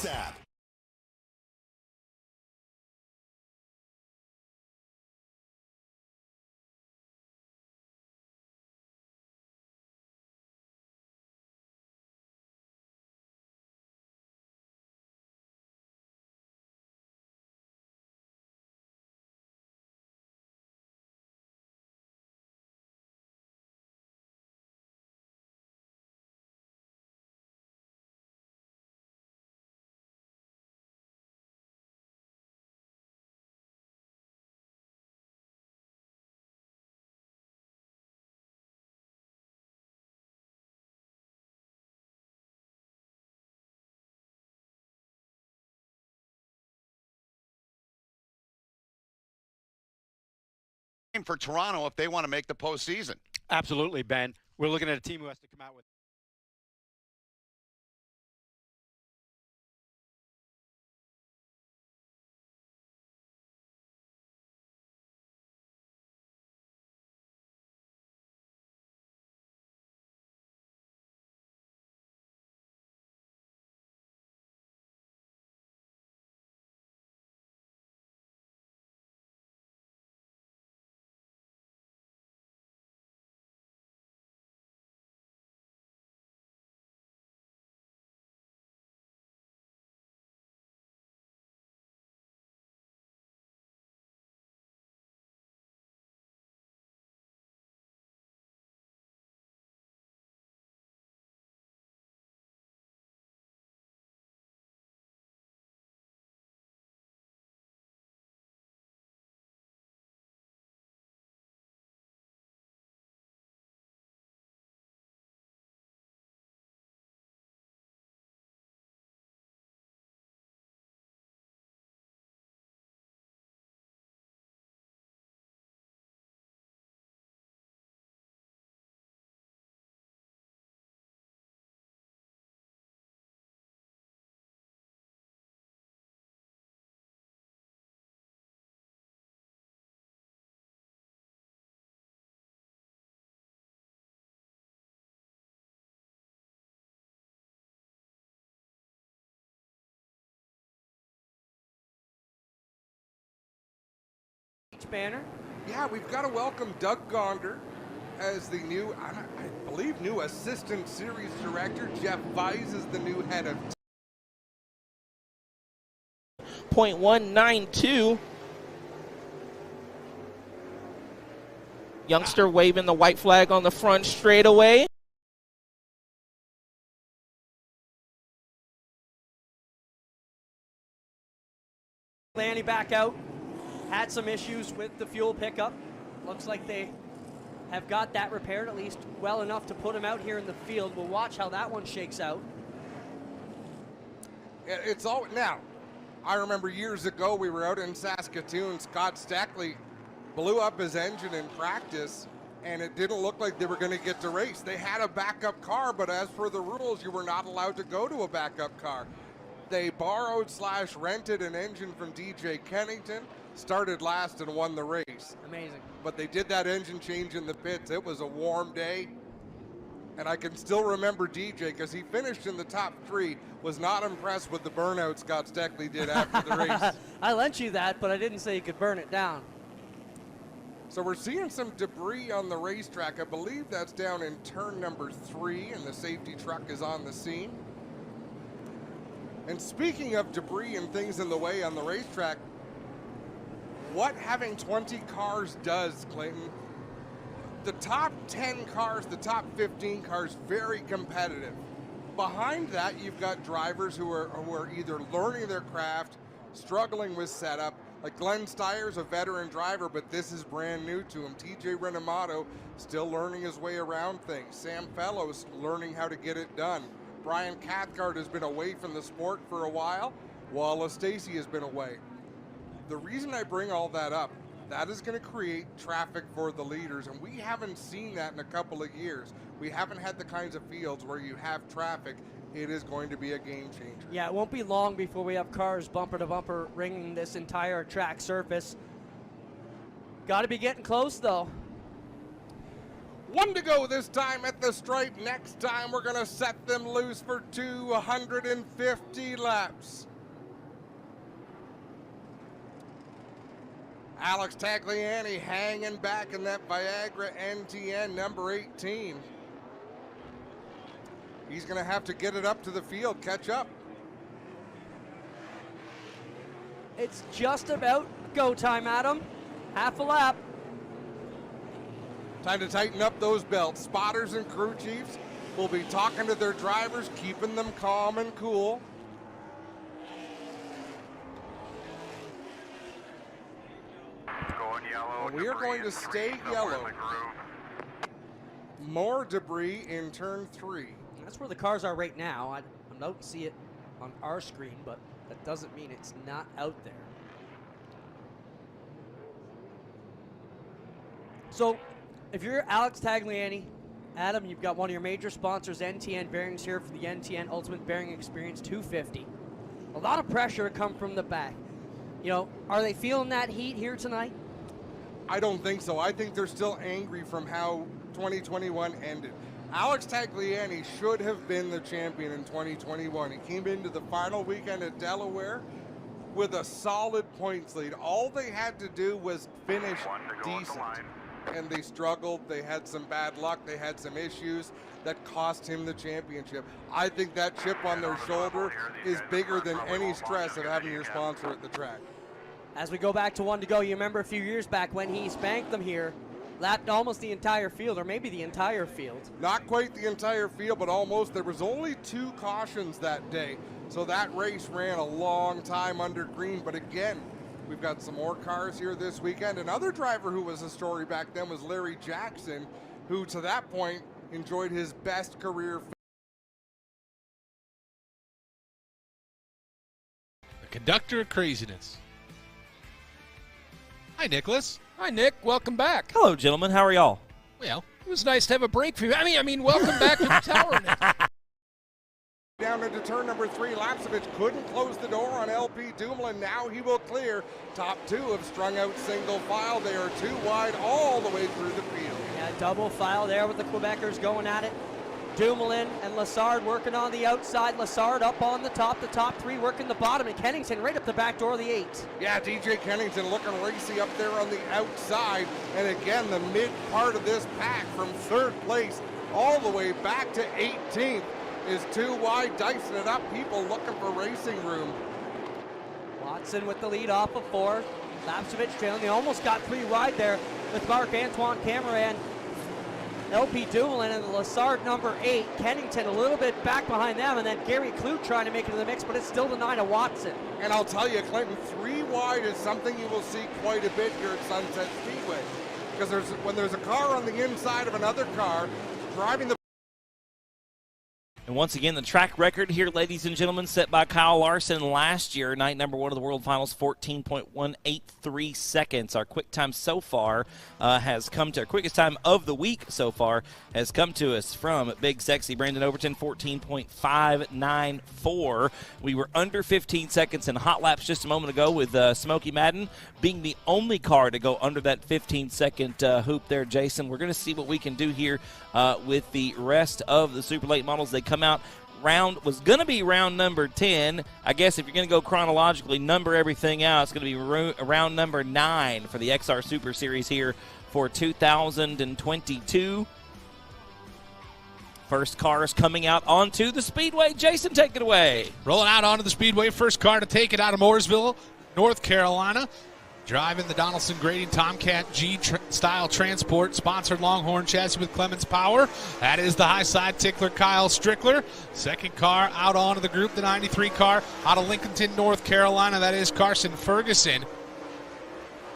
app. For Toronto if they want to make the postseason. Absolutely, Ben. We're looking at a team who has to come out with. Banner. Yeah, we've got to welcome Doug Gonder as the new, I believe, new assistant series director. Jeff Weiss is the new head of. .192. Youngster waving the white flag on the front straightaway. Lanny back out. Had some issues with the fuel pickup. Looks like they have got that repaired, at least well enough to put him out here in the field. We'll watch how that one shakes out. It's all now. I remember years ago we were out in Saskatoon. Scott Stackley blew up his engine in practice, and it didn't look like they were going to get to race. They had a backup car, but as per the rules, you were not allowed to go to a backup car. They borrowed/rented an engine from DJ Kennington, started last and won the race. Amazing. But they did that engine change in the pits. It was a warm day. And I can still remember DJ because he finished in the top 3, was not impressed with the burnout Scott Steckley did after the race. I lent you that, but I didn't say you could burn it down. So we're seeing some debris on the racetrack. I believe that's down in turn number 3, and the safety truck is on the scene. And speaking of debris and things in the way on the racetrack, what having 20 cars does, Clayton, the top 10 cars, the top 15 cars, very competitive. Behind that, you've got drivers who are either learning their craft, struggling with setup. Like Glenn Steyer's a veteran driver, but this is brand new to him. TJ Renamato still learning his way around things. Sam Fellows learning how to get it done. Brian Cathcart has been away from the sport for a while, while Stacey has been away. The reason I bring all that up, that is going to create traffic for the leaders, and we haven't seen that in a couple of years. We haven't had the kinds of fields where you have traffic. It is going to be a game changer. Yeah, it won't be long before we have cars bumper to bumper ringing this entire track surface. Got to be getting close, though. One to go this time at the stripe. Next time we're going to set them loose for 250 laps. Alex Tagliani hanging back in that Viagra NTN number 18. He's going to have to get it up to the field, catch up. It's just about go time, Adam. Half a lap. Time to tighten up those belts. Spotters and crew chiefs will be talking to their drivers, keeping them calm and cool. Going yellow. We are going to stay yellow. More debris in turn 3. That's where the cars are right now. I don't see it on our screen, but that doesn't mean it's not out there. So, if you're Alex Tagliani, Adam, you've got one of your major sponsors, NTN Bearings, here for the NTN Ultimate Bearing Experience 250. A lot of pressure come from the back. You know, are they feeling that heat here tonight? I don't think so. I think they're still angry from how 2021 ended. Alex Tagliani should have been the champion in 2021. He came into the final weekend at Delaware with a solid points lead. All they had to do was finish decent. And they struggled. They had some bad luck. They had some issues that cost him the championship. I think that chip on their shoulder is bigger than any stress of having your sponsor at the track. As we go back to one to go, you remember a few years back when he spanked them here, lapped almost the entire field, or maybe the entire field. Not quite the entire field, but almost. There was only 2 cautions that day, so that race ran a long time under green. But again, we've got some more cars here this weekend. Another driver who was a story back then was Larry Jackson, who to that point enjoyed his best career. The conductor of craziness. Hi, Nicholas. Hi, Nick. Welcome back. Hello, gentlemen. How are y'all? Well, It was nice to have a break for you. I mean, welcome back to the tower, Nick. Down into turn number 3, Lapsevich couldn't close the door on LP Dumoulin. Now he will clear. Top 2 have strung out single file. They are 2 wide all the way through the field. Yeah, double file there with the Quebecers going at it. Dumoulin and Lassard working on the outside. Lassard up on the top 3 working the bottom, and Kennington right up the back door of the 8. Yeah, DJ Kennington looking racy up there on the outside. And again, the mid part of this pack from 3rd place all the way back to 18th is 2 wide, dicing it up. People looking for racing room. Watson with the lead off of 4. Lapsevich trailing. They almost got 3 wide there with Marc-Antoine Cameron, LP Dumoulin, and the Lassard number 8. Kennington a little bit back behind them, and then Gary Clute trying to make it to the mix, but it's still the 9 of Watson. And I'll tell you, Clinton, 3 wide is something you will see quite a bit here at Sunset Speedway. Because when there's a car on the inside of another car driving the. And once again, the track record here, ladies and gentlemen, set by Kyle Larson last year, night number 1 of the World Finals, 14.183 seconds. Our quick time so far has come to, our quickest time of the week so far has come to us from Big Sexy Brandon Overton, 14.594. We were under 15 seconds in hot laps just a moment ago with Smokey Madden being the only car to go under that 15-second hoop there, Jason. We're going to see what we can do here with the rest of the super late models. They come out. Was going to be round number 10. I guess if you're going to go chronologically, number everything out, it's going to be round number 9 for the XR Super Series here for 2022. First cars coming out onto the Speedway. Jason, take it away. rolling out onto the Speedway. First car to take it out of Mooresville, North Carolina. Driving the Donaldson Grading Tomcat G-style transport, sponsored Longhorn chassis with Clemens Power. That is the high side tickler, Kyle Strickler. Second car out onto the group, the 93 car out of Lincolnton, North Carolina. That is Carson Ferguson.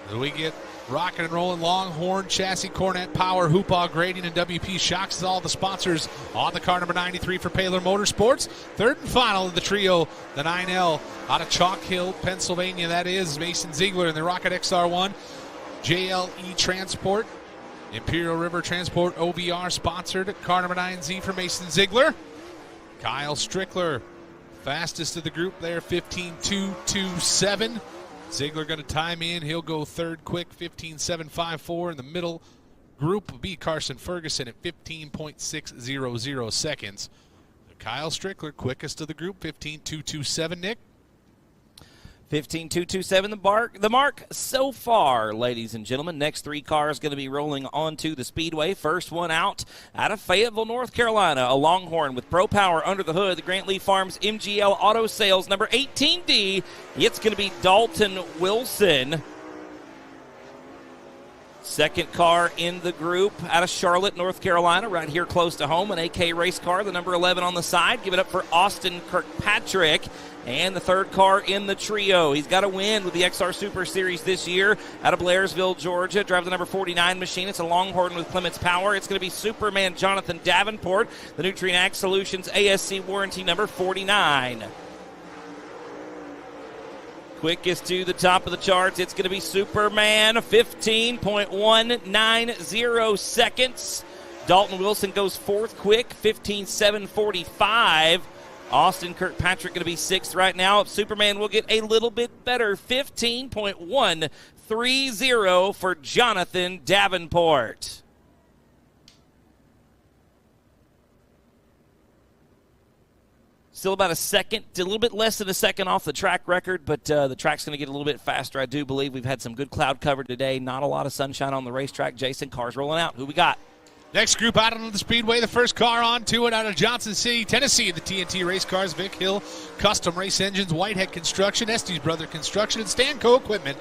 Then we get rocking and rolling Longhorn chassis, Cornet Power, Hoopah Grading, and WP Shocks is all the sponsors on the car number 93 for Paler Motorsports. Third and final of the trio, the 9L out of Chalk Hill, Pennsylvania. That is Mason Ziegler in the Rocket XR1. JLE Transport, Imperial River Transport, OVR sponsored. Car number 9Z for Mason Ziegler. Kyle Strickler, fastest of the group there, 15.227. Ziegler going to time in. He'll go third quick, 15.754 in the middle. Group B, Carson Ferguson at 15.600 seconds. Kyle Strickler, quickest of the group, 15.227, Nick. 15.227 the mark so far, ladies and gentlemen. Next three cars going to be rolling onto the speedway. First one out of Fayetteville, North Carolina, a Longhorn with Pro Power under the hood, the Grant Lee Farms MGL Auto Sales number 18D. It's going to be Dalton Wilson. Second car in the group out of Charlotte, North Carolina, right here close to home, an AK race car, the number 11 on the side. Give it up for Austin Kirkpatrick. And the third car in the trio. He's got a win with the XR Super Series this year out of Blairsville, Georgia. Drives the number 49 machine. It's a Longhorn with Clements Power. It's going to be Superman Jonathan Davenport, the Nutrient Ag Solutions ASC warranty number 49. Quickest to the top of the charts, it's going to be Superman, 15.190 seconds. Dalton Wilson goes fourth quick, 15.745. Austin Kirkpatrick going to be sixth right now. Superman will get a little bit better, 15.130 for Jonathan Davenport. Still about a second, a little bit less than a second off the track record, but the track's going to get a little bit faster, I do believe. We've had some good cloud cover today. Not a lot of sunshine on the racetrack. Jason, cars rolling out. Who we got? Next group out onto the speedway, the first car onto it out of Johnson City, Tennessee. The TNT race cars, Vic Hill Custom Race Engines, Whitehead Construction, Estes Brother Construction, and Stanco Equipment.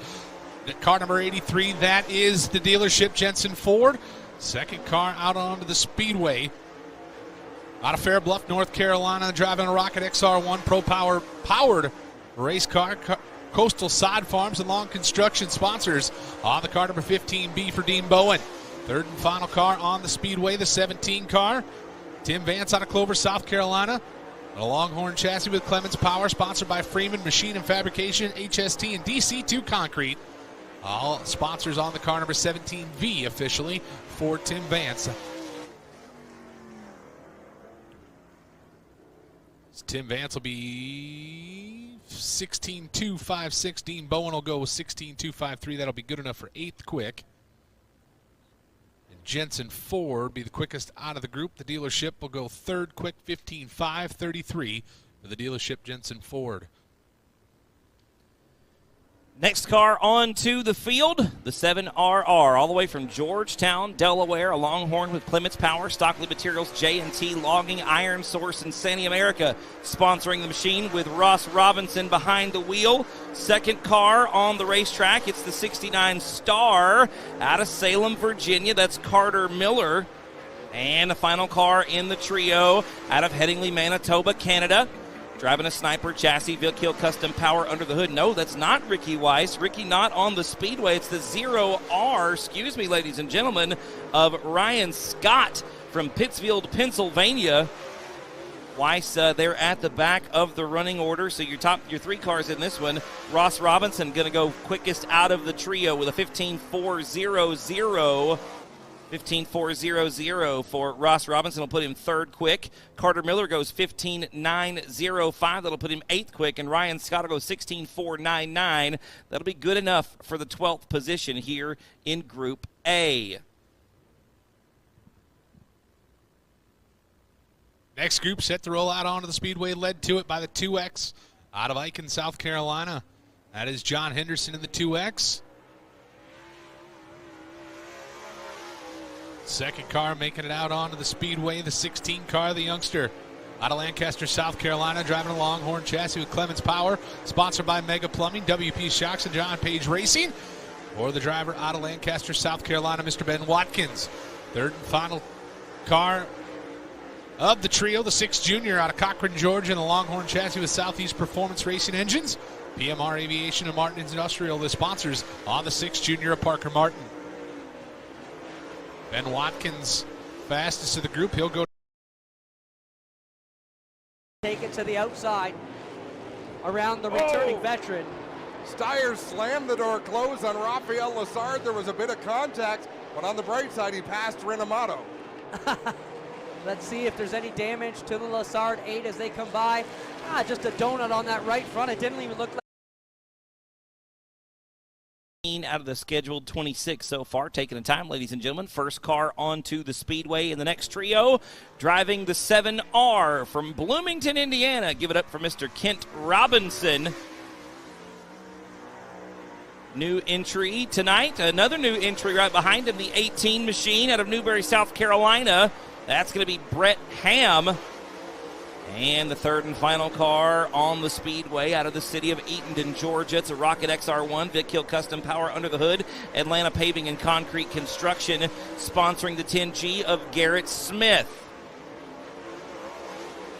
Car number 83, that is the dealership Jensen Ford. Second car out onto the speedway. Out of Fair Bluff, North Carolina, driving a Rocket XR1 Pro Power powered race car. Coastal Sod Farms and Long Construction sponsors on the car number 15B for Dean Bowen. Third and final car on the speedway, the 17 car. Tim Vance out of Clover, South Carolina. A Longhorn chassis with Clements Power, sponsored by Freeman Machine and Fabrication, HST, and DC2 Concrete. All sponsors on the car number 17V officially for Tim Vance. Tim Vance will be 16.256. Dean Bowen will go with 16.253. That'll be good enough for eighth quick. Jensen Ford be the quickest out of the group. The dealership will go third quick, 15.533 for the dealership Jensen Ford. Next car onto the field, the 7RR, all the way from Georgetown, Delaware, a Longhorn with Clements Power, Stockley Materials, J&T Logging, Iron Source, and Sandy America sponsoring the machine with Ross Robinson behind the wheel. Second car on the racetrack, it's the 69 Star out of Salem, Virginia. That's Carter Miller. And the final car in the trio out of Headingley, Manitoba, Canada. Driving a Sniper chassis, Vic Hill Custom Power under the hood. No, that's not Ricky Weiss. Ricky not on the speedway. It's the 0R, ladies and gentlemen, of Ryan Scott from Pittsfield, Pennsylvania. Weiss there at the back of the running order. So your three cars in this one. Ross Robinson going to go quickest out of the trio with a 15.400. 15.400 for Ross Robinson will put him third quick. Carter Miller goes 15.905. That'll put him eighth quick. And Ryan Scott will go 16.499. That'll be good enough for the 12th position here in Group A. Next group set to roll out onto the speedway, led to it by the 2X out of Aiken, South Carolina. That is John Henderson in the 2X. Second car making it out onto the speedway, the 16 car, the youngster out of Lancaster, South Carolina, driving a Longhorn chassis with Clements Power, sponsored by Mega Plumbing, WP Shocks, and John Page Racing. Or the driver out of Lancaster, South Carolina, Mr. Ben Watkins. Third and final car of the trio, the 6 junior out of Cochran, Georgia, and the Longhorn chassis with Southeast Performance Racing Engines. PMR Aviation and Martin Industrial, the sponsors on the 6 junior of Parker Martin. Ben Watkins, fastest of the group. He'll go. Take it to the outside around the returning veteran. Stiers slammed the door closed on Rafael Lassard. There was a bit of contact, but on the bright side, he passed Renamato. Let's see if there's any damage to the Lassard 8 as they come by. Just a donut on that right front. It didn't even look like out of the scheduled 26 so far. Taking the time, ladies and gentlemen. First car onto the speedway in the next trio. Driving the 7R from Bloomington, Indiana. Give it up for Mr. Kent Robinson. New entry tonight. Another new entry right behind him, the 18 machine out of Newberry, South Carolina. That's going to be Brett Ham. And the third and final car on the speedway out of the city of Eatonton, Georgia. It's a Rocket XR1, Vic Hill Custom Power under the hood, Atlanta Paving and Concrete Construction, sponsoring the 10G of Garrett Smith.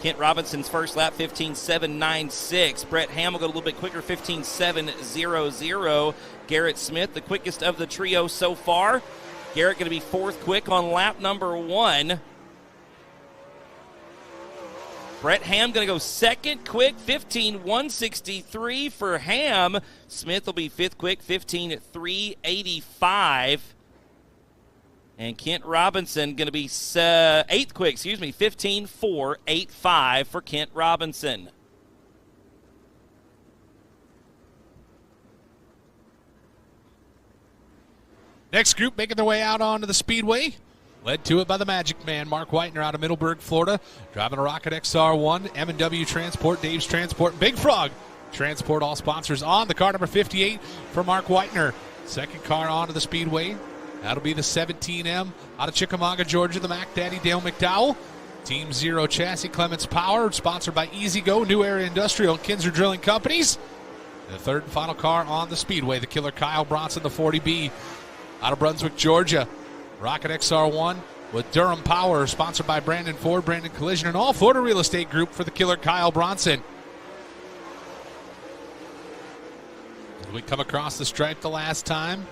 Kent Robinson's first lap, 15.796. Brett Ham will go a little bit quicker, 15.700. Garrett Smith, the quickest of the trio so far. Garrett going to be fourth quick on lap number 1. Brett Ham going to go second quick, 15.163 for Ham. Smith will be fifth quick, 15.385. And Kent Robinson going to be eighth quick, 15.485 for Kent Robinson. Next group making their way out onto the speedway. Led to it by the Magic Man, Mark Whitener out of Middleburg, Florida. Driving a Rocket XR1, M&W Transport, Dave's Transport, Big Frog Transport, all sponsors on. The car number 58 for Mark Whitener. Second car onto the speedway. That'll be the 17M out of Chickamauga, Georgia, the Mac Daddy Dale McDowell. Team Zero Chassis, Clements Power, sponsored by Easy Go, New Area Industrial, and Kinzer Drilling Companies. The third and final car on the speedway, the killer Kyle Bronson, the 40B out of Brunswick, Georgia. Rocket XR1 with Durham Power, sponsored by Brandon Ford, Brandon Collision, and all Florida Real Estate Group for the killer Kyle Bronson. As we come across the stripe the last time,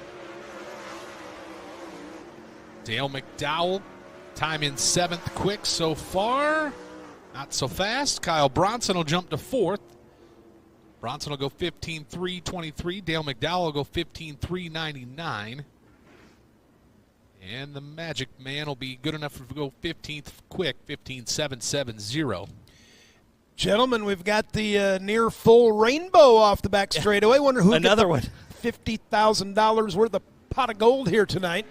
Dale McDowell, time in seventh quick so far. Not so fast. Kyle Bronson will jump to fourth. Bronson will go 15.323. Dale McDowell will go 15.399. And the Magic Man will be good enough to go 15th quick, 15.770. Gentlemen, we've got the near full rainbow off the back straightaway. Wonder who Another one. $50,000 worth of pot of gold here tonight.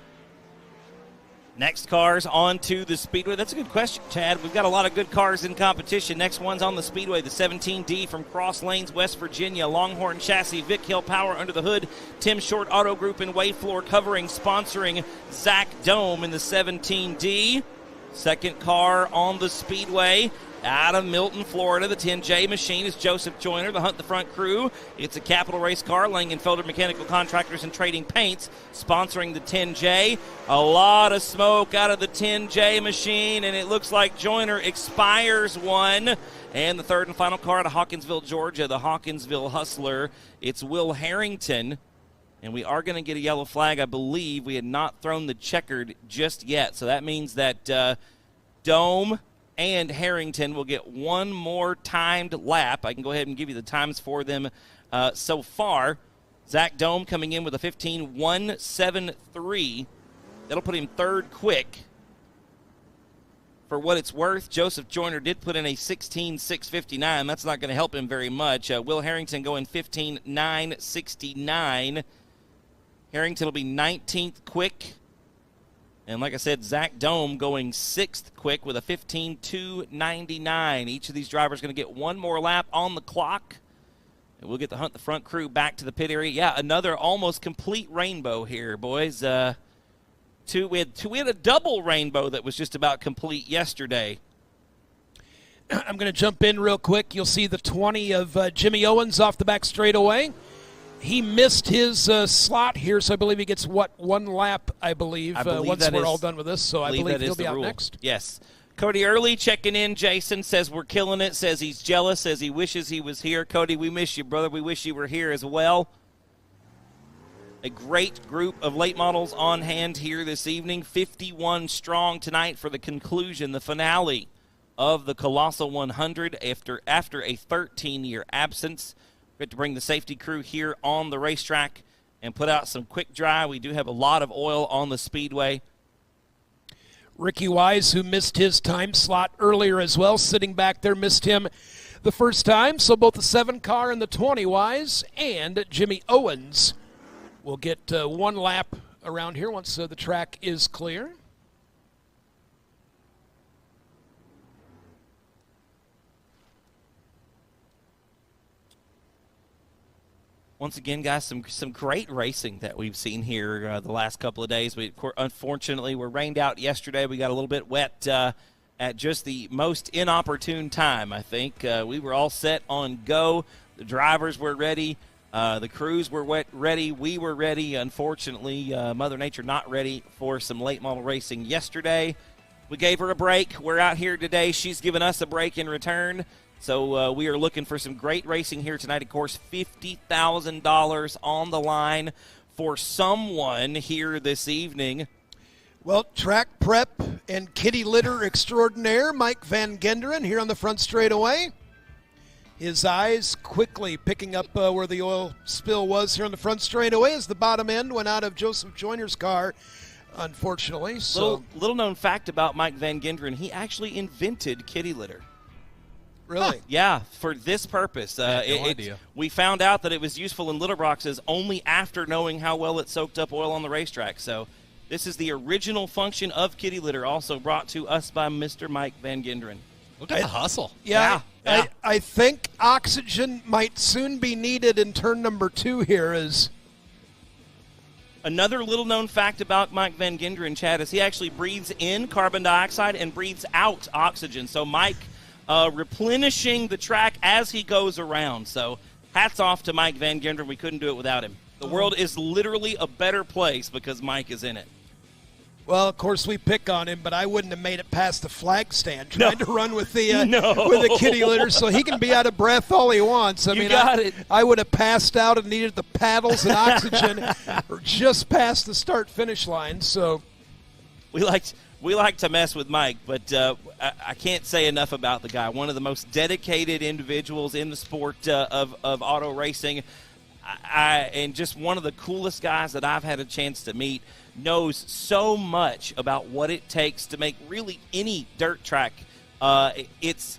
Next cars onto the speedway. That's a good question, Chad. We've got a lot of good cars in competition. Next one's on the speedway, the 17D from Cross Lanes, West Virginia. Longhorn Chassis, Vic Hill Power under the hood. Tim Short Auto Group and Wayfloor covering, sponsoring Zach Dome in the 17D. Second car on the speedway out of Milton, Florida. The 10J machine is Joseph Joyner, the Hunt the Front crew. It's a capital race car, Langenfelder Mechanical Contractors and Trading Paints, sponsoring the 10J. A lot of smoke out of the 10J machine, and it looks like Joyner expires one. And the third and final car out of Hawkinsville, Georgia, the Hawkinsville Hustler. It's Will Harrington. And we are going to get a yellow flag, I believe. We had not thrown the checkered just yet. So that means that Dome and Harrington will get one more timed lap. I can go ahead and give you the times for them so far. Zach Dome coming in with a 15.173. That'll put him third quick. For what it's worth, Joseph Joyner did put in a 16.659. That's not going to help him very much. Will Harrington going 15.969. Harrington will be 19th quick. And like I said, Zach Dome going 6th quick with a 15.299. Each of these drivers going to get one more lap on the clock. And we'll get the Hunt the Front crew back to the pit area. Yeah, another almost complete rainbow here, boys. We had a double rainbow that was just about complete yesterday. I'm going to jump in real quick. You'll see the 20 of Jimmy Owens off the back straightaway. He missed his slot here, so I believe he gets, one lap, I believe once we're all done with this. So I believe he'll be out next. Yes. Cody Early checking in. Jason says we're killing it, says he's jealous, says he wishes he was here. Cody, we miss you, brother. We wish you were here as well. A great group of late models on hand here this evening. 51 strong tonight for the conclusion, the finale of the Colossal 100 after a 13-year absence. Good to bring the safety crew here on the racetrack and put out some quick dry. We do have a lot of oil on the speedway. Ricky Wise, who missed his time slot earlier as well, sitting back there, missed him the first time. So both the 7 car and the 20 Wise and Jimmy Owens We'll get one lap around here once the track is clear. Once again, guys, some great racing that we've seen here the last couple of days. Unfortunately, we're rained out yesterday. We got a little bit wet at just the most inopportune time, I think. We were all set on go. The drivers were ready. The crews were ready. We were ready. Unfortunately, Mother Nature not ready for some late model racing yesterday. We gave her a break. We're out here today. She's given us a break in return. So we are looking for some great racing here tonight. Of course, $50,000 on the line for someone here this evening. Well, track prep and kitty litter extraordinaire, Mike Van Genderen here on the front straightaway. His eyes quickly picking up where the oil spill was here on the front straightaway as the bottom end went out of Joseph Joyner's car, unfortunately. Little known fact about Mike Van Genderen, he actually invented kitty litter. Really? Yeah, for this purpose. No idea. We found out that it was useful in litter boxes only after knowing how well it soaked up oil on the racetrack. So this is the original function of kitty litter, also brought to us by Mr. Mike Van Genderen. Look at the hustle. Yeah. Yeah. I think oxygen might soon be needed in turn number 2 here as Another little-known fact about Mike Van Genderen, Chad, is he actually breathes in carbon dioxide and breathes out oxygen. So Mike replenishing the track as he goes around. So hats off to Mike Van Genderen. We couldn't do it without him. The world is literally a better place because Mike is in it. Well, of course, we pick on him, but I wouldn't have made it past the flag stand trying to run with the with the kitty litter, so he can be out of breath all he wants. I would have passed out and needed the paddles and oxygen just past the start-finish line. So we like to mess with Mike, but I can't say enough about the guy. One of the most dedicated individuals in the sport of auto racing, and just one of the coolest guys that I've had a chance to meet. Knows so much about what it takes to make really any dirt track at its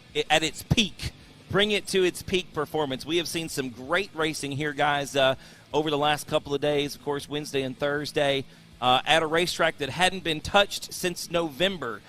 peak, bring it to its peak performance. We have seen some great racing here, guys, over the last couple of days, of course, Wednesday and Thursday, at a racetrack that hadn't been touched since November.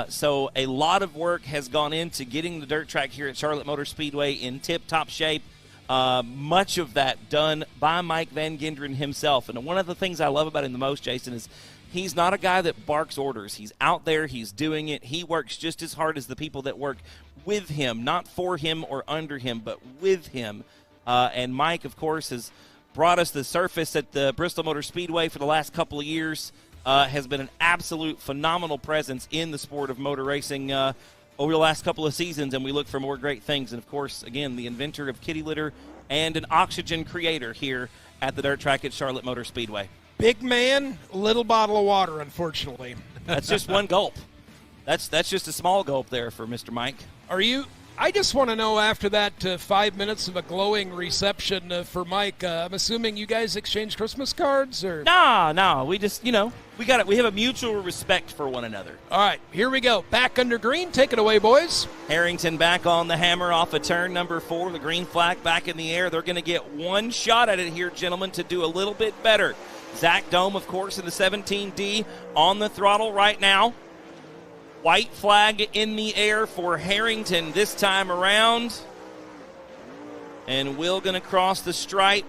So a lot of work has gone into getting the dirt track here at Charlotte Motor Speedway in tip-top shape. Much of that done by Mike Van Genderen himself. And one of the things I love about him the most, Jason, is he's not a guy that barks orders. He's out there. He's doing it. He works just as hard as the people that work with him, not for him or under him, but with him. And Mike, of course, has brought us the surface at the Bristol Motor Speedway for the last couple of years, has been an absolute phenomenal presence in the sport of motor racing over the last couple of seasons, and we look for more great things. And, of course, again, the inventor of kitty litter and an oxygen creator here at the dirt track at Charlotte Motor Speedway. big man, little bottle of water, unfortunately. That's just one gulp. That's just a small gulp there for Mr. Mike. I just want to know, after that 5 minutes of a glowing reception for Mike, I'm assuming you guys exchange Christmas cards? Or No. We just, we got it. We have a mutual respect for one another. All right, here we go. Back under green. Take it away, boys. Harrington back on the hammer off of turn number 4. The green flag back in the air. They're going to get one shot at it here, gentlemen, to do a little bit better. Zach Dome, of course, in the 17D on the throttle right now. White flag in the air for Harrington this time around. And Will going to cross the stripe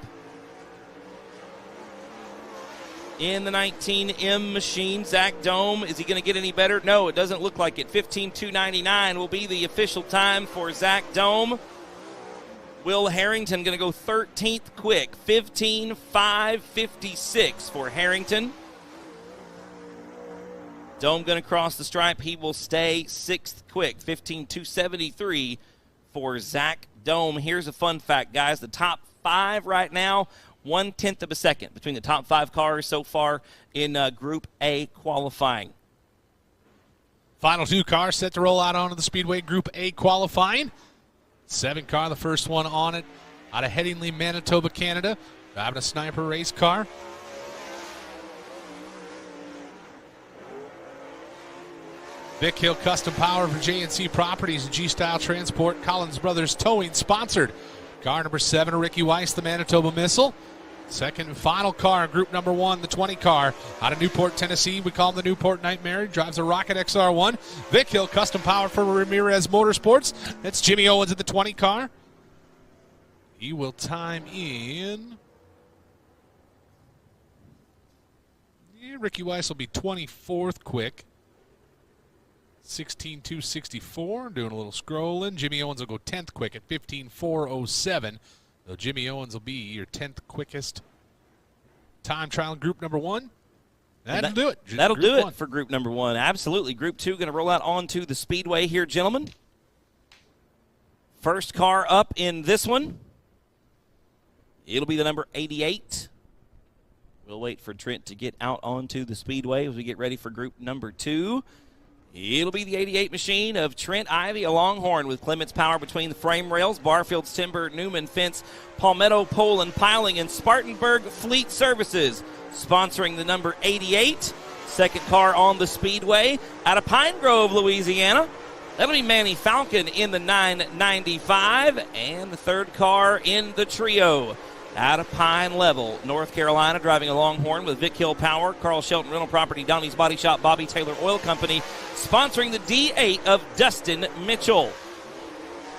in the 19M machine. Zach Dome, is he going to get any better? No, it doesn't look like it. 15:299 will be the official time for Zach Dome. Will Harrington going to go 13th quick. 15:556 for Harrington. Dome going to cross the stripe. He will stay 6th quick. 15:273 for Zach Dome. Here's a fun fact, guys. The top 5 right now, 1/10 of a second between the top 5 cars so far in Group A qualifying. Final 2 cars set to roll out onto the Speedway Group A qualifying. 7 car, the first one on it, out of Headingley, Manitoba, Canada. Driving a Sniper race car. Vic Hill Custom Power for J&C Properties and G-Style Transport. Collins Brothers Towing sponsored. Car number 7, Ricky Weiss, the Manitoba Missile. Second and final car, group number 1, the 20 car out of Newport, Tennessee. We call him the Newport Nightmare. He drives a Rocket XR1. Vic Hill custom powered for Ramirez Motorsports. That's Jimmy Owens at the 20 car. He will time in. Yeah, Ricky Weiss will be 24th quick. 16.264. Doing a little scrolling. Jimmy Owens will go 10th quick at 15.407. So Jimmy Owens will be your 10th quickest time trial in group number 1. That'll do it. That'll Group do 1. it for group number 1. Absolutely. Group 2 going to roll out onto the speedway here, gentlemen. First car up in this one. It'll be the number 88. We'll wait for Trent to get out onto the speedway as we get ready for group number 2. It'll be the 88 machine of Trent Ivy, a Longhorn with Clements Power between the frame rails, Barfield's Timber, Newman Fence, Palmetto Pole and Piling, and Spartanburg Fleet Services, sponsoring the number 88. Second car on the speedway out of Pine Grove, Louisiana. That'll be Manny Falcon in the 995, and the third car in the trio out of Pine Level, North Carolina, driving a Longhorn with Vic Hill Power, Carl Shelton Rental Property, Donnie's Body Shop, Bobby Taylor Oil Company, sponsoring the D8 of Dustin Mitchell.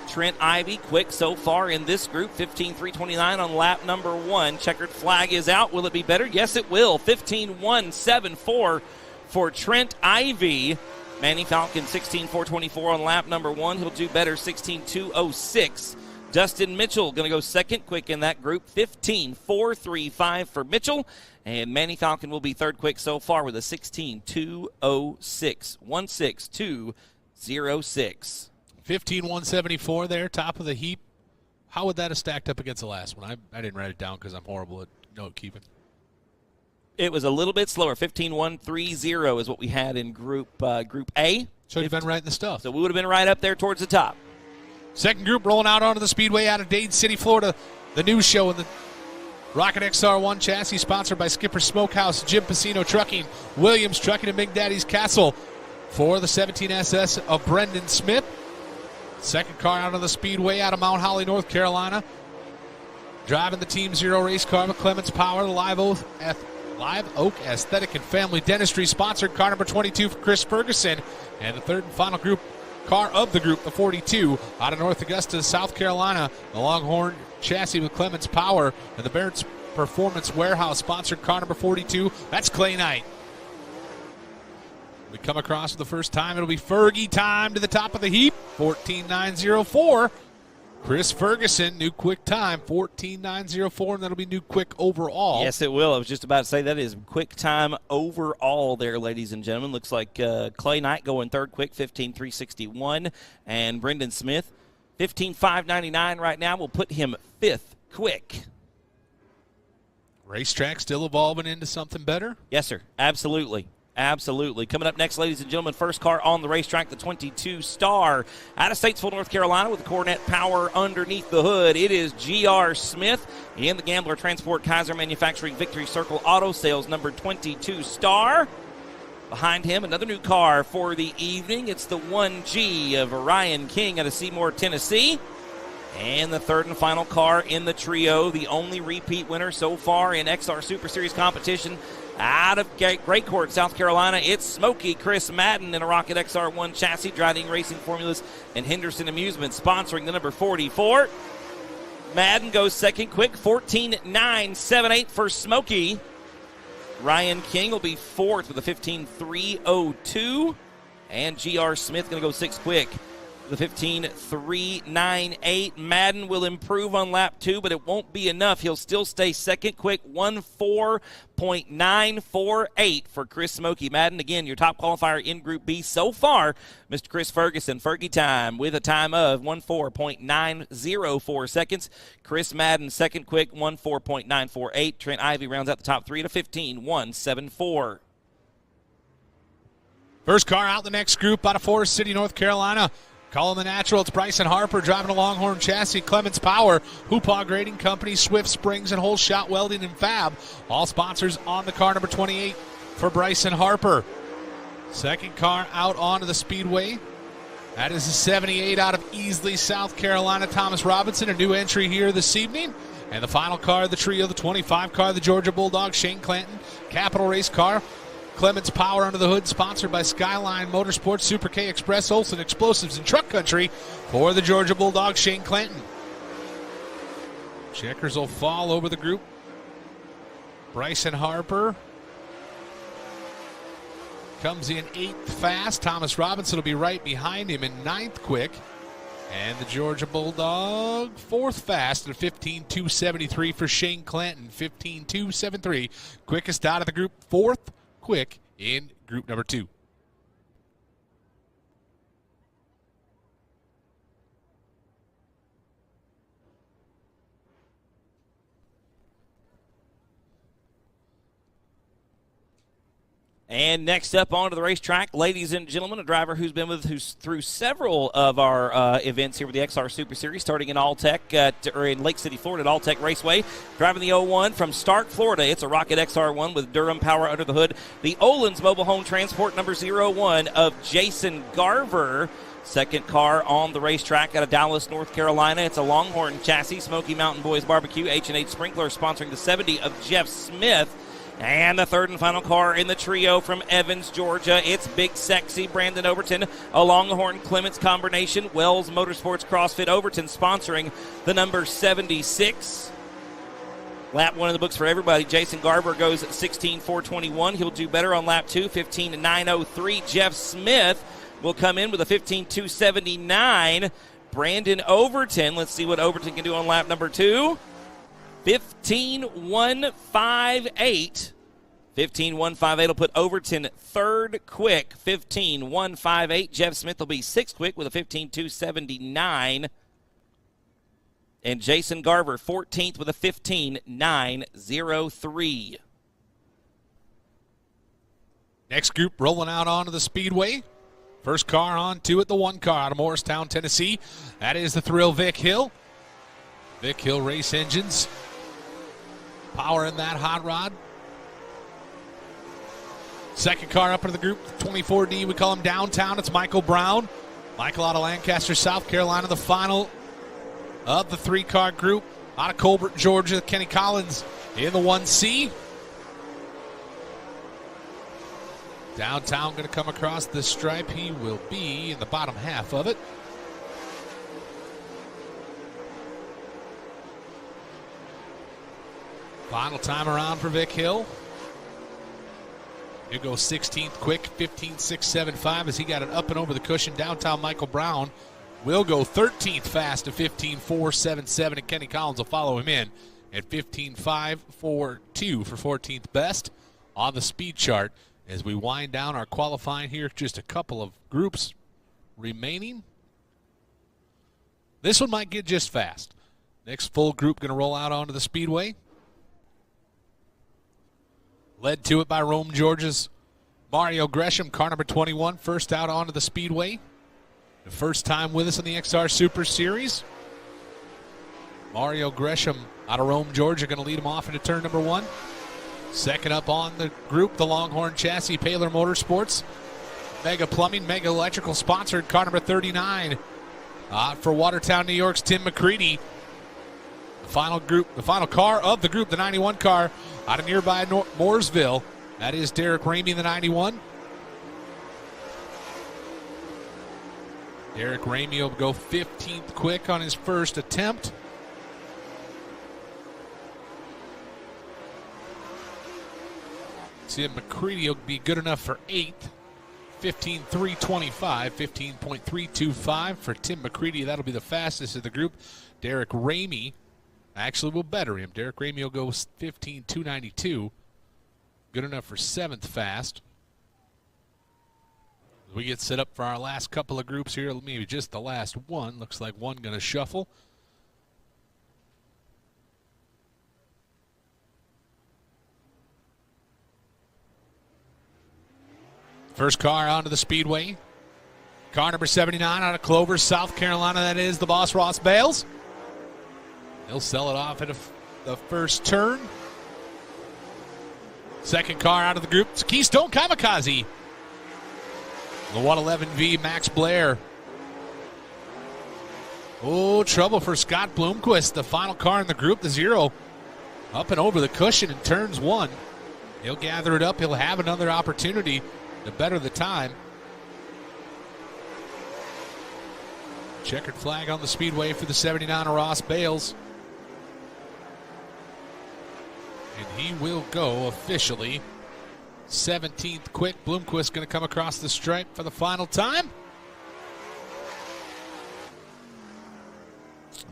Trent Ivy quick so far in this group, 15.329 on lap number 1. Checkered flag is out. Will it be better? Yes, it will. 15.174 for Trent Ivy. Manny Falcon, 16.424 on lap number 1. He'll do better, 16.206. Dustin Mitchell going to go second quick in that group, 15.435 for Mitchell. And Manny Falcon will be third quick so far with a 16.206. 16206. 15.174 there, top of the heap. How would that have stacked up against the last one? I didn't write it down because I'm horrible at note keeping. It was a little bit slower. 15.130 is what we had in Group A. So you've been writing the stuff. So we would have been right up there towards the top. Second group rolling out onto the speedway out of Dade City, Florida. The news show in the Rocket XR1 chassis, sponsored by Skipper Smokehouse, Jim Pacino Trucking, Williams Trucking, and Big Daddy's Castle for the 17SS of Brendan Smith. Second car out of the speedway out of Mount Holly, North Carolina. Driving the Team Zero race car, Clements Power, the Live Oak Aesthetic and Family Dentistry, sponsored car number 22 for Chris Ferguson. And the third and final group car of the group, the 42, out of North Augusta, South Carolina, the Longhorn chassis with Clements Power, and the Barrett's Performance Warehouse, sponsored car number 42. That's Clay Knight. We come across for the first time. It'll be Fergie time to the top of the heap, 14.904. Chris Ferguson, new quick time, 14.904, and that'll be new quick overall. Yes, it will. I was just about to say that is quick time overall there, ladies and gentlemen. Looks like Clay Knight going third quick, 15.361, and Brendan Smith, 15.599 right now. Will put him fifth quick. Racetrack still evolving into something better? Yes, sir. Absolutely. Absolutely. Coming up next, ladies and gentlemen, first car on the racetrack, the 22 Star out of Statesville, North Carolina, with the Coronet Power underneath the hood. It is G.R. Smith in the Gambler Transport Kaiser Manufacturing Victory Circle Auto Sales number 22 Star. Behind him, another new car for the evening. It's the 1G of Ryan King out of Seymour, Tennessee. And the third and final car in the trio, the only repeat winner so far in XR Super Series competition out of Great Court, South Carolina. It's Smokey Chris Madden in a Rocket XR1 chassis, driving Racing Formulas and Henderson Amusement, sponsoring the number 44. Madden goes second quick, 14.978 for Smokey. Ryan King will be fourth with a 15.302. And G.R. Smith going to go sixth quick. The 15.398. Madden will improve on lap 2, but it won't be enough. He'll still stay second quick, 14.948 for Chris Smokey Madden. Again, your top qualifier in Group B so far, Mr. Chris Ferguson. Fergie time with a time of 14.904 seconds. Chris Madden second quick, 14.948. Trent Ivy rounds out the top three to 15.174. First car out the next group out of Forest City, North Carolina. Calling the natural, it's Bryson Harper driving a Longhorn chassis, Clements Power, Hoopaw Grading Company, Swift Springs, and Whole Shot Welding and Fab. All sponsors on the car number 28 for Bryson Harper. Second car out onto the speedway. That is the 78 out of Easley, South Carolina, Thomas Robinson, a new entry here this evening. And the final car of the trio, the 25 car of the Georgia Bulldogs, Shane Clanton. Capital Race car, Clemens Power under the hood, sponsored by Skyline Motorsports, Super K Express, Olson Explosives, and Truck Country for the Georgia Bulldogs, Shane Clanton. Checkers will fall over the group. Bryson Harper comes in 8th fast. Thomas Robinson will be right behind him in 9th quick. And the Georgia Bulldog 4th fast at a 15.273 for Shane Clanton. 15.273. Quickest out of the group. 4th quick in group number 2. And next up onto the racetrack, ladies and gentlemen, a driver who's been through several of our events here with the XR Super Series, starting in in Lake City, Florida at Alltech Raceway. Driving the 01 from Stark, Florida, it's a Rocket XR1 with Durham Power under the hood. The Olin's Mobile Home Transport number 01 of Jason Garver. Second car on the racetrack out of Dallas, North Carolina. It's a Longhorn chassis, Smoky Mountain Boys Barbecue, H&H Sprinkler sponsoring the 70 of Jeff Smith. And the third and final car in the trio from Evans, Georgia. It's Big Sexy Brandon Overton, a Longhorn Clements combination. Wells Motorsports CrossFit Overton sponsoring the number 76. Lap 1 in the books for everybody. Jason Garber goes at 16.421. He'll do better on lap 2, 15.903. Jeff Smith will come in with a 15.279. Brandon Overton, let's see what Overton can do on lap number 2. 15.158. 15.158 will put Overton third quick. 15.158. Jeff Smith will be sixth quick with a 15.279. And Jason Garver 14th with a 15.903. Next group rolling out onto the speedway. First car on to it, the 1 car out of Morristown, Tennessee. That is the Thrill Vic Hill. Vic Hill Race Engines. Power in that hot rod. Second car up into the group, 24D, we call him Downtown. It's Michael Brown. Michael out of Lancaster, South Carolina, the final of the 3-car group. Out of Colbert, Georgia, Kenny Collins in the 1C. Downtown going to come across the stripe. He will be in the bottom half of it. Final time around for Vic Hill. He'll go 16th quick, 15.675 as he got it up and over the cushion. Downtown Michael Brown will go 13th fast to 15.477, and Kenny Collins will follow him in at 15.542 for 14th best on the speed chart. As we wind down our qualifying here, just a couple of groups remaining. This one might get just fast. Next full group going to roll out onto the speedway. Led to it by Rome, Georgia's Mario Gresham, car number 21, first out onto the speedway. The first time with us in the XR Super Series. Mario Gresham out of Rome, Georgia, going to lead him off into turn number 1. Second up on the group, the Longhorn chassis, Paler Motorsports. Mega Plumbing, Mega Electrical sponsored, car number 39. For Watertown, New York's Tim McCready. The final car of the group, the 91 car, out of nearby Mooresville. That is Derek Ramey in the 91. Derek Ramey will go 15th quick on his first attempt. Tim McCready will be good enough for 8th. 15.325, 15.325 for Tim McCready. That'll be the fastest of the group. Derek Ramey actually will better him. Derek Ramey will go 15.292. Good enough for 7th fast. We get set up for our last couple of groups here. Maybe just the last one. Looks like one going to shuffle. First car onto the speedway. Car number 79 out of Clover, South Carolina. That is the boss, Ross Bales. He'll sell it off at the first turn. Second car out of the group, it's Keystone Kamikaze. The 111V Max Blair Oh, trouble for Scott Bloomquist, the final car in the group, the 0. Up and over the cushion in turns 1. He'll gather it up. He'll have another opportunity to better the time. Checkered flag on the speedway for the 79 of Ross Bales. And he will go officially 17th quick. Bloomquist going to come across the stripe for the final time.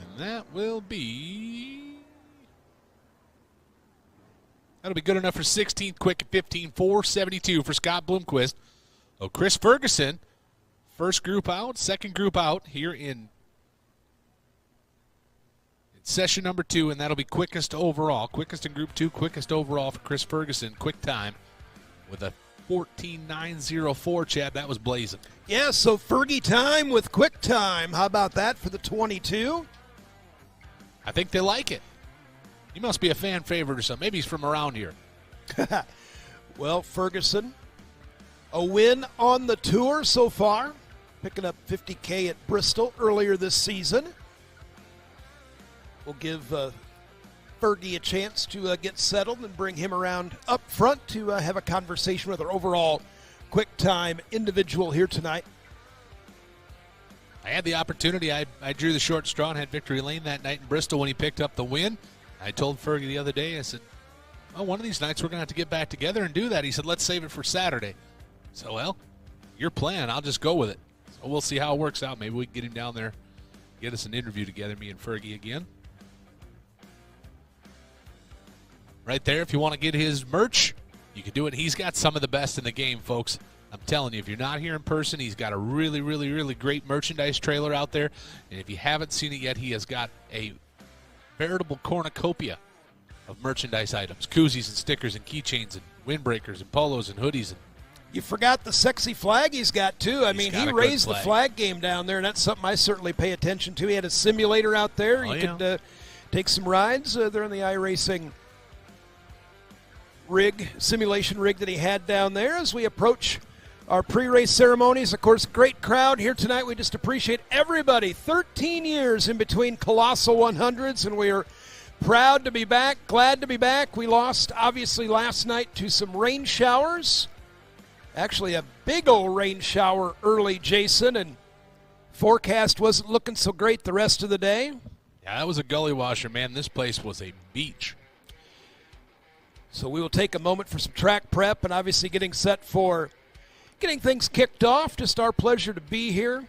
And that will be... That'll be good enough for 16th quick at 15.472 for Scott Bloomquist. Oh, Chris Ferguson, first group out, second group out here in session number 2, and that'll be quickest overall. Quickest in group 2, quickest overall for Chris Ferguson. Quick time with a 14.904, Chad. That was blazing. Yeah, so Fergie time with quick time. How about that for the 22? I think they like it. He must be a fan favorite or something. Maybe he's from around here. Well, Ferguson, a win on the tour so far, picking up $50K at Bristol earlier this season. We'll give Fergie a chance to get settled and bring him around up front to have a conversation with our overall quick time individual here tonight. I had the opportunity. I drew the short straw and had victory lane that night in Bristol when he picked up the win. I told Fergie the other day, I said, well, one of these nights we're going to have to get back together and do that. He said, let's save it for Saturday. So, well, your plan. I'll just go with it. So we'll see how it works out. Maybe we can get him down there, get us an interview together, me and Fergie again. Right there, if you want to get his merch, you can do it. He's got some of the best in the game, folks. I'm telling you, if you're not here in person, he's got a really, really, really great merchandise trailer out there. And if you haven't seen it yet, he has got a veritable cornucopia of merchandise items, koozies and stickers and keychains and windbreakers and polos and hoodies. And you forgot the sexy flag he's got, too. I mean, he raised the flag game down there, and that's something I certainly pay attention to. He had a simulator out there. You could take some rides. They're in the iRacing simulation rig that he had down there as we approach our pre-race ceremonies. Of course, great crowd here tonight. We just appreciate everybody. 13 years in between Colossal 100s, and we are proud to be back, glad to be back. We lost, obviously, last night to some rain showers. Actually, a big old rain shower early, Jason, and forecast wasn't looking so great the rest of the day. Yeah, that was a gully washer, man. This place was a beach. So we will take a moment for some track prep and obviously getting set for getting things kicked off. Just our pleasure to be here.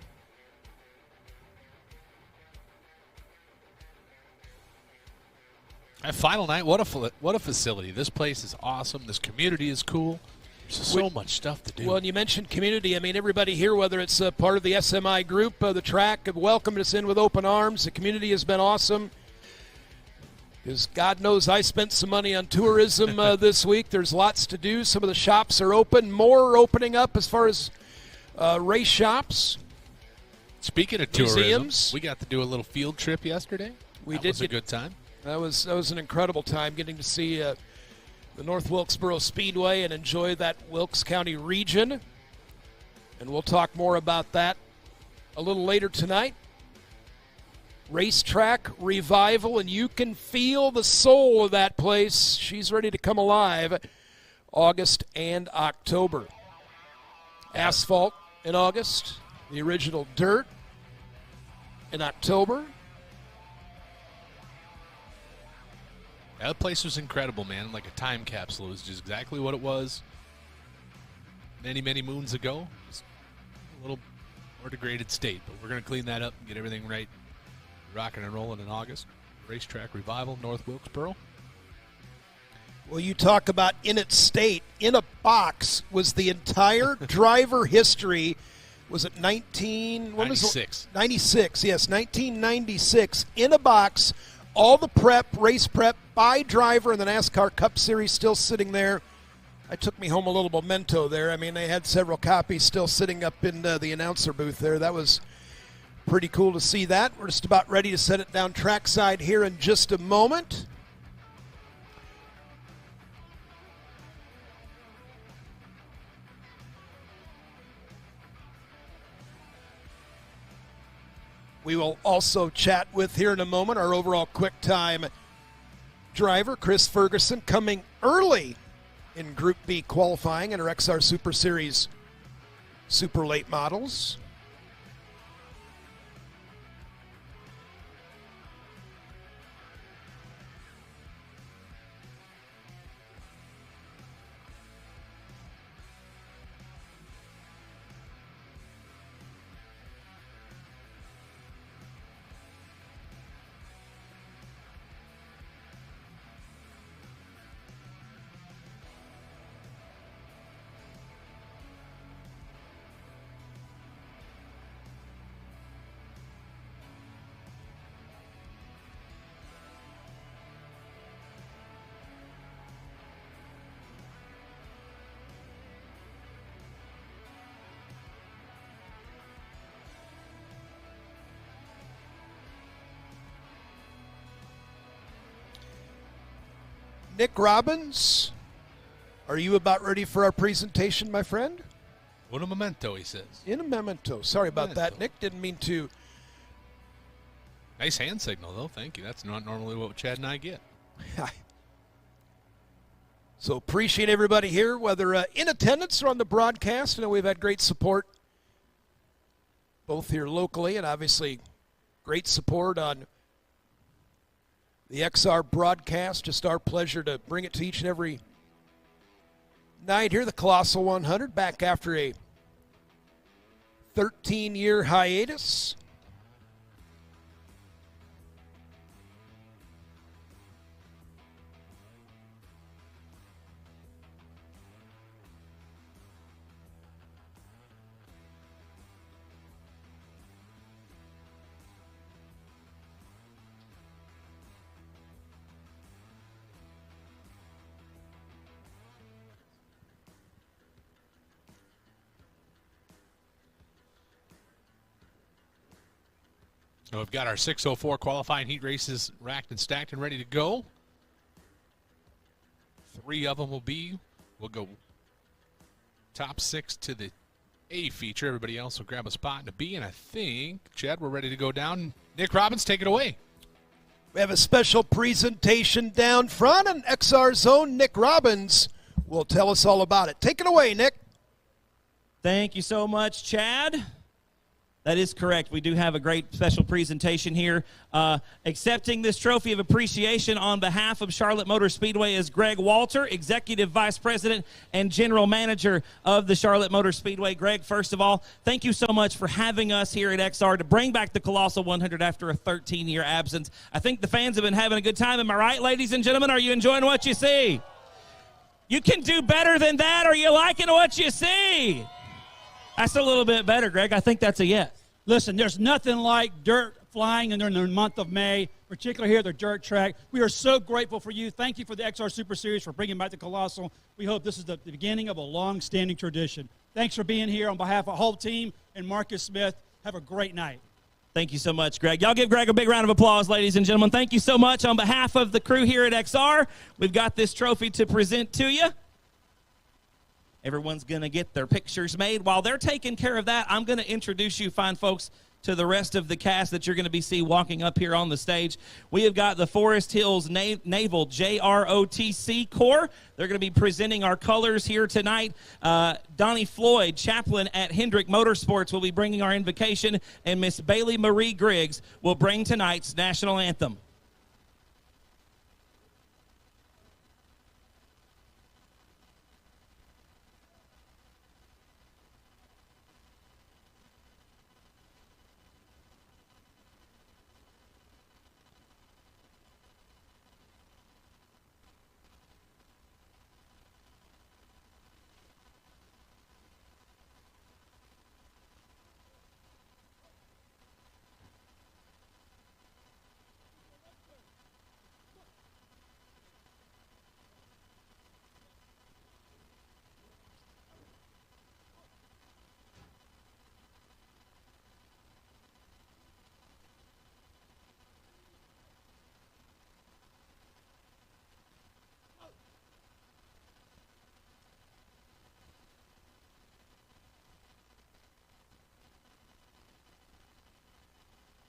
That final night, what a facility. This place is awesome. This community is cool. There's so much stuff to do. Well, and you mentioned community. I mean, everybody here, whether it's part of the SMI group, the track, have welcomed us in with open arms. The community has been awesome. Because God knows I spent some money on tourism this week. There's lots to do. Some of the shops are open. More are opening up as far as race shops. Speaking of museums. Tourism, we got to do a little field trip yesterday. That was a good time. That was an incredible time getting to see the North Wilkesboro Speedway and enjoy that Wilkes County region. And we'll talk more about that a little later tonight. Racetrack revival, and you can feel the soul of that place. She's ready to come alive August and October. Asphalt in August, the original dirt in October. That place was incredible, man. Like a time capsule. It was just exactly what it was many, many moons ago. It's a little more degraded state, but we're going to clean that up and get everything right. Rocking and rolling in August. Racetrack revival, North Wilkesboro. Well, you talk about in its state. In a box was the entire driver history. Was it 96? 96, yes, 1996. In a box, all the prep, race prep by driver in the NASCAR Cup Series still sitting there. I took me home a little memento there. I mean, they had several copies still sitting up in the announcer booth there. That was pretty cool to see that. We're just about ready to set it down trackside here in just a moment. We will also chat with here in a moment our overall quick time driver, Chris Ferguson, coming early in Group B qualifying in our XR Super Series Super Late Models. Nick Robbins, are you about ready for our presentation, my friend? What a memento, he says. In a memento. Sorry about that, Memento. Nick. Didn't mean to. Nice hand signal, though. Thank you. That's not normally what Chad and I get. So appreciate everybody here, whether in attendance or on the broadcast. I know we've had great support both here locally and obviously great support on the XR broadcast. Just our pleasure to bring it to each and every night here. The Colossal 100 back after a 13-year hiatus. So we've got our 604 qualifying heat races racked and stacked and ready to go. 3 of them we'll go top 6 to the A feature. Everybody else will grab a spot in the B, and I think, Chad, we're ready to go down. Nick Robbins, take it away. We have a special presentation down front, and XR Zone Nick Robbins will tell us all about it. Take it away, Nick. Thank you so much, Chad. That is correct. We do have a great special presentation here. Accepting this trophy of appreciation on behalf of Charlotte Motor Speedway is Greg Walter, Executive Vice President and General Manager of the Charlotte Motor Speedway. Greg, first of all, thank you so much for having us here at XR to bring back the Colossal 100 after a 13-year absence. I think the fans have been having a good time. Am I right, ladies and gentlemen? Are you enjoying what you see? You can do better than that. Are you liking what you see? That's a little bit better, Greg. I think that's a yes. Listen, there's nothing like dirt flying in the month of May, particularly here at the dirt track. We are so grateful for you. Thank you for the XR Super Series for bringing back the Colossal. We hope this is the beginning of a long-standing tradition. Thanks for being here on behalf of the whole team and Marcus Smith. Have a great night. Thank you so much, Greg. Y'all give Greg a big round of applause, ladies and gentlemen. Thank you so much. On behalf of the crew here at XR, we've got this trophy to present to you. Everyone's going to get their pictures made. While they're taking care of that, I'm going to introduce you, fine folks, to the rest of the cast that you're going to be see walking up here on the stage. We have got the Forest Hills Naval JROTC Corps. They're going to be presenting our colors here tonight. Donnie Floyd, chaplain at Hendrick Motorsports, will be bringing our invocation, and Miss Bailey Marie Griggs will bring tonight's national anthem.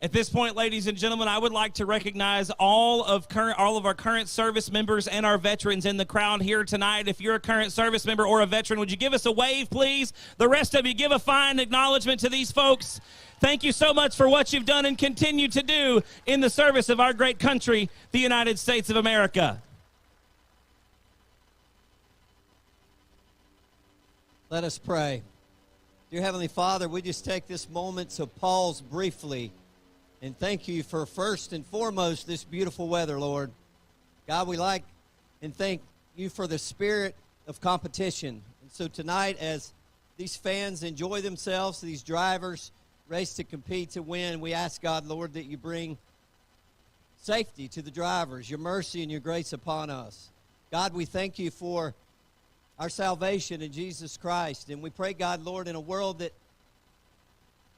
At this point, ladies and gentlemen, I would like to recognize all of our current service members and our veterans in the crowd here tonight. If you're a current service member or a veteran, would you give us a wave, please? The rest of you, give a fine acknowledgement to these folks. Thank you so much for what you've done and continue to do in the service of our great country, the United States of America. Let us pray. Dear Heavenly Father, we just take this moment to pause briefly and thank you for first and foremost this beautiful weather, Lord. God, we like and thank you for the spirit of competition. And so tonight, as these fans enjoy themselves, these drivers race to compete to win, we ask, God, Lord, that you bring safety to the drivers, your mercy and your grace upon us. God, we thank you for our salvation in Jesus Christ. And we pray, God, Lord, in a world that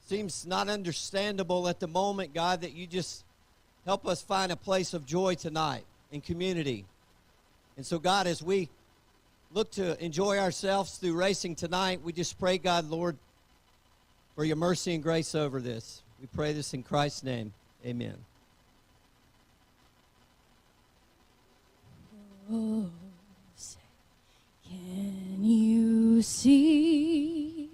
seems not understandable at the moment, God, that you just help us find a place of joy tonight in community. And so, God, as we look to enjoy ourselves through racing tonight, we just pray, God, Lord, for your mercy and grace over this. We pray this in Christ's name. Amen. Oh, say, can you see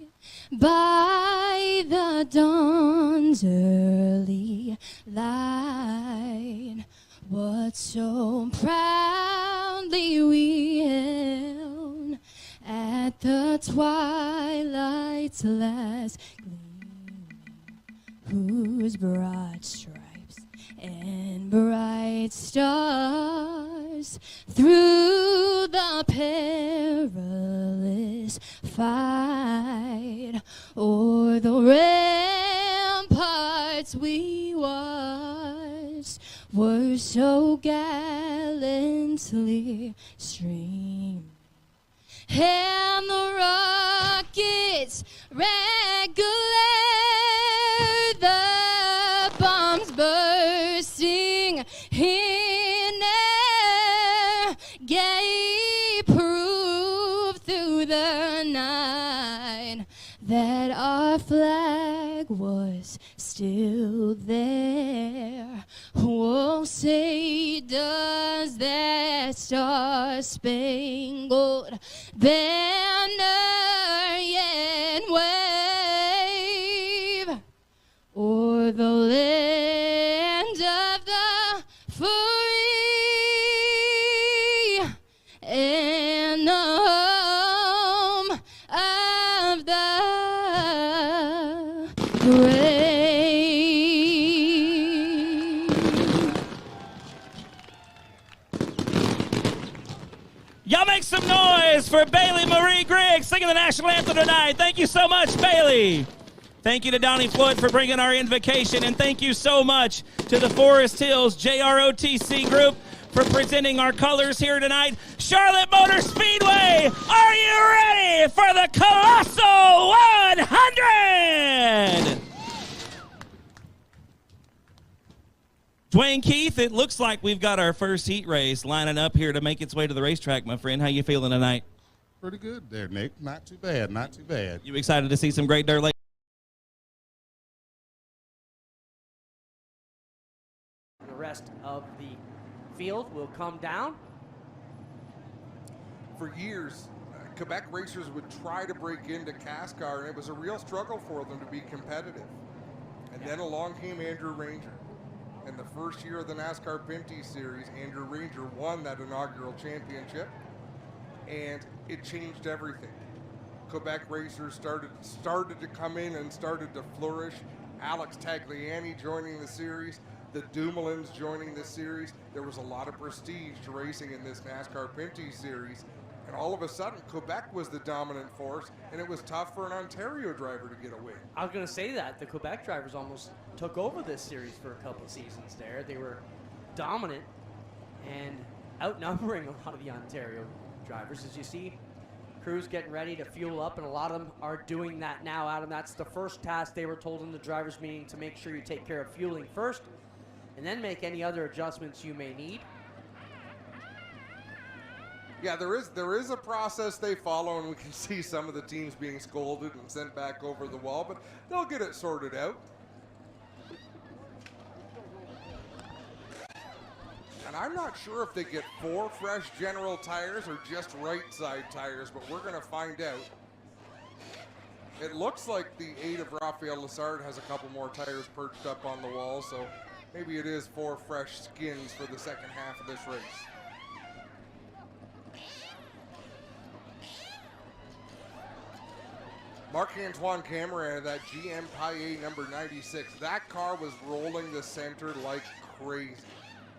by the dawn's early light what so proudly we hailed at the twilight's last gleaming, whose broad stripes and bright stars through the perilous fight o'er the ramparts we watched were so gallantly streaming, and the rockets red glare, the bombs bursting in air gave proof through the night that our flag was still there. Oh, say does that star-spangled banner yet wave o'er the land of the free and the home of the brave? Y'all make some noise for Bailey Marie Griggs singing the national anthem tonight. Thank you so much, Bailey. Thank you to Donnie Floyd for bringing our invocation, and thank you so much to the Forest Hills JROTC group for presenting our colors here tonight. Charlotte Motor Speedway, are you ready for the Colossal 100? Dwayne Keith, it looks like we've got our first heat race lining up here to make its way to the racetrack, my friend. How you feeling tonight? Pretty good there, Nick. Not too bad, not too bad. You excited to see some great dirt late? The rest of the field will come down. For years, Quebec racers would try to break into CASCAR, and it was a real struggle for them to be competitive. And then along came Andrew Ranger. In the first year of the NASCAR Pinty Series, Andrew Ranger won that inaugural championship, and it changed everything. Quebec racers started to come in and started to flourish. Alex Tagliani joining the series, the Dumoulins joining the series. There was a lot of prestige to racing in this NASCAR Pinty Series, and all of a sudden, Quebec was the dominant force, and it was tough for an Ontario driver to get a win. I was going to say that. The Quebec drivers almost took over this series for a couple of seasons there. They were dominant and outnumbering a lot of the Ontario drivers. As you see, crews getting ready to fuel up, and a lot of them are doing that now, Adam. That's the first task they were told in the drivers' meeting, to make sure you take care of fueling first and then make any other adjustments you may need. Yeah, there is a process they follow, and we can see some of the teams being scolded and sent back over the wall, but they'll get it sorted out. And I'm not sure if they get 4 fresh General tires or just right side tires, but we're going to find out. It looks like the 8 of Raphael Lessard has a couple more tires perched up on the wall, so maybe it is 4 fresh skins for the second half of this race. Marc-Antoine Cameron, that GM Paillet number 96, that car was rolling the center like crazy.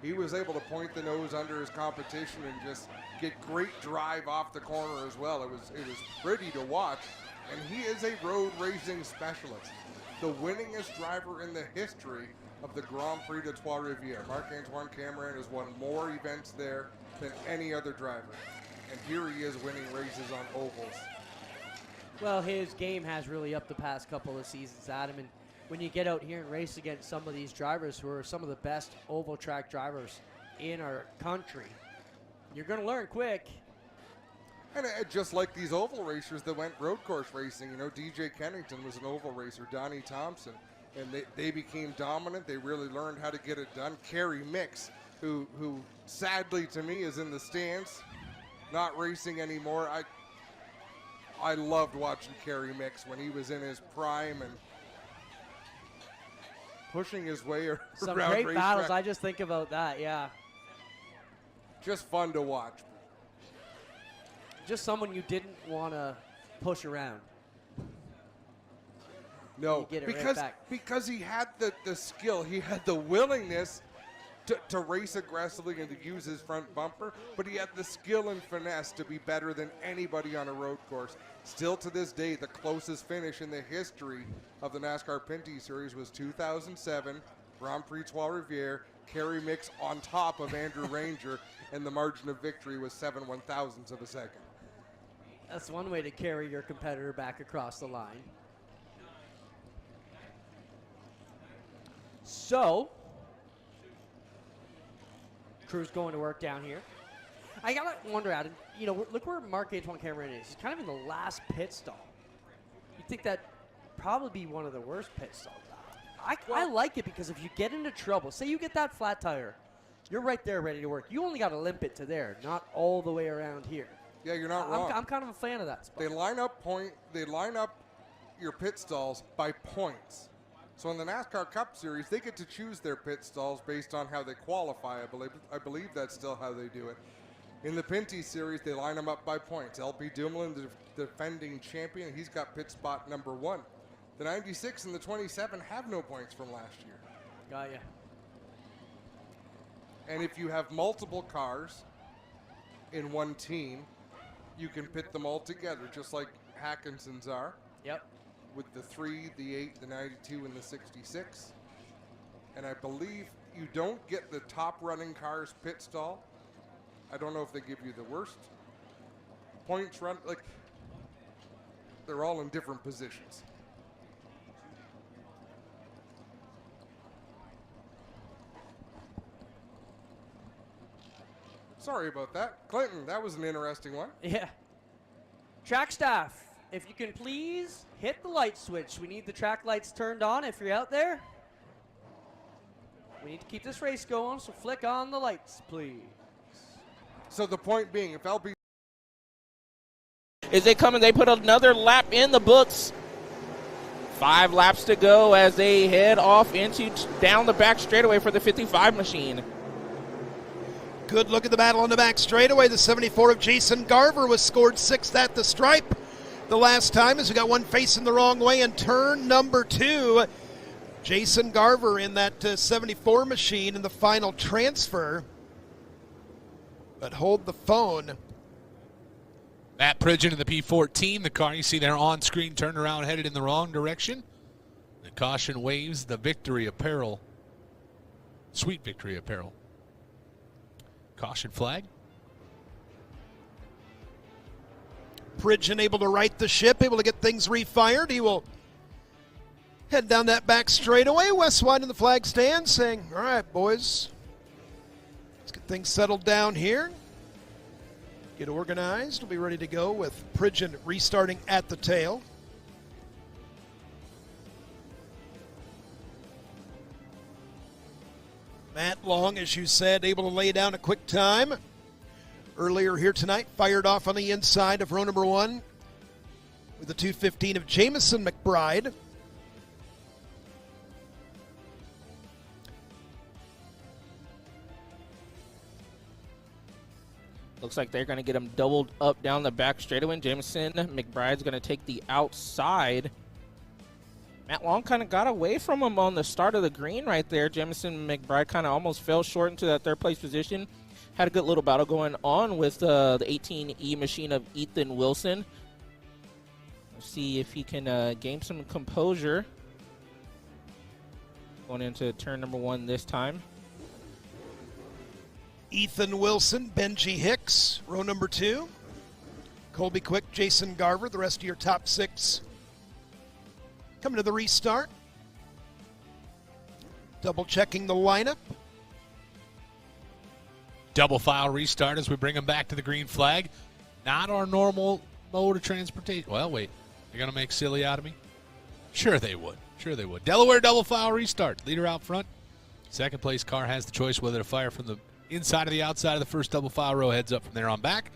He was able to point the nose under his competition and just get great drive off the corner as well. It was pretty to watch, and he is a road racing specialist. The winningest driver in the history of the Grand Prix de Trois-Rivières. Marc-Antoine Cameron has won more events there than any other driver, and here he is winning races on ovals. Well, his game has really upped the past couple of seasons, Adam, and when you get out here and race against some of these drivers who are some of the best oval track drivers in our country, you're going to learn quick. And just like these oval racers that went road course racing, you know, DJ Kennington was an oval racer, Donnie Thompson, and they became dominant. They really learned how to get it done. Kerry Mix, who sadly to me is in the stands, not racing anymore. I loved watching Kerry Mix when he was in his prime and pushing his way around Some great battles. racetrack. I just think about that, yeah. Just fun to watch. Just someone you didn't want to push around. No, You get it right back. because he had the skill, he had the willingness to race aggressively and to use his front bumper, but he had the skill and finesse to be better than anybody on a road course. Still to this day, the closest finish in the history of the NASCAR Pinty Series was 2007, Grand Prix Trois-Rivières, Kerry Mix on top of Andrew Ranger, and the margin of victory was 7/1000ths of a second. That's one way to carry your competitor back across the line. So, crew's going to work down here. I gotta wonder, Adam, you know, look where Marc-Antoine Cameron is. He's kind of in the last pit stall. You'd think that'd probably be one of the worst pit stalls. I like it because if you get into trouble, say you get that flat tire, you're right there ready to work. You only got to limp it to there, not all the way around here. Yeah, you're not wrong. I'm kind of a fan of that spot. They line up your pit stalls by points. So in the NASCAR Cup Series, they get to choose their pit stalls based on how they qualify. I believe that's still how they do it. In the Pinty Series, they line them up by points. LP Dumoulin, the defending champion, he's got pit spot number 1. The 96 and the 27 have no points from last year. Got ya. And if you have multiple cars in one team, you can pit them all together, just like Hackinson's are. Yep. With the 3, the 8, the 92, and the 66. And I believe you don't get the top running cars pit stall. I don't know if they give you the worst points run. Like, they're all in different positions. Sorry about that. Clinton, that was an interesting one. Yeah. Track staff, if you can please hit the light switch. We need the track lights turned on if you're out there. We need to keep this race going, so flick on the lights, please. So the point being, if LP As they come and they put another lap in the books. 5 laps to go as they head off down the back straightaway for the 55 machine. Good look at the battle on the back straightaway. The 74 of Jason Garver was scored 6th at the stripe the last time as we got one facing the wrong way in turn number 2. Jason Garver in that 74 machine in the final transfer. But hold the phone. Matt Pridgeon in the P14, the car you see there on screen turned around headed in the wrong direction. The caution waves the victory apparel. Sweet victory apparel. Caution flag. Pridgeon able to right the ship, able to get things refired. He will head down that back straightaway. Wes White in the flag stand saying, all right, boys, let's get things settled down here. Get organized. We'll be ready to go with Pridgeon restarting at the tail. Matt Long, as you said, able to lay down a quick time. Earlier here tonight, fired off on the inside of row number 1 with the 2:15 of Jamison McBride. Looks like they're going to get him doubled up down the back straightaway. Jamison McBride's going to take the outside. Matt Long kind of got away from him on the start of the green right there. Jamison McBride kind of almost fell short into that third place position. Had a good little battle going on with the 18E machine of Ethan Wilson. Let's see if he can gain some composure. Going into turn number 1 this time. Ethan Wilson, Benji Hicks, row number 2. Colby Quick, Jason Garver, the rest of your top 6. Coming to the restart. Double checking the lineup. Double file restart as we bring them back to the green flag. Not our normal mode of transportation. Well, wait. They're going to make silly out of me? Sure they would. Sure they would. Delaware double file restart. Leader out front. Second place car has the choice whether to fire from the inside or the outside of the first double file row. Heads up from there on back.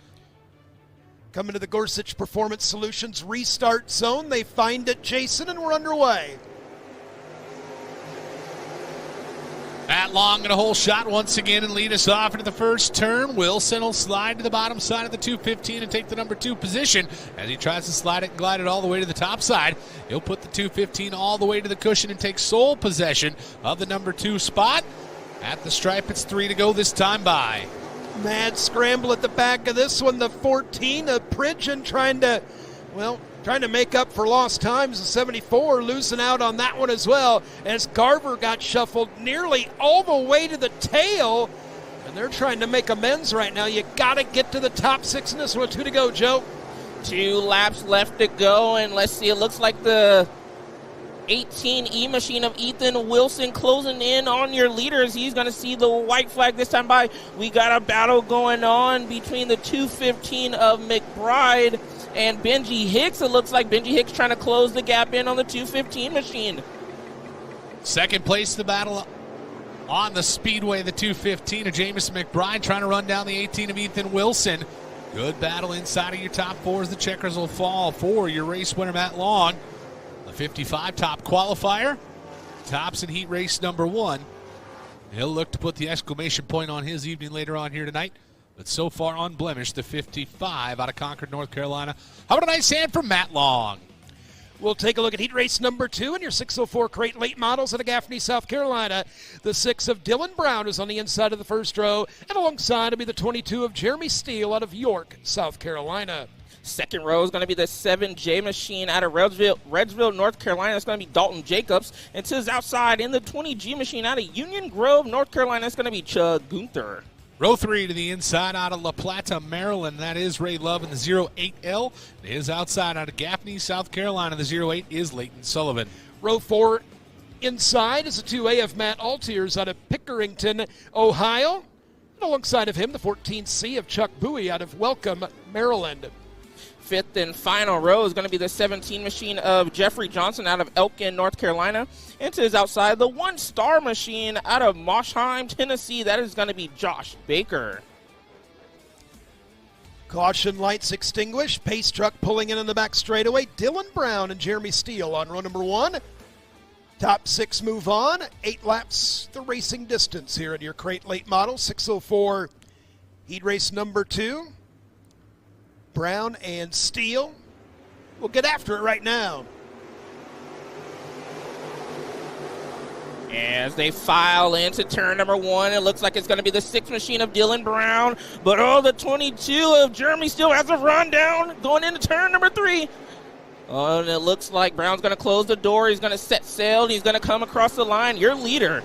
Coming to the Gorsuch Performance Solutions restart zone. They find it, Jason, and we're underway. Matt Long in a hole shot once again and lead us off into the first turn. Wilson will slide to the bottom side of the 215 and take the number 2 position. As he tries to slide it and glide it all the way to the top side, he'll put the 215 all the way to the cushion and take sole possession of the number 2 spot. At the stripe, it's 3 to go this time by. Mad scramble at the back of this one. The 14 of Pridgeon trying to make up for lost times. The 74 losing out on that one as well, as Garver got shuffled nearly all the way to the tail, and they're trying to make amends right now. You got to get to the top 6 in this one. 2 to go, Joe. 2 laps left to go, and let's see, it looks like the 18E machine of Ethan Wilson closing in on your leaders. He's going to see the white flag this time by. We got a battle going on between the 215 of McBride and Benji Hicks. It looks like Benji Hicks trying to close the gap in on the 215 machine. Second place the battle on the speedway, the 215 of Jamison McBride trying to run down the 18 of Ethan Wilson. Good battle inside of your top 4 as the checkers will fall for your race winner, Matt Long. The 55 top qualifier, tops in heat race number 1. He'll look to put the exclamation point on his evening later on here tonight. But so far unblemished, the 55 out of Concord, North Carolina. How about a nice hand from Matt Long? We'll take a look at heat race number 2 in your 604 crate late models out of Gaffney, South Carolina. The 6 of Dylan Brown is on the inside of the first row, and alongside will be the 22 of Jeremy Steele out of York, South Carolina. Second row is going to be the 7J machine out of Redsville, North Carolina. It's going to be Dalton Jacobs. And to his outside in the 20G machine out of Union Grove, North Carolina, it's going to be Chud Gunther. Row 3 to the inside out of La Plata, Maryland. That is Ray Love in the 08L. His outside out of Gaffney, South Carolina. The 08 is Leighton Sullivan. Row 4 inside is a 2A of Matt Altiers out of Pickerington, Ohio. And alongside of him, the 14C of Chuck Bowie out of Welcome, Maryland. Fifth and final row is going to be the 17 machine of Jeffrey Johnson out of Elkin, North Carolina. And to his outside, the 1-star machine out of Moshheim, Tennessee. That is going to be Josh Baker. Caution lights extinguished. Pace truck pulling in the back straightaway. Dylan Brown and Jeremy Steele on row number 1. Top 6 move on. 8 laps the racing distance here in your crate late model. 604 heat race number 2. Brown and Steele. We'll get after it right now. As they file into turn number 1, it looks like it's going to be the 6 machine of Dylan Brown. But the 22 of Jeremy Steele has a run down going into turn number 3. Oh, and it looks like Brown's going to close the door. He's going to set sail, and he's going to come across the line. Your leader.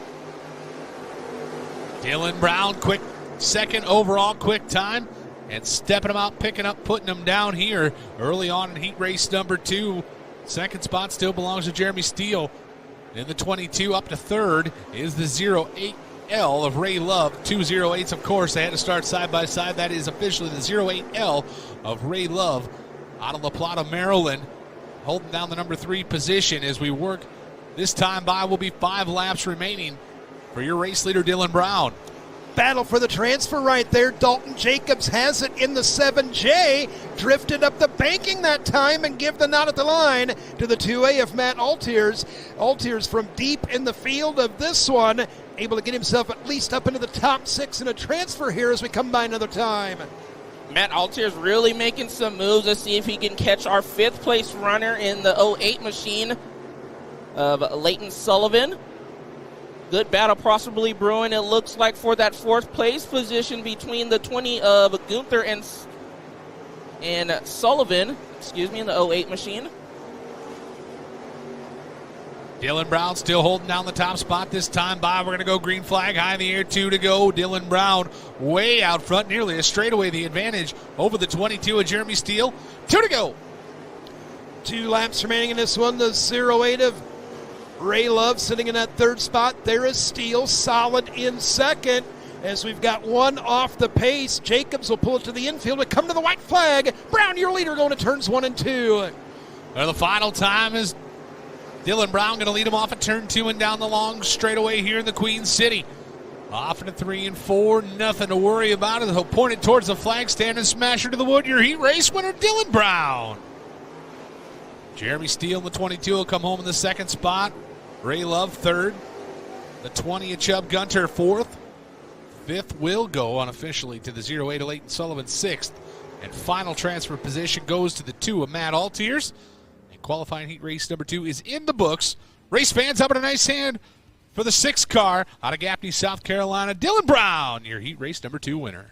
Dylan Brown, quick second overall quick time. And stepping them out, picking up, putting them down here early on in heat race number 2. Second spot still belongs to Jeremy Steele. In the 22 up to third is the 08L of Ray Love. 2 08s, of course. They had to start side by side. That is officially the 08L of Ray Love out of La Plata, Maryland, holding down the number 3 position as we work. This time by will be 5 laps remaining for your race leader, Dylan Brown. Battle for the transfer right there. Dalton Jacobs has it in the 7J. Drifted up the banking that time and give the nod at the line to the 2A of Matt Altiers. Altiers from deep in the field of this one, able to get himself at least up into the top 6 in a transfer here as we come by another time. Matt Altiers really making some moves to see if he can catch our 5th place runner in the 08 machine of Leighton Sullivan. Good battle possibly brewing, it looks like, for that 4th place position between the 20 of Gunther and Sullivan, in the 08 machine. Dylan Brown still holding down the top spot this time. We're going to go green flag, high in the air, 2 to go. Dylan Brown way out front, nearly a straightaway, the advantage over the 22 of Jeremy Steele. 2 to go. 2 laps remaining in this one. The 08 of Ray Love sitting in that 3rd spot. There is Steele solid in 2nd. As we've got 1 off the pace, Jacobs will pull it to the infield. We come to the white flag. Brown, your leader, going to turns 1 and 2. Well, the final time is Dylan Brown going to lead him off at turn 2 and down the long straightaway here in the Queen City. Off into 3 and 4, nothing to worry about. He'll point it towards the flag stand and smash her to the wood. Your heat race winner, Dylan Brown. Jeremy Steele in the 22 will come home in the 2nd spot. Ray Love 3rd. The 20 of Chubb Gunter 4th. 5th will go unofficially to the 08 of Leighton Sullivan 6th. And final transfer position goes to the 2 of Matt Altiers. And qualifying heat race number 2 is in the books. Race fans, up in a nice hand for the 6th car out of Gaffney, South Carolina, Dylan Brown, your heat race number 2 winner.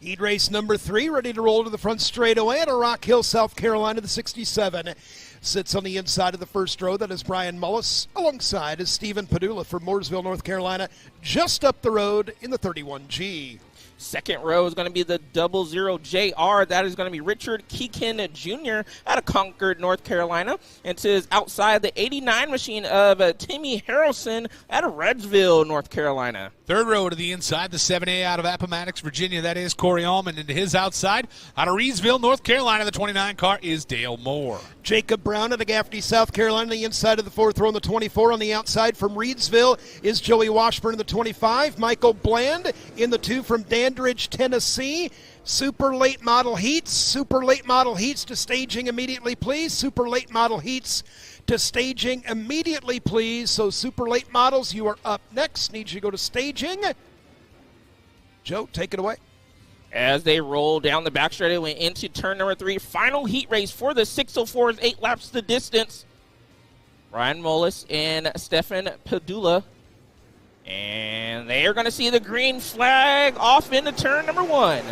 Heat race number 3, ready to roll to the front straightaway at Rock Hill, South Carolina, the 67. Sits on the inside of the first row. That is Brian Mullis. Alongside is Stephen Padula from Mooresville, North Carolina, just up the road in the 31G. 2nd row is going to be the 00JR. That is going to be Richard Keekin Jr. out of Concord, North Carolina. And to his outside, the 89 machine of Timmy Harrelson out of Reddsville, North Carolina. 3rd row to the inside, the 7A out of Appomattox, Virginia. That is Corey Allman. And to his outside, out of Reedsville, North Carolina, the 29 car is Dale Moore. Jacob Brown out of Gaffney, South Carolina, the inside of the 4th row, on the 24. On the outside from Reedsville is Joey Washburn in the 25. Michael Bland in the 2 from Dandridge, Tennessee. Super late model heats to staging immediately, please. Super late model heats to staging immediately, please. So super late models, you are up next. Need you to go to staging. Joe, take it away. As they roll down the back straightaway into turn number 3, final heat race for the 604s, 8 laps the distance. Brian Mullis and Stefan Padula. And they are going to see the green flag off into turn number 1.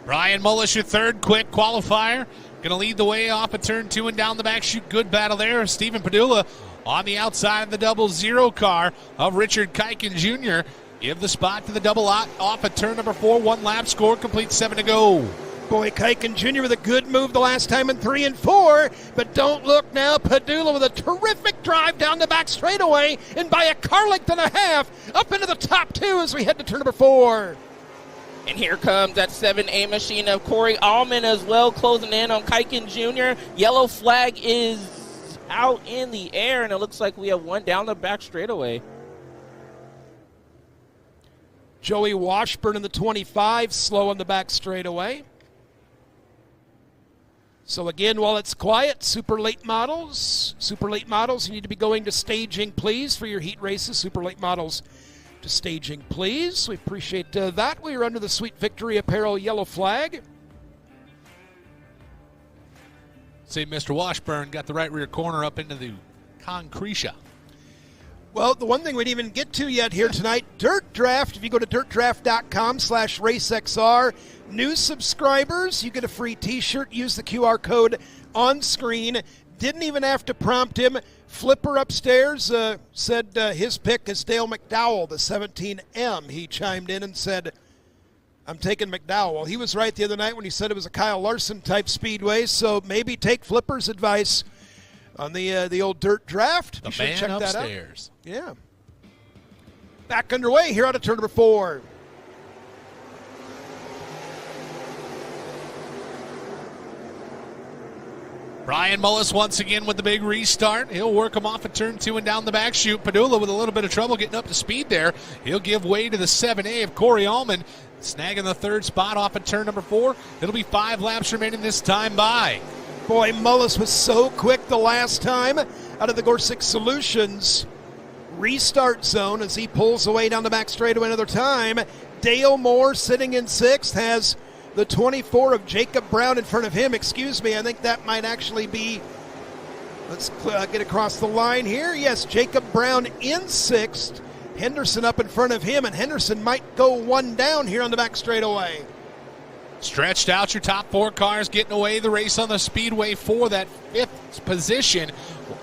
Brian Mullis, your 3rd quick qualifier. Going to lead the way off of turn 2 and down the back chute. Good battle there. Stephen Padula on the outside of the 00 car of Richard Kiken Jr. Give the spot to the double off at turn number 4. 1 lap score, complete 7 to go. Boy, Kiken Jr. with a good move the last time in 3 and 4, but don't look now. Padula with a terrific drive down the back straightaway and by a car length and a half up into the top 2 as we head to turn number 4. And here comes that 7A machine of Corey Allman as well, closing in on Kiken Jr. Yellow flag is out in the air, and it looks like we have 1 down the back straightaway. Joey Washburn in the 25, slow on the back straightaway. So again, while it's quiet, super late models, you need to be going to staging, please, for your heat races. Super late models to staging, please. We appreciate that. We are under the Sweet Victory Apparel yellow flag. See, Mr. Washburn got the right rear corner up into the Concretia. Well, the one thing we didn't even get to yet here tonight, Dirt Draft. If you go to dirtdraft.com/racexr, new subscribers, you get a free t-shirt. Use the QR code on screen. Didn't even have to prompt him. Flipper upstairs said his pick is Dale McDowell, the 17M. He chimed in and said, I'm taking McDowell. Well, he was right the other night when he said it was a Kyle Larson type speedway, so maybe take Flipper's advice on the old Dirt Draft. The you should man check upstairs. That out. Yeah. Back underway here out of turn number 4. Brian Mullis once again with the big restart. He'll work him off at turn 2 and down the back chute. Padula with a little bit of trouble getting up to speed there. He'll give way to the 7A of Corey Allman, snagging the third spot off at turn number 4. It'll be 5 laps remaining this time by. Boy, Mullis was so quick the last time out of the Gorsuch Solutions restart zone as he pulls away down the back straightaway another time. Dale Moore sitting in 6th has the 24 of Jacob Brown in front of him. Excuse me, I think that might actually be, let's get across the line here. Yes, Jacob Brown in 6th. Henderson up in front of him, and Henderson might go one down here on the back straightaway. Stretched out your top 4 cars, getting away the race on the speedway for that 5th position.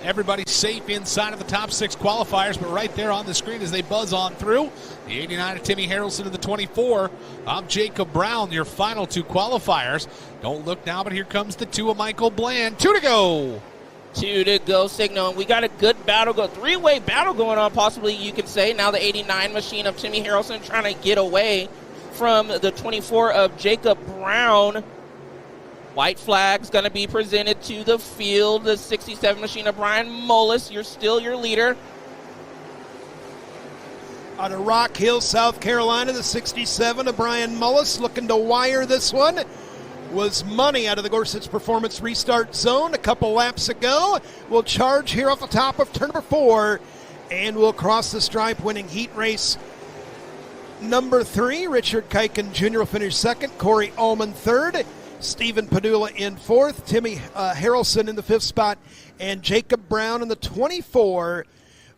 Everybody safe inside of the top 6 qualifiers, but right there on the screen as they buzz on through, the 89 of Timmy Harrelson and the 24 of Jacob Brown, your final 2 qualifiers. Don't look now, but here comes the 2 of Michael Bland. 2 to go. 2 to go signal. We got a good battle, 3-way battle going on, possibly you could say. Now the 89 machine of Timmy Harrelson trying to get away from the 24 of Jacob Brown. White flag's going to be presented to the field. The 67 machine of Brian Mullis, you're still your leader. Out of Rock Hill, South Carolina, the 67 of Brian Mullis looking to wire this one. Was money out of the Gorsuch Performance restart zone a couple laps ago. Will charge here off the top of turn number 4 and will cross the stripe, winning heat race number 3. Richard Kiken Jr. will finish 2nd. Corey Allman 3rd. Stephen Padula in 4th. Timmy Harrelson in the 5th spot. And Jacob Brown in the 24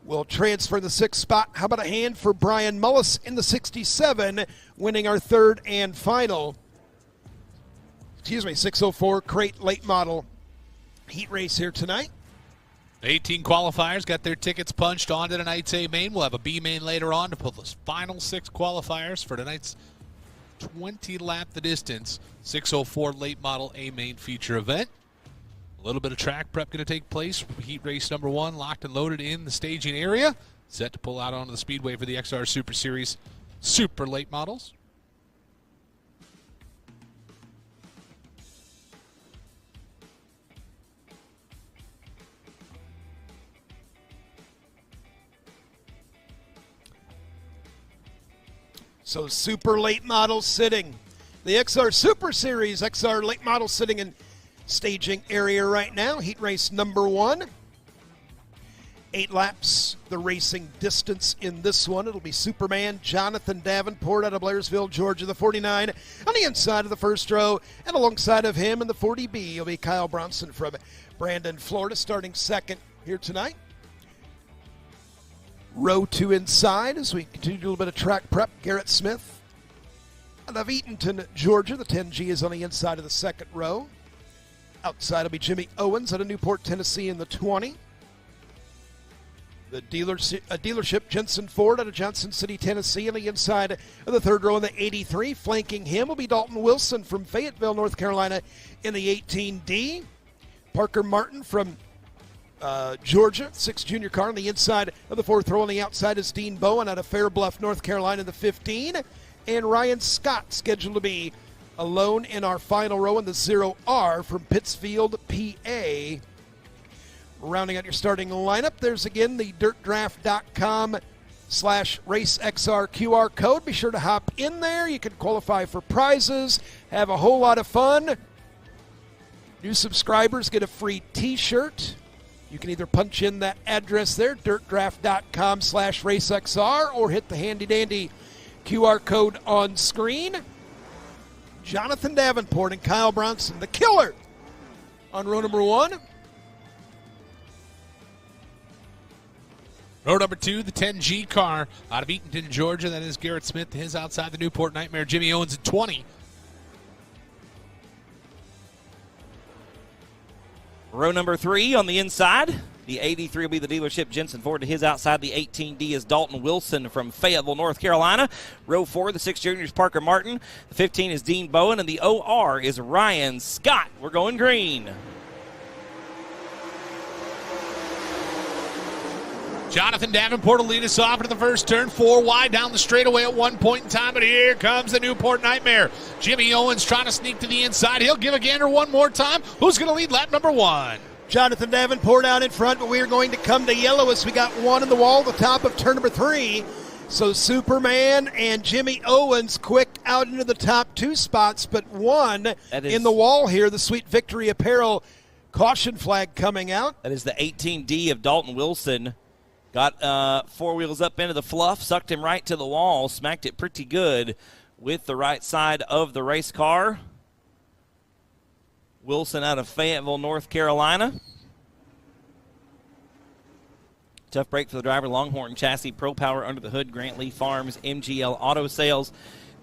will transfer the 6th spot. How about a hand for Brian Mullis in the 67, winning our 3rd and final 604 crate late model heat race here tonight. 18 qualifiers got their tickets punched onto tonight's A main. We'll have a B main later on to pull the final 6 qualifiers for tonight's 20 lap the distance 604 late model A main feature event. A little bit of track prep going to take place. Heat race number 1 locked and loaded in the staging area. Set to pull out onto the speedway for the XR Super Series Super Late Models. So super late model sitting. The XR Super Series, XR late model sitting in staging area right now. Heat race number 1. 8 laps, the racing distance in this one. It'll be Superman Jonathan Davenport out of Blairsville, Georgia, the 49 on the inside of the first row. And alongside of him in the 40B will be Kyle Bronson from Brandon, Florida, starting 2nd here tonight. Row 2 inside as we continue to do a little bit of track prep. Garrett Smith out of Eatonton, Georgia. The 10G is on the inside of the 2nd row. Outside will be Jimmy Owens out of Newport, Tennessee in the 20. The dealership Jensen Ford out of Johnson City, Tennessee on the inside of the 3rd row in the 83. Flanking him will be Dalton Wilson from Fayetteville, North Carolina in the 18D. Parker Martin from Georgia, 6 junior car on the inside of the 4th row. On the outside is Dean Bowen out of Fair Bluff, North Carolina, the 15. And Ryan Scott scheduled to be alone in our final row in the 0R from Pittsfield, PA. Rounding out your starting lineup, there's again the dirtdraft.com/RaceXR QR code. Be sure to hop in there. You can qualify for prizes, have a whole lot of fun. New subscribers get a free t-shirt. You can either punch in that address there, dirtdraft.com/RaceXR, or hit the handy-dandy QR code on screen. Jonathan Davenport and Kyle Bronson, the killer, on row number 1. Row number 2, the 10G car out of Eatonton, Georgia. That is Garrett Smith. His outside the Newport Nightmare, Jimmy Owens at 20. Row number 3 on the inside. The 83 will be the dealership Jensen Ford. To his outside, the 18D is Dalton Wilson from Fayetteville, North Carolina. Row 4, the 6 juniors, Parker Martin. The 15 is Dean Bowen, and the OR is Ryan Scott. We're going green. Jonathan Davenport will lead us off into the first turn, 4 wide down the straightaway at one point in time, but here comes the Newport Nightmare. Jimmy Owens trying to sneak to the inside. He'll give a gander one more time. Who's going to lead lap number 1? Jonathan Davenport out in front, but we are going to come to yellow as we got one in the wall at the top of turn number 3. So Superman and Jimmy Owens quick out into the top 2 spots, but one in the wall here, the Sweet Victory Apparel caution flag coming out. That is the 18D of Dalton Wilson. Got 4 wheels up into the fluff, sucked him right to the wall, smacked it pretty good with the right side of the race car. Wilson out of Fayetteville, North Carolina. Tough break for the driver. Longhorn Chassis, Pro Power Under the Hood, Grant Lee Farms, MGL Auto Sales,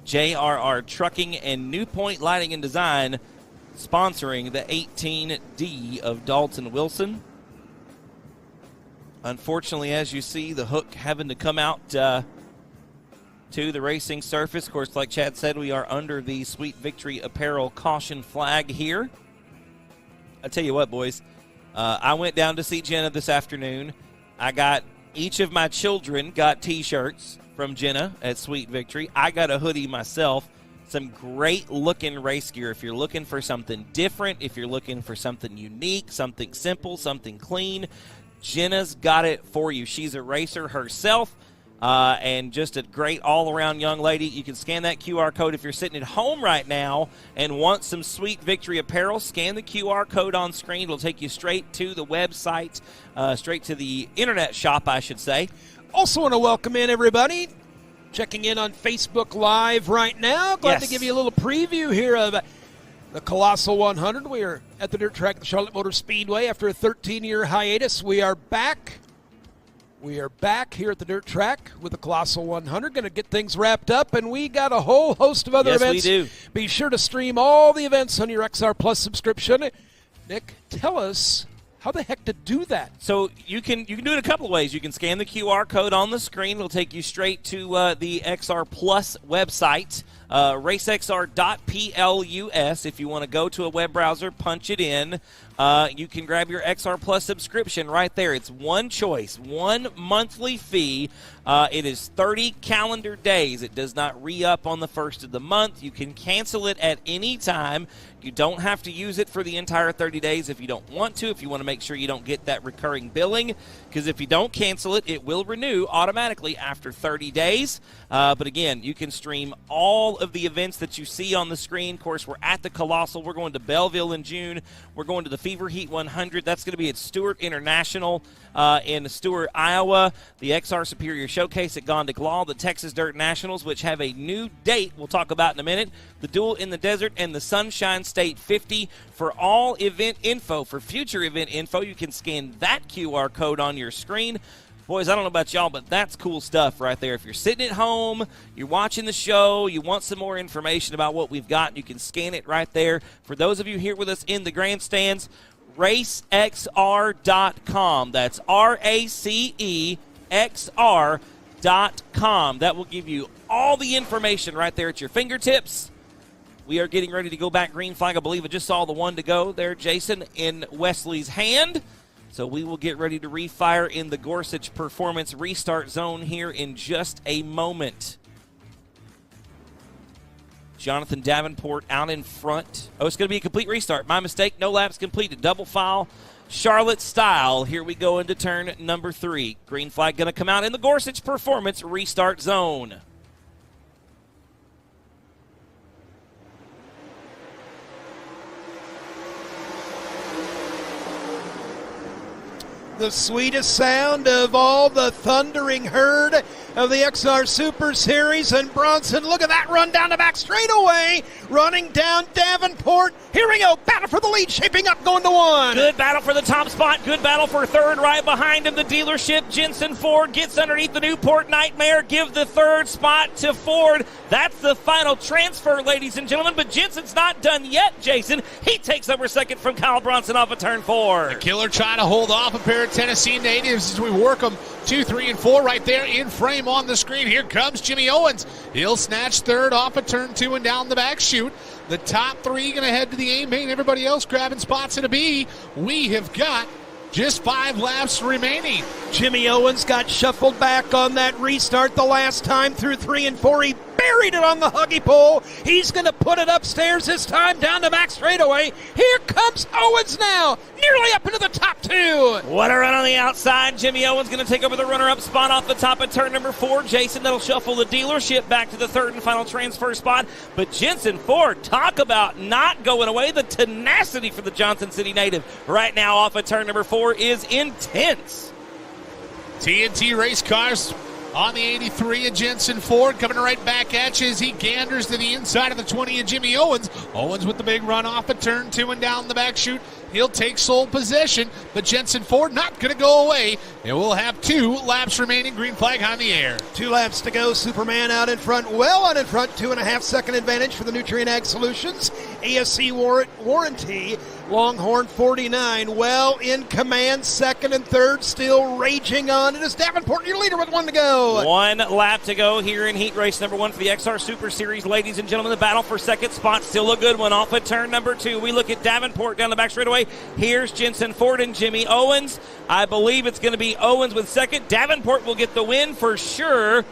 JRR Trucking, and New Point Lighting and Design sponsoring the 18D of Dalton Wilson. Unfortunately, as you see, the hook having to come out to the racing surface. Of course, like Chad said, we are under the Sweet Victory Apparel caution flag here. I tell you what, boys, I went down to see Jenna this afternoon. I got each of my children got T-shirts from Jenna at Sweet Victory. I got a hoodie myself. Some great-looking race gear. If you're looking for something different, if you're looking for something unique, something simple, something clean, Jenna's got it for you. She's a racer herself and just a great all-around young lady. You can scan that QR code if you're sitting at home right now and want some Sweet Victory apparel. Scan the QR code on screen. It'll take you straight to the website, straight to the internet shop, I should say. Also want to welcome in everybody checking in on Facebook Live right now. Glad to give you a little preview here of the Colossal 100. We are at the dirt track at the Charlotte Motor Speedway after a 13-year hiatus. We are back. We are back here at the dirt track with the Colossal 100. Going to get things wrapped up, and we got a whole host of other events. Yes, we do. Be sure to stream all the events on your XR Plus subscription. Nick, tell us how the heck to do that. So you can do it a couple of ways. You can scan the QR code on the screen. It'll take you straight to the XR Plus website, racexr.plus. If you want to go to a web browser, punch it in. You can grab your XR Plus subscription right there. It's one choice, one monthly fee. It is 30 calendar days. It does not re-up on the first of the month. You can cancel it at any time. You don't have to use it for the entire 30 days if you don't want to, if you want to make sure you don't get that recurring billing, because if you don't cancel it, it will renew automatically after 30 days. But again, you can stream all of the events that you see on the screen. Of course, we're at the Colossal. We're going to Belleville in June. We're going to the Fever Heat 100. That's going to be at Stewart International in Stewart, Iowa. The XR Superior Showcase at Gondik Law. The Texas Dirt Nationals, which have a new date we'll talk about in a minute. The Duel in the Desert and the Sunshine State 50. For all event info, for future event info, you can scan that QR code on your screen. Boys, I don't know about y'all, but that's cool stuff right there. If you're sitting at home, you're watching the show, you want some more information about what we've got, you can scan it right there. For those of you here with us in the grandstands, racexr.com. That's RACEXR.com. That will give you all the information right there at your fingertips. We are getting ready to go back green flag. I believe I just saw the one to go there, Jason, in Wesley's hand. So we will get ready to refire in the Gorsuch Performance Restart Zone here in just a moment. Jonathan Davenport out in front. Oh, it's going to be a complete restart. My mistake. No laps completed. Double foul. Charlotte style. Here we go into turn number 3. Green flag going to come out in the Gorsuch Performance Restart Zone. The sweetest sound of all the thundering herd of the XR Super Series. And Bronson, look at that run down the back straightaway, running down Davenport. Here we go, battle for the lead, shaping up, going to 1. Good battle for the top spot, good battle for third. Right behind him, the dealership, Jensen Ford gets underneath the Newport Nightmare, give the third spot to Ford. That's the final transfer, ladies and gentlemen, but Jensen's not done yet, Jason. He takes over second from Kyle Bronson off of turn 4. The killer trying to hold off a pair of Tennessee natives as we work them 2, 3, and 4 right there in frame on the screen. Here comes Jimmy Owens. He'll snatch third off of turn 2 and down the back chute. The top 3 going to head to the A main. Everybody else grabbing spots in a B. We have got Just 5 laps remaining. Jimmy Owens got shuffled back on that restart the last time through 3 and 4. He buried it on the huggy pole. He's going to put it upstairs this time down the back straightaway. Here comes Owens now, nearly up into the top 2. What a run on the outside. Jimmy Owens going to take over the runner-up spot off the top of turn number 4. Jason, that'll shuffle the dealership back to the 3rd and final transfer spot. But Jensen Ford, talk about not going away. The tenacity for the Johnson City native right now off of turn number 4 is intense. TNT race cars on the 83 of Jensen Ford coming right back at you as he ganders to the inside of the 20 of Jimmy Owens. Owens with the big run off of turn 2 and down the back chute. He'll take sole possession, but Jensen Ford not going to go away. And we'll have 2 laps remaining. Green flag on the air. 2 laps to go. Superman out in front, well out in front. 2.5 second advantage for the Nutrient Ag Solutions. ASC warranty. Longhorn 49 well in command. 2nd and 3rd still raging on. It is Davenport, your leader, with 1 to go. 1 lap to go here in heat race number 1 for the XR Super Series. Ladies and gentlemen, the battle for 2nd spot. Still a good one off of turn number 2. We look at Davenport down the back straightaway. Here's Jensen Ford and Jimmy Owens. I believe it's going to be Owens with 2nd. Davenport will get the win for sure.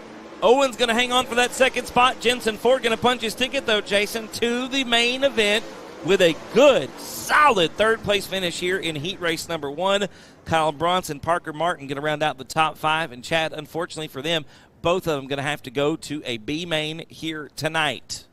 Owens going to hang on for that 2nd spot. Jensen Ford going to punch his ticket, though, Jason, to the main event with a good, solid 3rd place finish here in heat race number 1. Kyle Bronson, Parker Martin going to round out the top 5. And Chad, unfortunately for them, both of them going to have to go to a B main here tonight.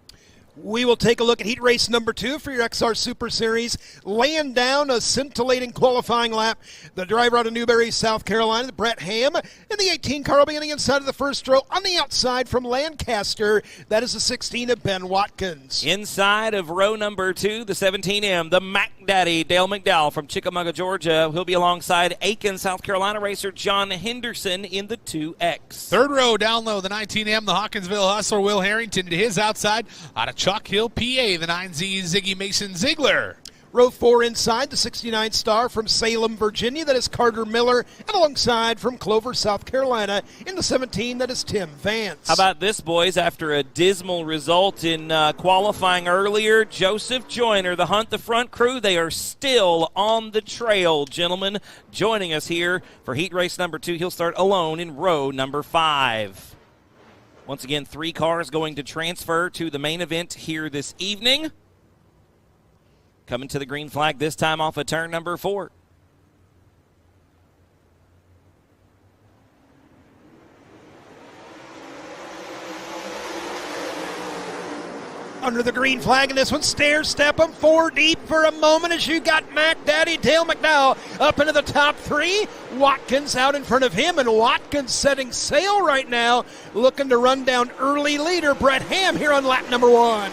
We will take a look at heat race number 2 for your XR Super Series. Laying down a scintillating qualifying lap. The driver out of Newberry, South Carolina, Brett Ham, in the 18 car will be on the inside of the first row. On the outside from Lancaster, that is the 16 of Ben Watkins. Inside of row number 2, the 17M, the Mac Daddy, Dale McDowell from Chickamauga, Georgia. He'll be alongside Aiken, South Carolina racer John Henderson in the 2X. 3rd row down low, the 19M, the Hawkinsville Hustler, Will Harrington to his outside. Out of Chalk Hill, PA, the 9Z Ziggy Mason Ziegler. Row 4 inside, the 69 star from Salem, Virginia, that is Carter Miller. And alongside from Clover, South Carolina, in the 17, that is Tim Vance. How about this, boys? After a dismal result in qualifying earlier, Joseph Joyner, the Hunt the Front crew, they are still on the trail, gentlemen. Joining us here for heat race number 2. He'll start alone in row number 5. Once again, 3 cars going to transfer to the main event here this evening. Coming to the green flag this time off of turn number 4. Under the green flag, and this one stair-step him 4 deep for a moment as you got Mac Daddy, Dale McDowell up into the top 3. Watkins out in front of him, and Watkins setting sail right now, looking to run down early leader Brett Ham here on lap number 1.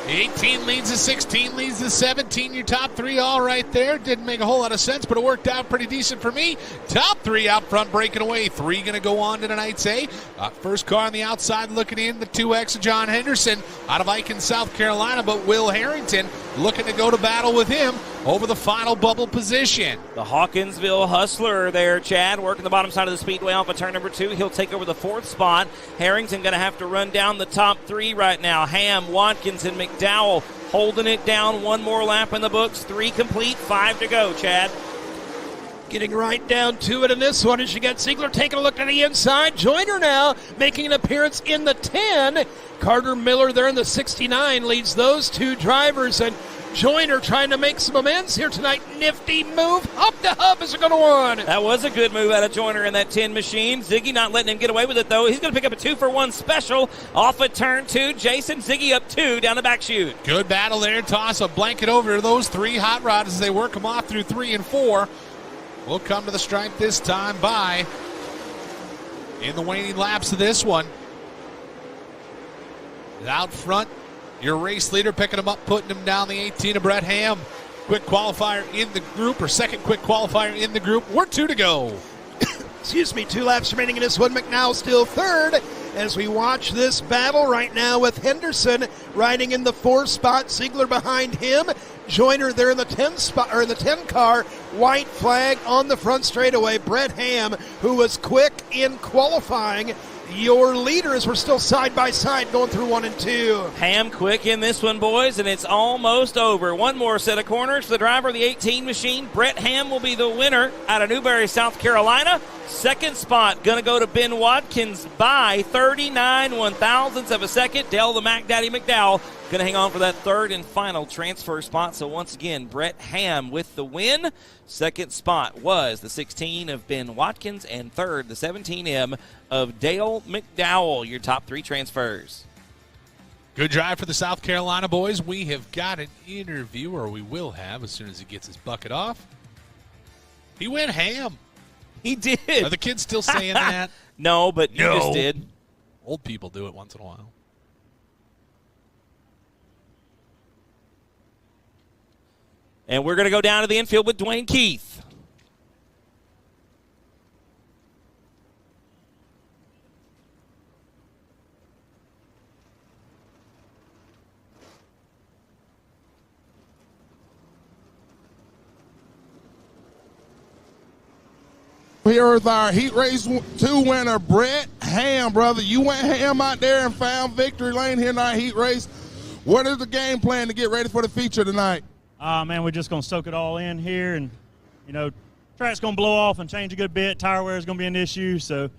18 leads the 16, leads the 17. Your top 3 all right there. Didn't make a whole lot of sense, but it worked out pretty decent for me. Top 3 out front breaking away. 3 going to go on to tonight's A. First car on the outside looking in, the 2X of John Henderson out of Aiken, South Carolina, but Will Harrington looking to go to battle with him over the final bubble position. The Hawkinsville Hustler there, Chad, working the bottom side of the speedway off of turn number 2. He'll take over the 4th spot. Harrington going to have to run down the top 3 right now. Ham, Watkins, and McDowell holding it down. 1 more lap in the books. 3 complete, 5 to go, Chad. Getting right down to it in this one as you got Ziegler taking a look to the inside. Joyner now making an appearance in the 10. Carter Miller there in the 69 leads those 2 drivers, and Joyner trying to make some amends here tonight. Nifty move. Hub to hub is going to win. That was a good move out of Joyner in that 10 machine. Ziggy not letting him get away with it, though. He's going to pick up a 2-for-1 special off of turn 2. Jason Ziggy up 2 down the back chute. Good battle there. Toss a blanket over to those 3 hot rods as they work them off through 3 and 4. We'll come to the stripe this time by in the waning laps of this one. Out front, your race leader picking him up, putting him down the 18 of Brett Ham. Quick qualifier in the group, or second quick qualifier in the group. We're 2 to go. Excuse me, 2 laps remaining in this one. McNow still 3rd as we watch this battle right now with Henderson riding in the 4th spot. Ziegler behind him. Joyner there in the 10 spot, or in the 10 car. White flag on the front straightaway. Brett Ham, who was quick in qualifying, your leader as we're still side by side going through 1 and 2. Ham quick in this one, boys, and it's almost over. One more set of corners for the driver of the 18 machine. Brett Ham will be the winner out of Newberry, South Carolina. Second spot going to go to Ben Watkins by 39 one-thousandths of a second. Dale the Mac Daddy McDowell going to hang on for that third and final transfer spot. So once again, Brett Ham with the win. Second spot was the 16 of Ben Watkins, and third, the 17M of Dale McDowell. Your top 3 transfers. Good drive for the South Carolina boys. We have got an interview, or we will have as soon as he gets his bucket off. He went ham. He did. Are the kids still saying that? No, but you just did. Old people do it once in a while. And we're going to go down to the infield with Dwayne Keith. Here is our Heat Race 2 winner, Brett Ham, brother. You went ham out there and found victory lane here in our Heat Race. What is the game plan to get ready for the feature tonight? Man, we're just going to soak it all in here, and, track's going to blow off and change a good bit. Tire wear is going to be an issue, so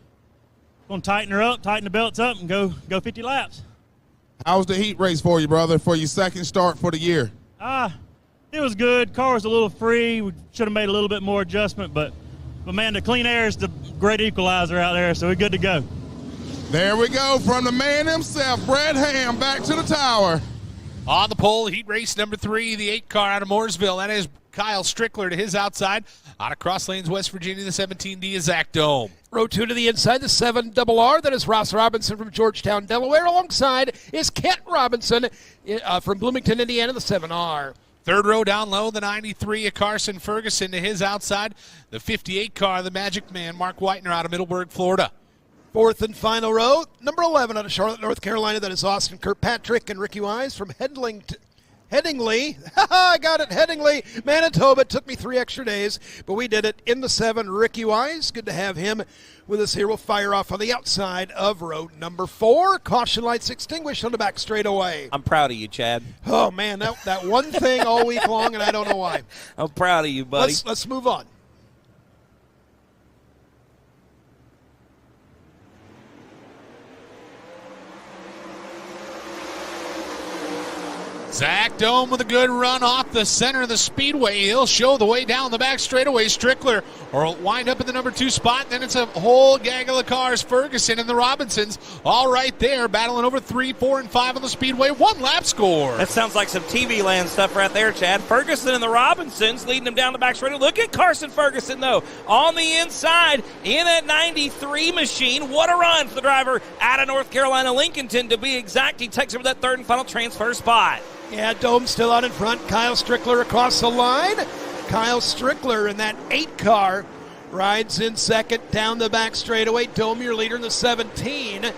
going to tighten her up, tighten the belts up, and go 50 laps. How was the Heat Race for you, brother, for your second start for the year? It was good. Car was a little free. We should have made a little bit more adjustment, but man, the clean air is the great equalizer out there, so we're good to go. There we go, from the man himself, Brett Ham, back to the tower. On the pole, Heat Race number 3, the 8 car out of Mooresville. That is Kyle Strickler to his outside. Out of Cross Lanes, West Virginia, the 17D is Zach Dome. Row 2 to the inside, the 7RR. That is Ross Robinson from Georgetown, Delaware. Alongside is Kent Robinson from Bloomington, Indiana, the 7R. Third row down low, the 93 of Carson Ferguson to his outside. The 58 car, the Magic Man, Mark Whitener out of Middleburg, Florida. Fourth and final row, number 11 out of Charlotte, North Carolina. That is Austin Kirkpatrick and Ricky Wise from Headingley. I got it, Headingley, Manitoba. It took me 3 extra days, but we did it in the 7. Ricky Wise, good to have him with us here. We'll fire off on the outside of row number 4. Caution lights extinguished on the back straightaway. I'm proud of you, Chad. Oh, man, that one thing all week long, and I don't know why. I'm proud of you, buddy. Let's move on. Zach Dome with a good run off the center of the speedway. He'll show the way down the back straightaway. Strickler will wind up in the number 2 spot. Then it's a whole gaggle of cars. Ferguson and the Robinsons all right there, battling over 3, 4, and 5 on the speedway. 1 lap score. That sounds like some TV land stuff right there, Chad. Ferguson and the Robinsons leading them down the back straightaway. Look at Carson Ferguson, though, on the inside in that 93 machine. What a run for the driver out of North Carolina, Lincolnton, to be exact. He takes over that third and final transfer spot. Yeah, Dome still out in front. Kyle Strickler across the line. Kyle Strickler in that 8 car rides in second down the back straightaway. Dome, your leader in the 17.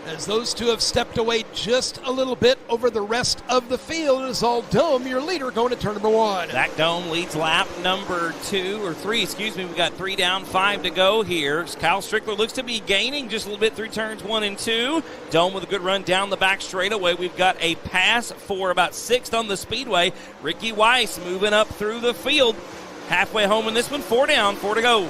As those two have stepped away just a little bit over the rest of the field, it is all Dome, your leader, going to turn number 1. Zach Dome leads lap number 3. We've got 3 down, 5 to go here. Kyle Strickler looks to be gaining just a little bit through turns 1 and 2. Dome with a good run down the back straightaway. We've got a pass for about 6th on the speedway. Ricky Weiss moving up through the field. Halfway home in this one, 4 down, 4 to go.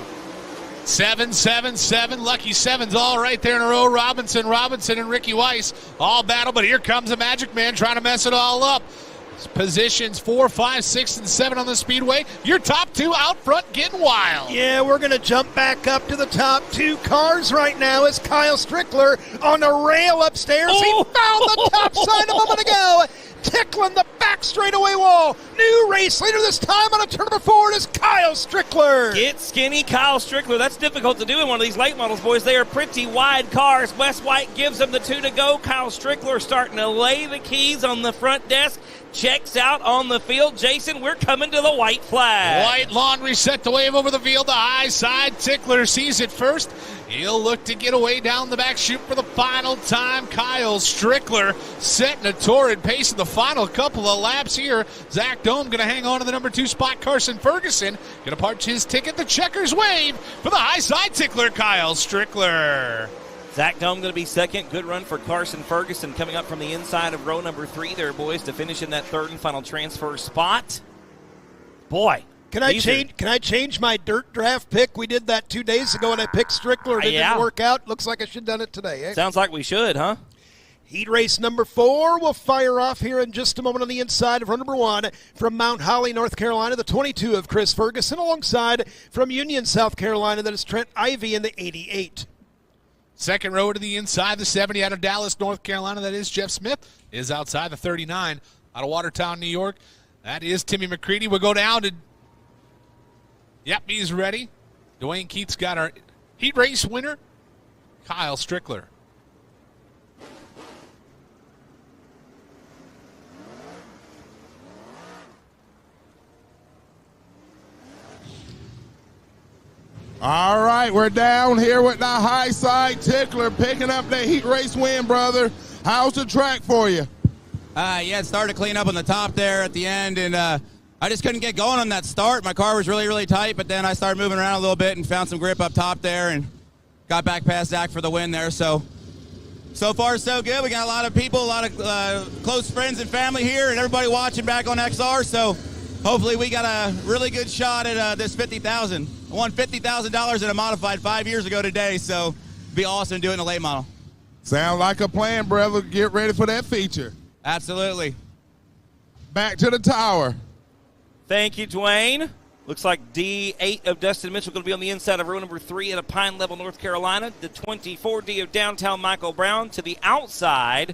7, 7, 7. Lucky Sevens all right there in a row. Robinson, and Ricky Weiss all battle, but here comes the Magic Man trying to mess it all up. Positions 4, 5, 6, and 7 on the speedway. Your top 2 out front getting wild. Yeah, we're going to jump back up to the top 2 cars right now as Kyle Strickler on a rail upstairs. He found the top side a moment ago. Tickling the back straightaway wall. New race leader this time on a turn number 4 is Kyle Strickler. Get skinny, Kyle Strickler. That's difficult to do in one of these late models, boys. They are pretty wide cars. Wes White gives them the 2 to go. Kyle Strickler starting to lay the keys on the front desk. Checks out on the field. Jason, we're coming to the white flag. White laundry set to wave over the field. The high side. Tickler sees it first. He'll look to get away down the back chute for the final time. Kyle Strickler setting a torrid pace in the final couple of laps here. Zach Dome going to hang on to the number 2 spot. Carson Ferguson going to punch his ticket. The checkers wave for the high side tickler, Kyle Strickler. Zach Dome going to be second. Good run for Carson Ferguson coming up from the inside of row number 3 there, boys, to finish in that third and final transfer spot. Boy. Can I change my dirt draft pick? We did that 2 days ago, and I picked Strickler. It didn't work out. Looks like I should have done it today. Eh? Sounds like we should, huh? Heat race number 4 will fire off here in just a moment on the inside of row number 1 from Mount Holly, North Carolina, the 22 of Chris Ferguson, alongside from Union, South Carolina, that is Trent Ivey in the 88. Second row to the inside, the 70 out of Dallas, North Carolina. That is Jeff Smith. Is outside the 39 out of Watertown, New York. That is Timmy McCready. We'll go down to. Yep, he's ready. Dwayne Keith's got our heat race winner, Kyle Strickler. All right, we're down here with the high side tickler picking up the heat race win, brother. How's the track for you? Yeah, it started to clean up on the top there at the end, and I just couldn't get going on that start. My car was really, really tight, but then I started moving around a little bit and found some grip up top there and got back past Zach for the win there. So far, so good. We got a lot of people, a lot of close friends and family here, and everybody watching back on XR. So hopefully we got a really good shot at this $50,000. I won $50,000 in a modified 5 years ago today, so it'd be awesome doing a late model. Sound like a plan, brother. Get ready for that feature. Absolutely. Back to the tower. Thank you, Dwayne. Looks like D8 of Dustin Mitchell going to be on the inside of row number 3 at Pine Level, North Carolina. The 24D of downtown Michael Brown to the outside.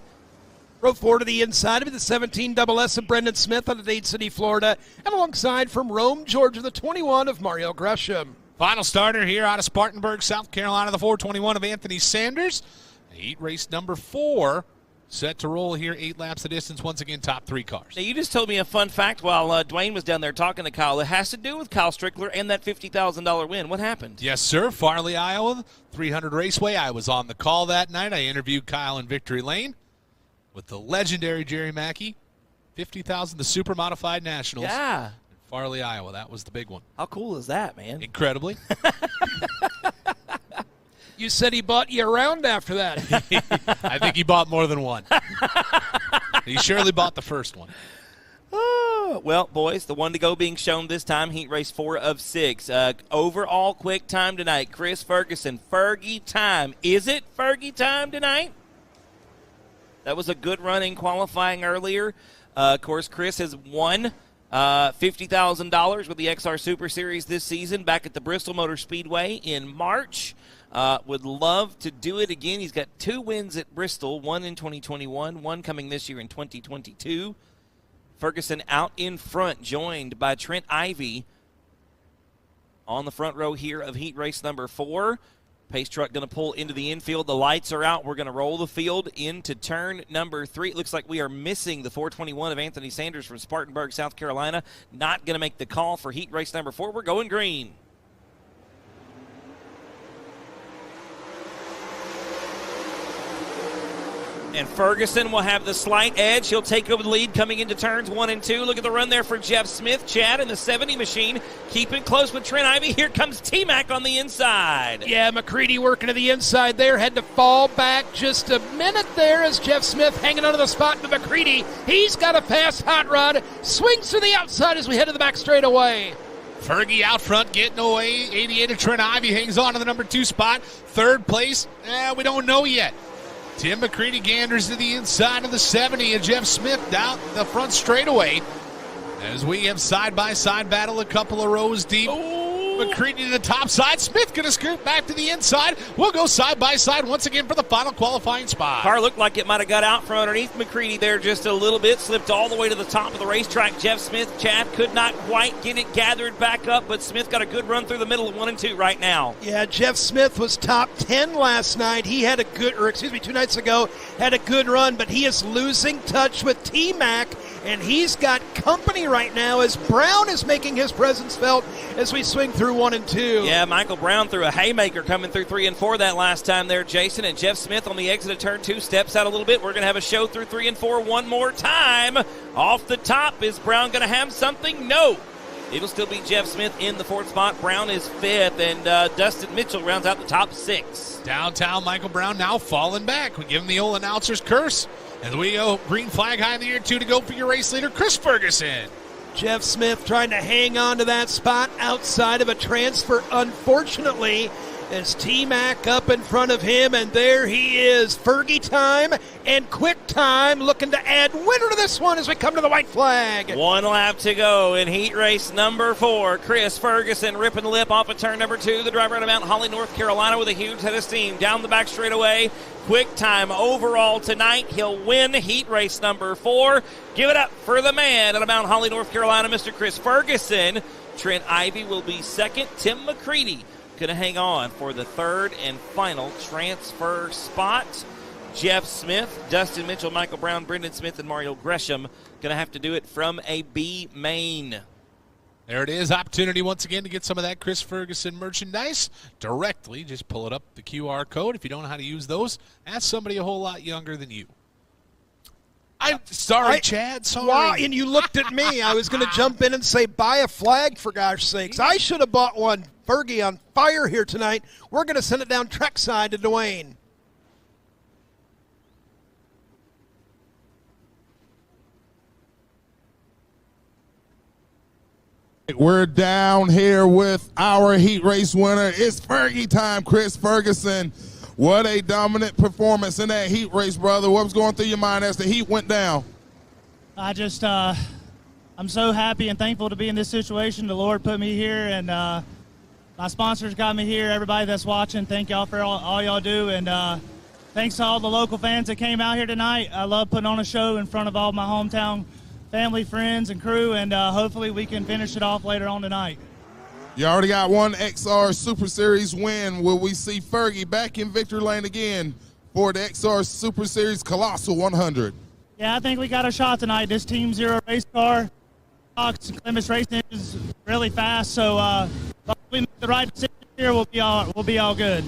Row 4 to the inside of the 17 double S of Brendan Smith out of Dade City, Florida. And alongside from Rome, Georgia, the 21 of Mario Gresham. Final starter here out of Spartanburg, South Carolina, the 421 of Anthony Sanders. Heat race number 4. Set to roll here, 8 laps the distance. Once again, top 3 cars. Now, you just told me a fun fact while Dwayne was down there talking to Kyle. It has to do with Kyle Strickler and that $50,000 win. What happened? Yes, sir. Farley, Iowa, 300 Raceway. I was on the call that night. I interviewed Kyle in Victory Lane with the legendary Jerry Mackey. $50,000, the Super Modified Nationals. Yeah. In Farley, Iowa. That was the big one. How cool is that, man? Incredibly. You said he bought you around after that. I think he bought more than one. He surely bought the first one. Oh, well, boys, the one to go being shown this time, heat race 4 of 6. Overall quick time tonight, Chris Ferguson. Fergie time. Is it Fergie time tonight? That was a good run in qualifying earlier. Of course, Chris has won $50,000 with the XR Super Series this season back at the Bristol Motor Speedway in March. Would love to do it again. He's got 2 wins at Bristol, one in 2021, one coming this year in 2022. Ferguson out in front, joined by Trent Ivey on the front row here of heat race number 4. Pace truck going to pull into the infield. The lights are out. We're going to roll the field into turn number 3. It looks like we are missing the 421 of Anthony Sanders from Spartanburg, South Carolina. Not going to make the call for heat race number 4. We're going green. And Ferguson will have the slight edge. He'll take over the lead coming into turns 1 and 2. Look at the run there for Jeff Smith. Chad in the 70 machine keeping close with Trent Ivey. Here comes T-Mac on the inside. Yeah, McCready working to the inside there. Had to fall back just a minute there as Jeff Smith hanging onto the spot to McCready. He's got a fast hot rod. Swings to the outside as we head to the back straightaway. Fergie out front getting away. 88 of Trent Ivey hangs on to the number 2 spot. Third place, we don't know yet. Tim McCready ganders to the inside of the 70 and Jeff Smith down the front straightaway as we have side-by-side battle a couple of rows deep. McCready to the top side. Smith going to scoot back to the inside. We'll go side-by-side once again for the final qualifying spot. Car looked like it might have got out from underneath McCready there just a little bit. Slipped all the way to the top of the racetrack. Jeff Smith, Chad could not quite get it gathered back up, but Smith got a good run through the middle of 1 and 2 right now. Yeah, Jeff Smith was top 10 last night. He had a good, 2 nights ago, had a good run, but he is losing touch with T-Mac, and he's got company right now as Brown is making his presence felt as we swing through 1 and 2. Yeah, Michael Brown threw a haymaker coming through 3 and 4 that last time there, Jason. And Jeff Smith on the exit of turn 2 steps out a little bit. We're going to have a show through 3 and 4 one more time. Off the top, is Brown going to have something? No. It'll still be Jeff Smith in the 4th spot. Brown is 5th, and Dustin Mitchell rounds out the top 6. Downtown Michael Brown now falling back. We give him the old announcer's curse. As we go, green flag high in the air, 2 to go for your race leader, Chris Ferguson. Jeff Smith trying to hang on to that spot outside of a transfer. Unfortunately, as T-Mac up in front of him, and there he is. Fergie time and quick time looking to add winner to this one as we come to the white flag. 1 lap to go in heat race number 4. Chris Ferguson ripping the lip off of turn number 2. The driver out of Mount Holly, North Carolina with a huge head of steam. Down the back straightaway. Quick time overall tonight. He'll win heat race number 4. Give it up for the man out of Mount Holly, North Carolina, Mr. Chris Ferguson. Trent Ivey will be 2nd. Tim McCready going to hang on for the 3rd and final transfer spot. Jeff Smith, Dustin Mitchell, Michael Brown, Brendan Smith, and Mario Gresham going to have to do it from a B main. There it is. Opportunity once again to get some of that Chris Ferguson merchandise directly. Just pull it up, the QR code. If you don't know how to use those, ask somebody a whole lot younger than you. I'm sorry, Chad. Sorry. Wow, and you looked at me. I was going to jump in and say, buy a flag, for gosh sakes. I should have bought one. Fergie on fire here tonight. We're going to send it down trackside to Dwayne. We're down here with our heat race winner. It's Fergie time, Chris Ferguson. What a dominant performance in that heat race, brother. What was going through your mind as the heat went down? I just, I'm so happy and thankful to be in this situation. The Lord put me here, and my sponsors got me here. Everybody that's watching, thank y'all for all y'all do. And thanks to all the local fans that came out here tonight. I love putting on a show in front of all my hometown family, friends, and crew, and hopefully we can finish it off later on tonight. You already got one XR Super Series win. Will we see Fergie back in victory lane again for the XR Super Series Colossal 100? Yeah, I think we got a shot tonight. This Team Zero race car, Fox Clemens Racing is really fast, so if we make the right decision here, we'll be all good.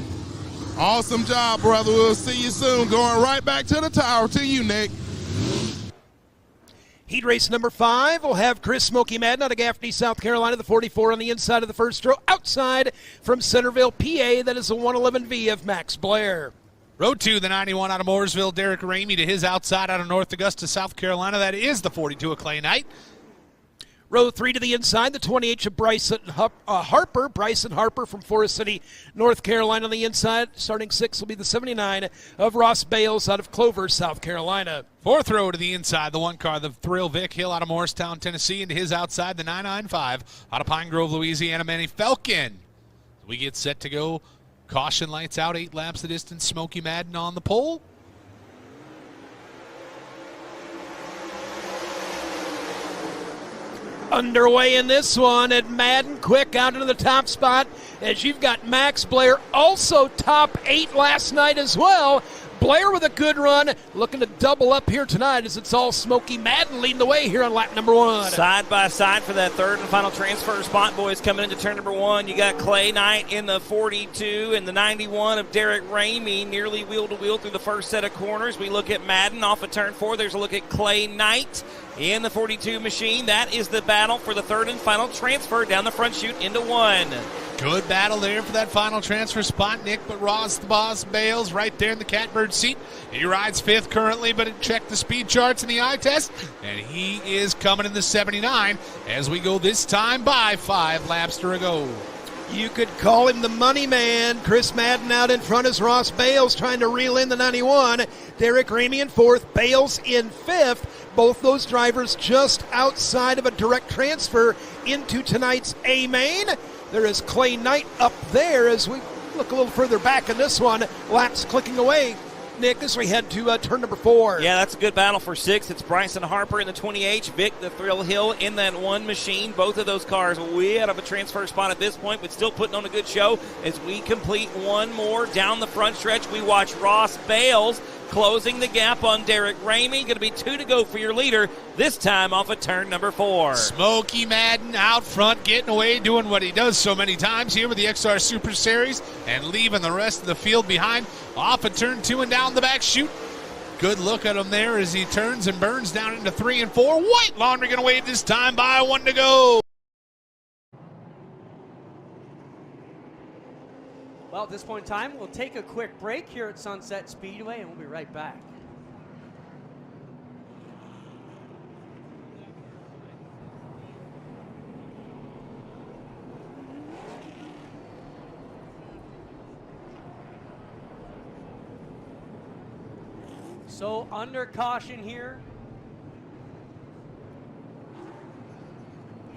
Awesome job, brother. We'll see you soon. Going right back to the tower. To you, Nick. Heat race number 5 will have Chris Smoky Madden out of Gaffney, South Carolina, the 44 on the inside of the first row. Outside from Centerville, PA, that is the 111V of Max Blair. Row 2, the 91 out of Mooresville, Derek Ramey to his outside out of North Augusta, South Carolina. That is the 42 of Clay Knight. Row 3 to the inside, the 28 of Bryson Harper. Bryson Harper from Forest City, North Carolina on the inside. Starting 6th will be the 79 of Ross Bales out of Clover, South Carolina. 4th row to the inside, the 1 car, the Thrill Vic Hill out of Morristown, Tennessee, and to his outside, the 995 out of Pine Grove, Louisiana, Manny Falcon. We get set to go. Caution lights out, 8 laps the distance. Smoky Madden on the pole. Underway in this one at Madden, quick out into the top spot as you've got Max Blair, also top 8 last night as well. Blair with a good run, looking to double up here tonight as it's all Smoky Madden leading the way here on lap number 1. Side by side for that 3rd and final transfer spot, boys, coming into turn number 1. You got Clay Knight in the 42 and the 91 of Derek Ramey nearly wheel to wheel through the first set of corners. We look at Madden off of turn 4. There's a look at Clay Knight in the 42 machine. That is the battle for the 3rd and final transfer down the front chute into 1. Good battle there for that final transfer spot, Nick, but Ross the Boss Bales right there in the catbird seat. He rides 5th currently, but check the speed charts and the eye test, and he is coming in the 79 as we go this time by 5 laps to go. You could call him the money man. Chris Madden out in front as Ross Bales trying to reel in the 91. Derek Ramey in 4th, Bales in 5th. Both those drivers just outside of a direct transfer into tonight's A main. There is Clay Knight up there as we look a little further back in this one. Laps clicking away, Nick, as we head to turn number 4. Yeah, that's a good battle for 6th. It's Bryson Harper in the 20H, Vic the Thrill Hill in that 1 machine. Both of those cars way out of a transfer spot at this point, but still putting on a good show as we complete one more down the front stretch. We watch Ross Bales closing the gap on Derek Ramey. Going to be 2 to go for your leader, this time off of turn number 4. Smoky Madden out front, getting away, doing what he does so many times here with the XR Super Series, and leaving the rest of the field behind off of turn 2 and down the back chute. Good look at him there as he turns and burns down into 3 and 4. White Laundry going to wait this time by 1 to go. Well, at this point in time, we'll take a quick break here at Sunset Speedway, and we'll be right back. So under caution here.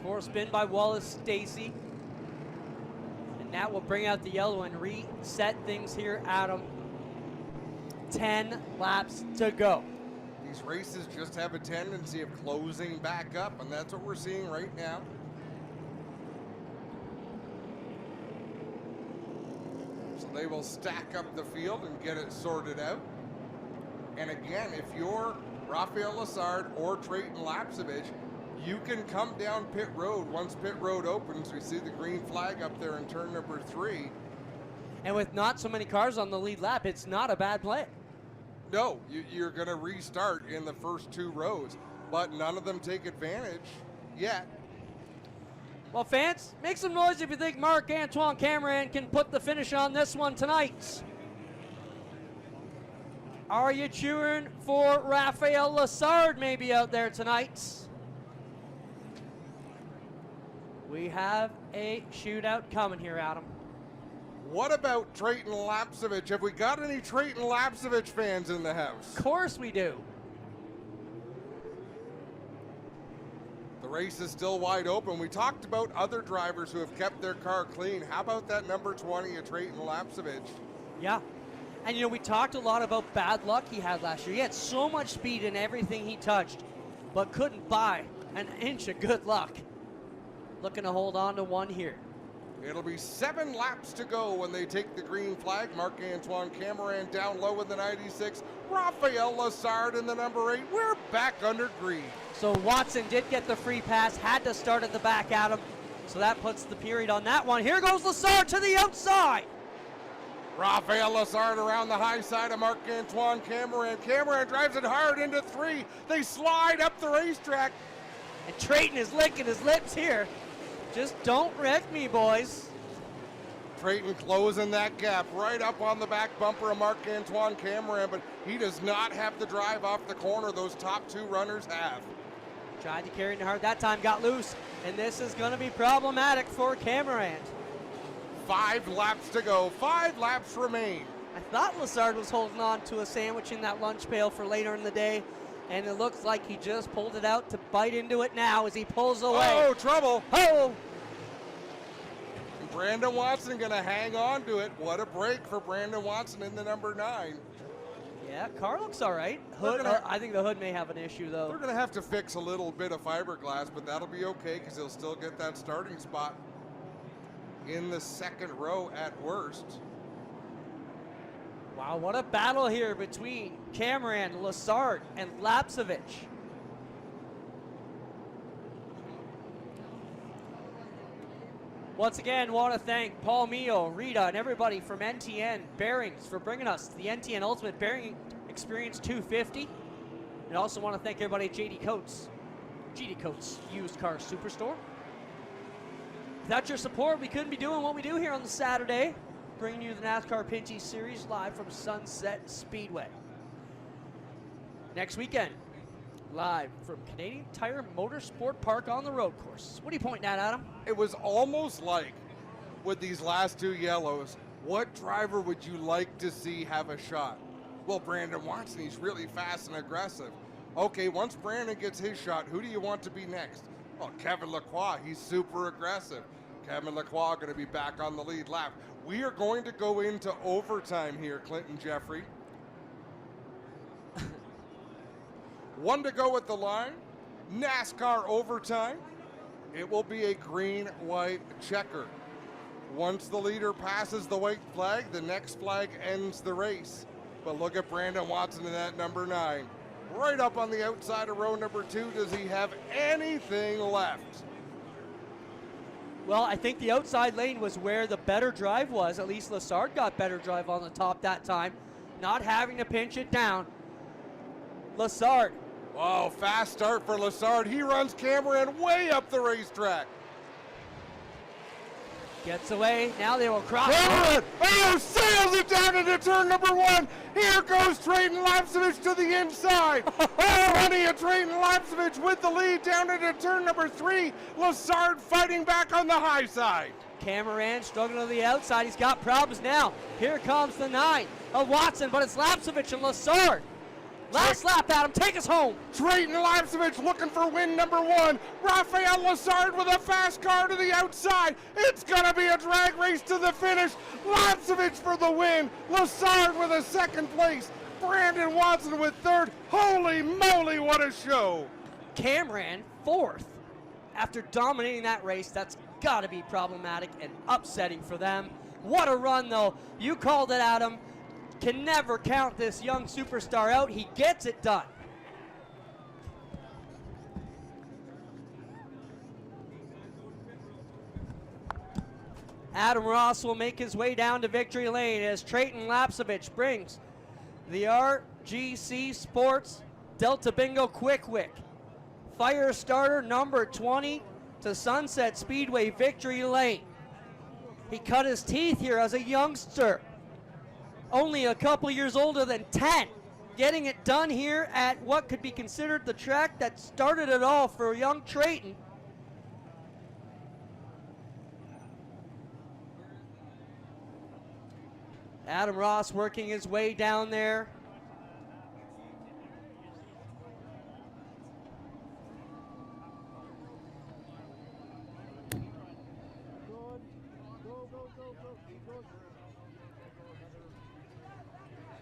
Force spin by Wallace Stacy. And that will bring out the yellow and reset things here, Adam. 10 laps to go. These races just have a tendency of closing back up, and that's what we're seeing right now. So they will stack up the field and get it sorted out. And again, if you're Rafael Lessard or Trayton Lapsevich, you can come down pit road. Once pit road opens, we see the green flag up there in turn number 3. And with not so many cars on the lead lap, it's not a bad play. No, you're going to restart in the first 2 rows, but none of them take advantage yet. Well, fans, make some noise if you think Marc-Antoine Cameron can put the finish on this one tonight. Are you cheering for Rafael Lessard maybe out there tonight? We have a shootout coming here, Adam. What about Trayton Lapsevich? Have we got any Trayton Lapsevich fans in the house? Of course we do. The race is still wide open. We talked about other drivers who have kept their car clean. How about that number 20 of Trayton Lapsevich? Yeah. And, you know, we talked a lot about bad luck he had last year. He had so much speed in everything he touched, but couldn't buy an inch of good luck. Looking to hold on to one here. It'll be 7 laps to go when they take the green flag. Marc-Antoine Cameron down low in the 96. Rafael Lessard in the number 8. We're back under green. So Watson did get the free pass, had to start at the back, Adam. So that puts the period on that one. Here goes Lessard to the outside. Rafael Lessard around the high side of Marc-Antoine Cameron. Cameron drives it hard into 3. They slide up the racetrack. And Trayton is licking his lips here. Just don't wreck me, boys. Trayton closing that gap right up on the back bumper of Marc-Antoine Cameron, but he does not have the drive off the corner those top 2 runners have. Tried to carry it hard that time, got loose, and this is going to be problematic for Cameron. 5 laps to go. 5 laps remain. I thought Lessard was holding on to a sandwich in that lunch pail for later in the day, and it looks like he just pulled it out to bite into it now as he pulls away. Oh, trouble. Oh! Brandon Watson going to hang on to it. What a break for Brandon Watson in the number 9. Yeah, car looks all right. Hood, I think the hood may have an issue, though. They're going to have to fix a little bit of fiberglass, but that'll be okay because he'll still get that starting spot in the 2nd row at worst. Wow, what a battle here between Cameron, Lessard, and Lapsevich. Once again, want to thank Paul Mio, Rita, and everybody from NTN Bearings for bringing us the NTN Ultimate Bearing Experience 250. And also want to thank everybody at GD Coates Used Car Superstore. Without your support, we couldn't be doing what we do here on the Saturday, bringing you the NASCAR Pinty Series live from Sunset Speedway. Next weekend, live from Canadian Tire Motorsport Park on the road course. What are you pointing at, Adam? It was almost like, with these last 2 yellows, what driver would you like to see have a shot? Well, Brandon Watson, he's really fast and aggressive. Okay, once Brandon gets his shot, who do you want to be next? Well, Kevin Lacroix, he's super aggressive. Kevin Lacroix going to be back on the lead lap. We are going to go into overtime here, Clinton Jeffrey. 1 to go at the line. NASCAR overtime. It will be a green-white checker. Once the leader passes the white flag, the next flag ends the race. But look at Brandon Watson in that number 9. Right up on the outside of row number 2. Does he have anything left? Well, I think the outside lane was where the better drive was. At least Lessard got better drive on the top that time, not having to pinch it down. Lessard. Wow, fast start for Lessard. He runs Cameron way up the racetrack. Gets away. Now they will cross. Oh, sails it down into turn number 1. Here goes Trayton Lapsevich to the inside. Plenty of Trayton Lapsevich with the lead down into turn number 3. Lassard fighting back on the high side. Cameron struggling to the outside. He's got problems now. Here comes the 9 of Watson, but it's Lapsevich and Lassard. Last lap, Adam, take us home. Trayton Lapsevich looking for win number 1. Rafael Lassard with a fast car to the outside. It's going to be a drag race to the finish. Lapsevich for the win. Lassard with a second place. Brandon Watson with third. Holy moly, what a show. Cameron fourth. After dominating that race, that's got to be problematic and upsetting for them. What a run, though. You called it, Adam. Can never count this young superstar out. He gets it done. Adam Ross will make his way down to victory lane as Trayton Lapsevich brings the RGC Sports Delta Bingo Quick Wick Fire Starter number 20 to Sunset Speedway victory lane. He cut his teeth here as a youngster, only a couple years older than 10, getting it done here at what could be considered the track that started it all for young Trayton. Adam Ross working his way down there.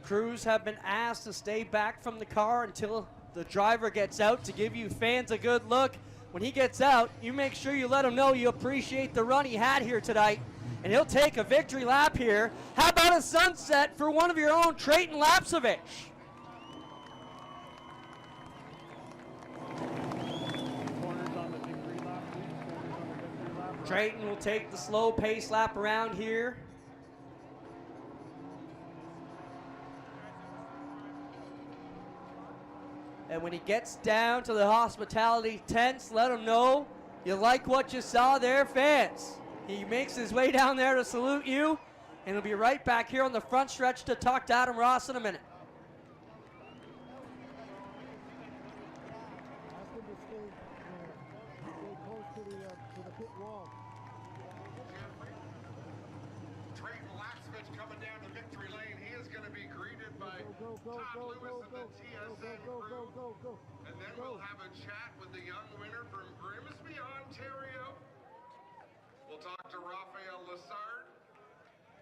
Crews have been asked to stay back from the car until the driver gets out to give you fans a good look. When he gets out, you make sure you let him know you appreciate the run he had here tonight, and he'll take a victory lap here. How about a sunset for one of your own, Trayton Lapsevich? Trayton will take the slow pace lap around here. And when he gets down to the hospitality tents, let him know you like what you saw there, fans. He makes his way down there to salute you, and he'll be right back here on the front stretch to talk to Adam Ross in a minute. Trayton Lapsevich coming down to victory lane. He is going to be greeted by Todd Lewis and the TSN crew. And then we'll have a chat with the young winner from Grimsby, Ontario. We'll talk to Rafael Lassard,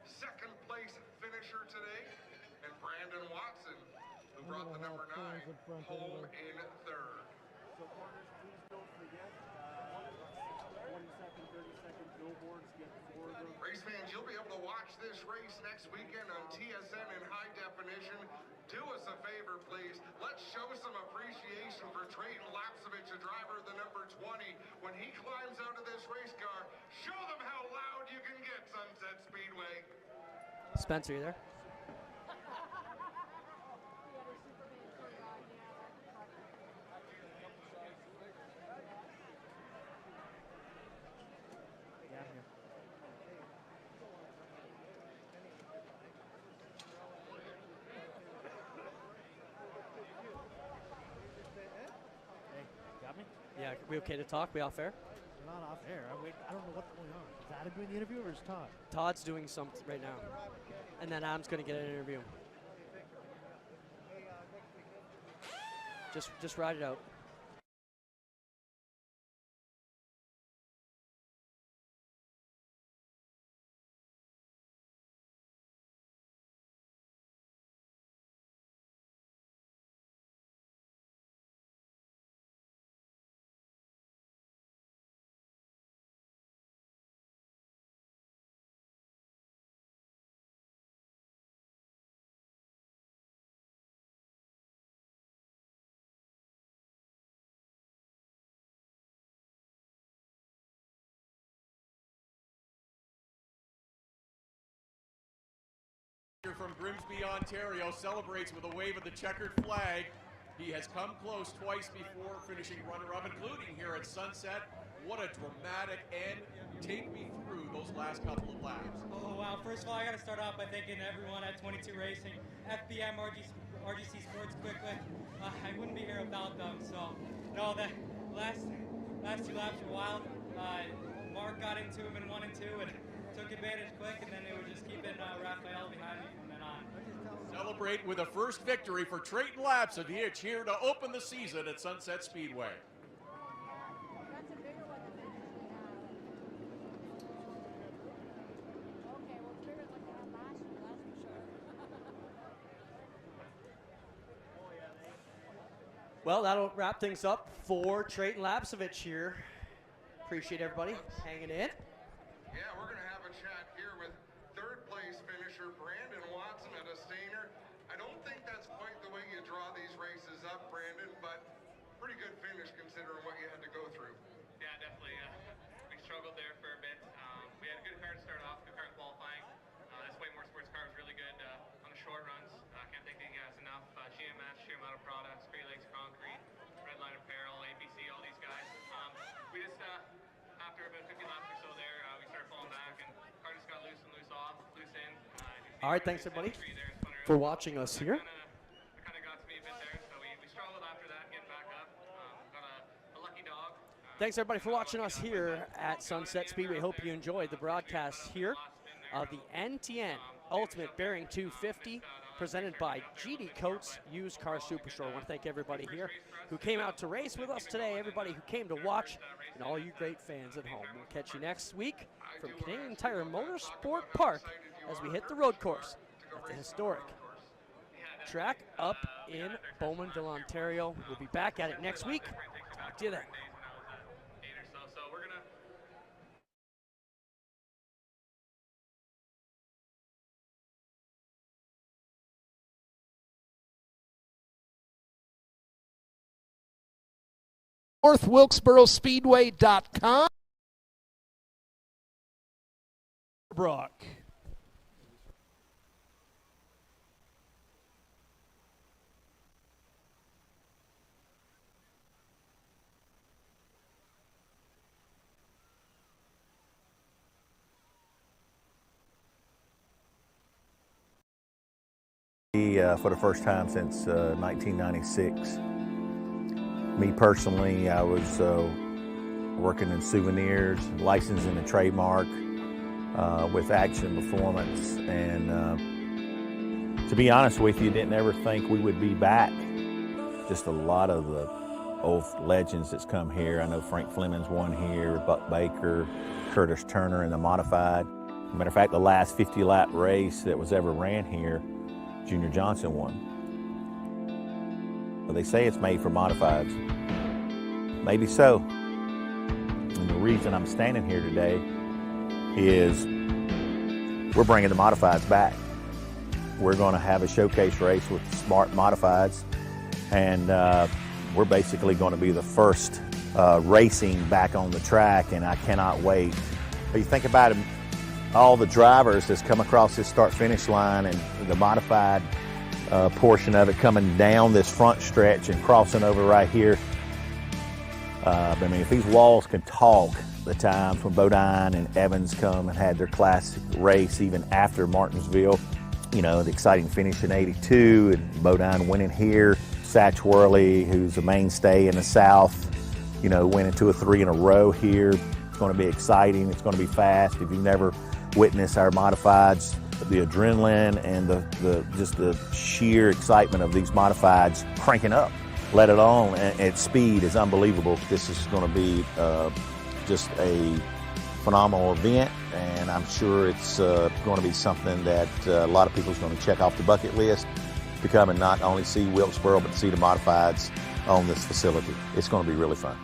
second place finisher today, and Brandon Watson, who brought the number 9 home in third. So partners, please don't forget, 20-second, 30-second billboards get forward. Race fans, you'll be able to watch this race next weekend on TSN in high definition. Do us a favor, please. Let's show some appreciation for Trayton Lapsevich, a driver of the number 20. When he climbs out of this race car, show them how loud you can get, Sunset Speedway. Spencer, you there? Yeah, we okay to talk? We off air? We're not off air. I don't know what's going on. Is Adam doing the interview or is Todd? Todd's doing something right now. And then Adam's going to get an interview. Just ride it out. From Grimsby, Ontario, celebrates with a wave of the checkered flag. He has come close twice before, finishing runner-up, including here at Sunset. What a dramatic end. Take me through those last couple of laps. Oh, wow. First of all, I got to start off by thanking everyone at 22 Racing, FBM, RGC Sports Quickly. I wouldn't be here without them. So, no, the last 2 laps were wild. Mark got into him in 1 and 2 and took advantage quick, and then they were just keeping Raphael behind me from then on. Celebrate with a first victory for Trayton Lapsevich here to open the season at Sunset Speedway. Well, that'll wrap things up for Trayton Lapsevich here. Appreciate everybody hanging in. Yeah, we're going to have a chat here with third place finisher Brandon Watson at a Stainer. I don't think that's quite the way you draw these races up, Brandon, but pretty good finish considering what you had to go through. Yeah, definitely. We struggled there for a bit. We had a good car to start off, good car in qualifying. This Way More Sports car was really good on the short runs. Can't thank the guys enough. GMS, Sheer Metal Products, Great Lakes Concrete, Redline Apparel, ABC, all these guys. We just, after about 50 laps or so there, we started falling back and the car just got loose and loose off, loose in. All right, thanks everybody for watching us here. It kind of got to me a bit there, so we struggled after that, getting back up. Got a lucky dog. Thanks everybody for watching us here at Sunset Speedway. Hope you enjoyed the broadcast here of the NTN Ultimate Bearing 250 presented by GD Coates Used Car Superstore. I want to thank everybody here who came out to race with us today, everybody who came to watch, and all you great fans at home. We'll catch you next week from Canadian Tire Motorsport Park as we hit the road course at the historic track up in Bowmanville, Ontario. We'll be back at it next week. Talk to you then. NorthWilkesboroSpeedway.com. Brock. For the first time since 1996. Me personally, I was working in souvenirs, licensing a trademark with Action Performance, and to be honest with you, didn't ever think we would be back. Just a lot of the old legends that's come here. I know Frank Fleming's won here, Buck Baker, Curtis Turner in the modified. Matter of fact, the last 50-lap race that was ever ran here, Junior Johnson won. They say it's made for modifieds. Maybe so. And the reason I'm standing here today is we're bringing the modifieds back. We're going to have a showcase race with smart modifieds, and we're basically going to be the first racing back on the track, and I cannot wait. But you think about it, all the drivers that's come across this start-finish line and the modified portion of it coming down this front stretch and crossing over right here. I mean, if these walls can talk, the times when Bodine and Evans come and had their classic race even after Martinsville, you know, the exciting finish in '82 and Bodine winning here, Satch Worley, who's a mainstay in the South, you know, winning 2 or 3 in a row here. It's going to be exciting. It's going to be fast. If you've never witnessed our modifieds, the adrenaline and just the sheer excitement of these modifieds cranking up, let alone at speed, is unbelievable. This is going to be just a phenomenal event, and I'm sure it's going to be something that a lot of people are going to check off the bucket list to come and not only see Wilkesboro, but to see the modifieds on this facility. It's going to be really fun.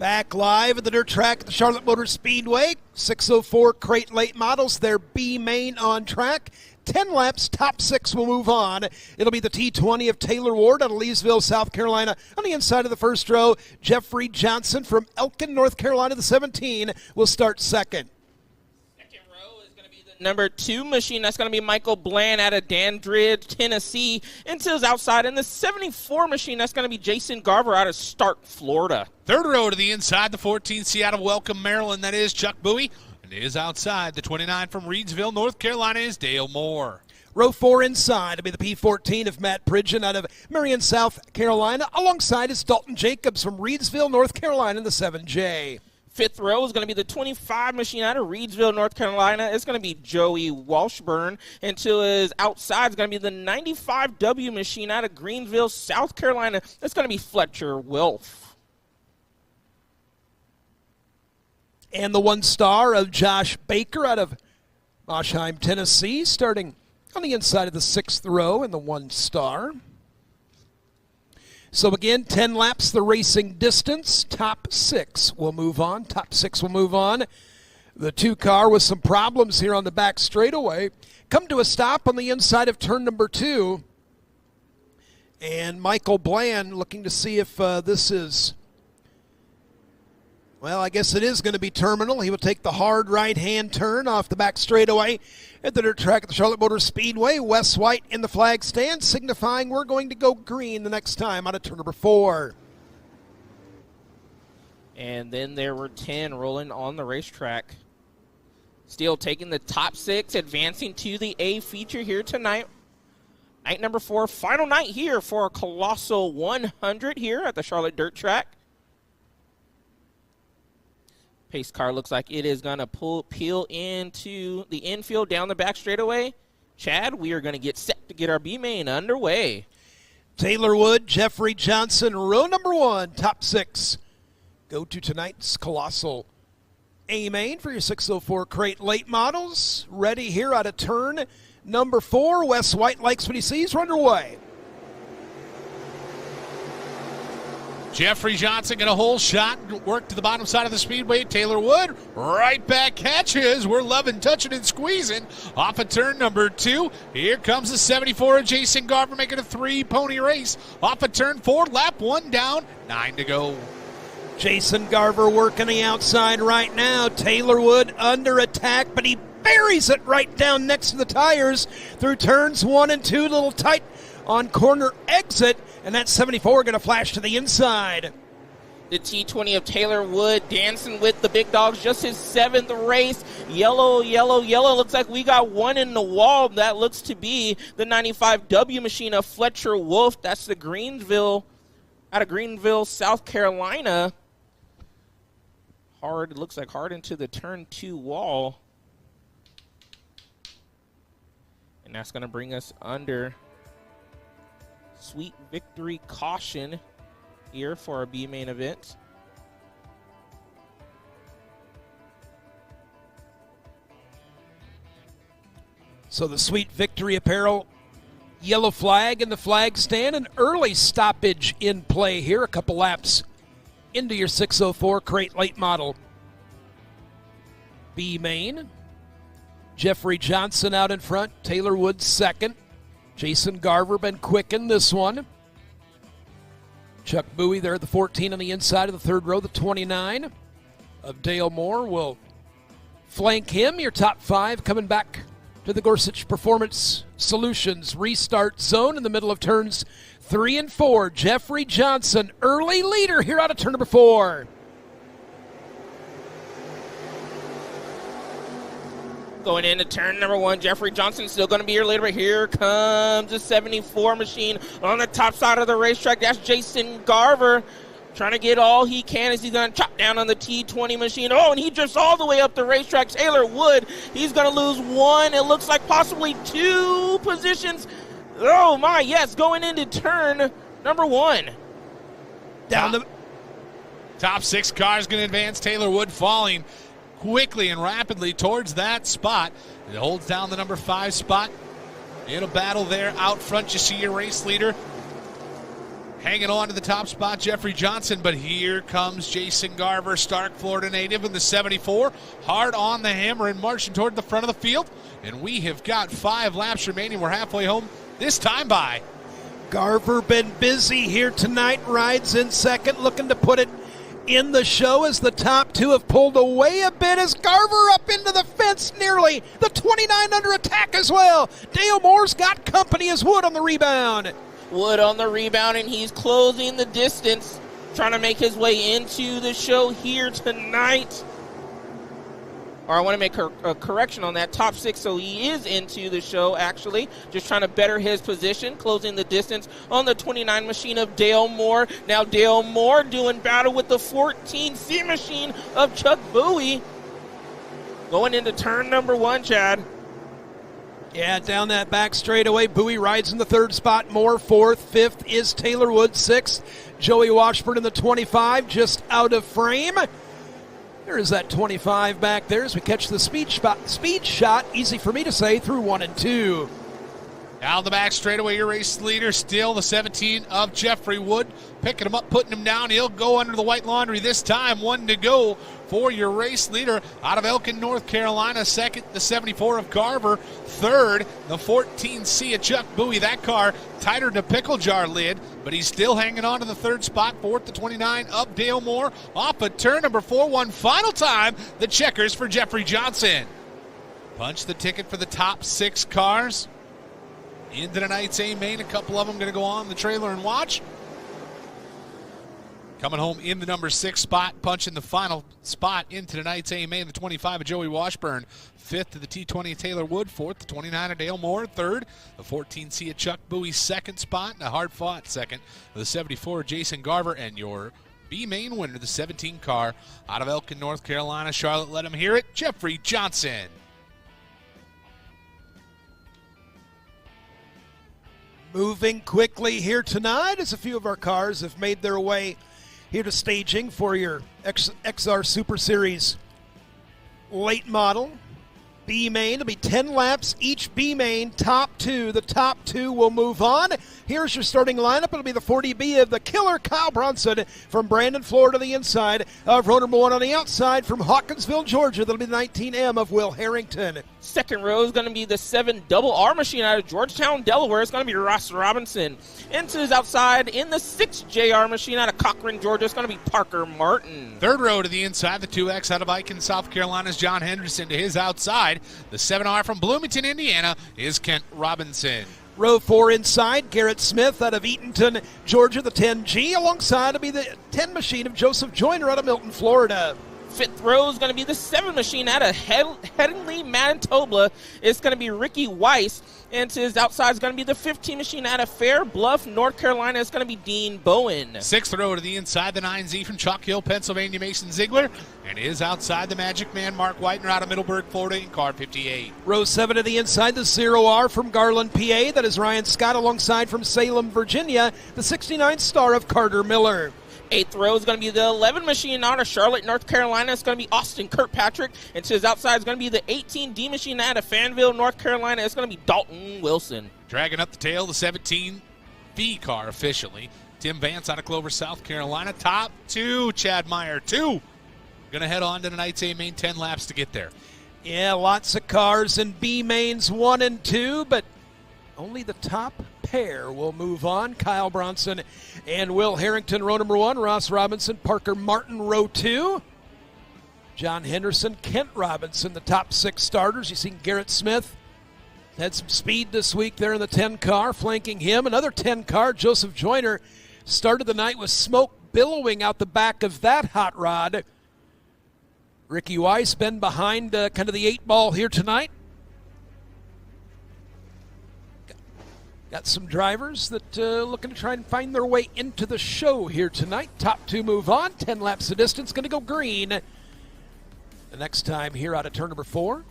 Back live at the dirt track at the Charlotte Motor Speedway. 604 crate late models. Their B main on track. 10 laps, top 6 will move on. It'll be the T20 of Taylor Ward out of Leesville, South Carolina. On the inside of the first row, Jeffrey Johnson from Elkin, North Carolina, the 17, will start second. Number 2 machine, that's going to be Michael Bland out of Dandridge, Tennessee, into his outside. And the 74 machine, that's going to be Jason Garver out of Stark, Florida. Third row to the inside, the 14 Seattle Welcome, Maryland, that is Chuck Bowie. And is outside, the 29 from Reedsville, North Carolina, is Dale Moore. Row 4 inside will be the P14 of Matt Pridgeon out of Marion, South Carolina. Alongside is Dalton Jacobs from Reedsville, North Carolina, the 7J. Fifth row is going to be the 25 machine out of Reedsville, North Carolina. It's going to be Joey Walshburn. And to his outside is going to be the 95W machine out of Greensville, South Carolina. That's going to be Fletcher Wilf. And the 1 star of Josh Baker out of Moshheim, Tennessee, starting on the inside of the 6th row in the 1 star. So again, 10 laps, the racing distance. Top 6 will move on. Top 6 will move on. The 2 car with some problems here on the back straightaway come to a stop on the inside of turn number 2. And Michael Bland looking to see if this is, well, I guess it is going to be terminal. He will take the hard right-hand turn off the back straightaway at the dirt track at the Charlotte Motor Speedway. Wes White in the flag stand, signifying we're going to go green the next time out of turn number 4. And then there were 10 rolling on the racetrack. Still taking the top 6, advancing to the A feature here tonight. Night number 4, final night here for a Colossal 100 here at the Charlotte Dirt Track. Pace car looks like it is going to peel into the infield down the back straightaway. Chad, we are going to get set to get our B main underway. Taylor Wood, Jeffrey Johnson, row number 1, top 6. Go to tonight's Colossal A main for your 604 crate late models. Ready here out of turn number 4. Wes White likes what he sees. We're underway. Jeffrey Johnson get a whole shot, work to the bottom side of the speedway. Taylor Wood, right back catches. We're loving, touching, and squeezing off of turn number 2. Here comes the 74 of Jason Garver making a 3-pony race off of turn 4. Lap 1 down, 9 to go. Jason Garver working the outside right now. Taylor Wood under attack, but he buries it right down next to the tires through turns 1 and 2. A little tight on corner exit. And that 74 going to flash to the inside. The T20 of Taylor Wood dancing with the big dogs. Just his 7th race. Yellow, yellow, yellow. Looks like we got one in the wall. That looks to be the 95W machine of Fletcher Wolf. That's the Greensville, out of Greenville, South Carolina. Hard, it looks like hard into the turn 2 wall. And that's going to bring us under Sweet Victory caution here for our B main event. So the Sweet Victory apparel, yellow flag in the flag stand, an early stoppage in play here, a couple laps into your 604 crate late model B main. Jeffrey Johnson out in front, Taylor Wood second. Jason Garver been quick in this one. Chuck Bowie there at the 14 on the inside of the 3rd row. The 29 of Dale Moore will flank him. Your top 5 coming back to the Gorsuch Performance Solutions restart zone in the middle of turns 3 and 4. Jeffrey Johnson, early leader here out of turn number 4. Going into turn number 1, Jeffrey Johnson still going to be here later, but here comes the 74 machine on the top side of the racetrack. That's Jason Garver trying to get all he can as he's going to chop down on the T20 machine. Oh, and he drifts all the way up the racetrack. Taylor Wood, he's going to lose 1. It looks like possibly 2 positions. Oh, my, yes, going into turn number 1. Down the top 6 cars going to advance. Taylor Wood falling quickly and rapidly towards that spot. It holds down the number 5 spot. In a battle there out front, you see your race leader hanging on to the top spot, Jeffrey Johnson, but here comes Jason Garver, Stark, Florida native in the 74, hard on the hammer and marching toward the front of the field. And we have got 5 laps remaining. We're halfway home this time by. Garver been busy here tonight, rides in second, looking to put it in the show as the top 2 have pulled away a bit as Garver up into the fence nearly. The 29 under attack as well. Dale Moore's got company as Wood on the rebound. Wood on the rebound, and he's closing the distance, trying to make his way into the show here tonight. Or I want to make a correction on that. Top 6, so he is into the show, actually. Just trying to better his position, closing the distance on the 29 machine of Dale Moore. Now Dale Moore doing battle with the 14C machine of Chuck Bowie. Going into turn number 1, Chad. Yeah, down that back straightaway. Bowie rides in the 3rd spot. Moore 4th. 5th is Taylor Wood. 6th, Joey Washburn in the 25, just out of frame. There's that 25 back there as we catch the speed shot. Easy for me to say through 1 and 2. Down the back straightaway, your race leader still the 17 of Jeffrey Wood. Picking him up, putting him down. He'll go under the white laundry this time. 1 to go for your race leader out of Elkin, North Carolina. 2nd, the 74 of Garver. 3rd, the 14C of Chuck Bowie. That car tighter to pickle jar lid, but he's still hanging on to the 3rd spot. 4th, the 29 of Dale Moore. Off of turn number 4. One final time, the checkers for Jeffrey Johnson. Punch the ticket for the top 6 cars. Into tonight's A main, a couple of them going to go on the trailer and watch. Coming home in the number 6 spot, punching the final spot into tonight's A main, the 25 of Joey Washburn. 5th to the T20 of Taylor Wood. 4th, the 29 of Dale Moore. 3rd, the 14C of Chuck Bowie. 2nd spot, and a hard-fought 2nd, the 74 of Jason Garver. And your B main winner, the 17 car out of Elkin, North Carolina. Charlotte, let him hear it, Jeffrey Johnson. Moving quickly here tonight as a few of our cars have made their way here to staging for your XR Super Series late model. B main, it'll be 10 laps each B main, top 2. The top 2 will move on. Here's your starting lineup. It'll be the 40B of the killer Kyle Bronson from Brandon, Florida, the inside of row number 1 on the outside from Hawkinsville, Georgia. That'll be the 19M of Will Harrington. Second row is going to be the 7 double R machine out of Georgetown, Delaware. It's going to be Ross Robinson. Into his outside in the 6 JR machine out of Cochran, Georgia. It's going to be Parker Martin. Third row to the inside, the 2X out of Aiken, South Carolina's John Henderson. To his outside, the 7R from Bloomington, Indiana, is Kent Robinson. Row 4 inside, Garrett Smith out of Eatonton, Georgia, the 10G. Alongside will be the 10 machine of Joseph Joyner out of Milton, Florida. Fifth row is going to be the 7 machine out of Headingley, Manitoba. It's going to be Ricky Weiss. And to his outside is going to be the 15 machine out of Fair Bluff, North Carolina. It's going to be Dean Bowen. Sixth row to the inside, the 9Z from Chalk Hill, Pennsylvania, Mason Ziegler. And is outside the Magic Man, Mark Whitener out of Middleburg, Florida, in car 58. Row 7 to the inside, the 0R from Garland, PA. That is Ryan Scott alongside from Salem, Virginia, the 69 star of Carter Miller. Eighth row is going to be the 11 machine out of Charlotte, North Carolina. It's going to be Austin Kirkpatrick. And to his outside is going to be the 18D machine out of Fanville, North Carolina. It's going to be Dalton Wilson. Dragging up the tail, the 17V car officially. Tim Vance out of Clover, South Carolina. Top 2, Chad Meyer, 2. Going to head on to tonight's A main, 10 laps to get there. Yeah, lots of cars in B mains 1 and 2, but only the top pair will move on. Kyle Bronson and Will Harrington, row number 1. Ross Robinson, Parker Martin, row 2. John Henderson, Kent Robinson, the top 6 starters. You've seen Garrett Smith had some speed this week there in the 10 car, flanking him. Another 10 car, Joseph Joyner, started the night with smoke billowing out the back of that hot rod. Ricky Weiss been behind kind of the 8 ball here tonight. Got some drivers that looking to try and find their way into the show here tonight. Top 2 move on. 10 laps of distance. Going to go green the next time here out of turn number 4.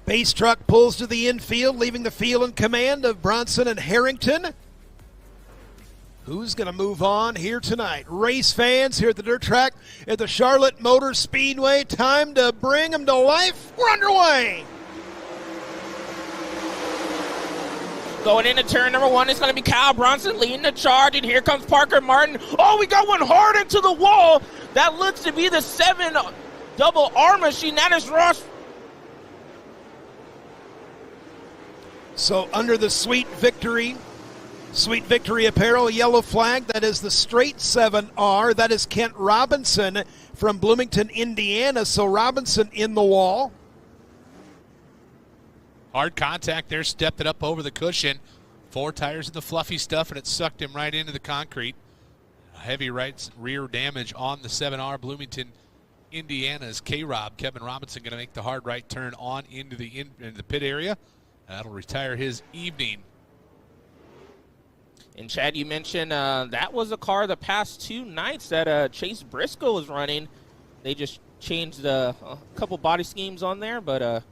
Base truck pulls to the infield, leaving the field in command of Bronson and Harrington. Who's going to move on here tonight? Race fans here at the dirt track at the Charlotte Motor Speedway. Time to bring them to life. We're underway. Going into turn number 1, it's going to be Kyle Bronson leading the charge, and here comes Parker Martin. Oh, we got one hard into the wall. That looks to be the 7 double R machine. That is Ross. So under the Sweet Victory apparel yellow flag, that is the straight 7R. That is Kent Robinson from Bloomington, Indiana. So Robinson in the wall. Hard contact there, stepped it up over the cushion. 4 tires in the fluffy stuff, and it sucked him right into the concrete. Heavy right rear damage on the 7R. Bloomington, Indiana's K-Rob. Kevin Robinson going to make the hard right turn on into the pit area. That'll retire his evening. And Chad, you mentioned that was a car the past 2 nights that Chase Briscoe was running. They just changed a couple body schemes on there, but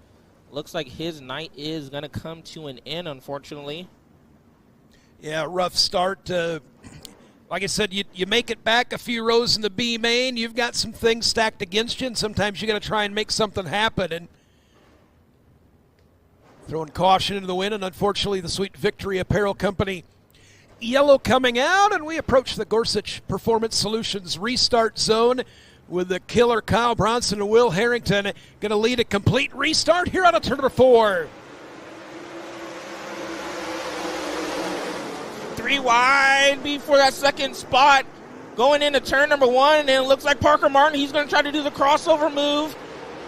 looks like his night is going to come to an end, unfortunately. Yeah, rough start. Like I said, you make it back a few rows in the B main. You've got some things stacked against you, and sometimes you got to try and make something happen. And throwing caution into the wind, and unfortunately the Sweet Victory Apparel Company yellow coming out, and we approach the Gorsuch Performance Solutions restart zone with the killer Kyle Bronson and Will Harrington going to lead a complete restart here out of turn number 4. 3 wide before that second spot. Going into turn number 1, and it looks like Parker Martin, he's going to try to do the crossover move,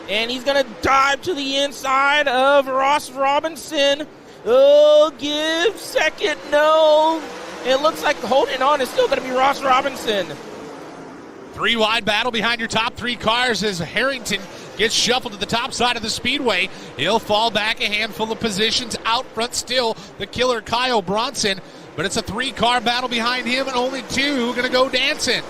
and he's going to dive to the inside of Ross Robinson. Oh, give second, no. It looks like holding on is still going to be Ross Robinson. 3 wide battle behind your top 3 cars as Harrington gets shuffled to the top side of the speedway. He'll fall back a handful of positions. Out front still the killer Kyle Bronson, but it's a 3-car battle behind him and only 2 going to go dancing.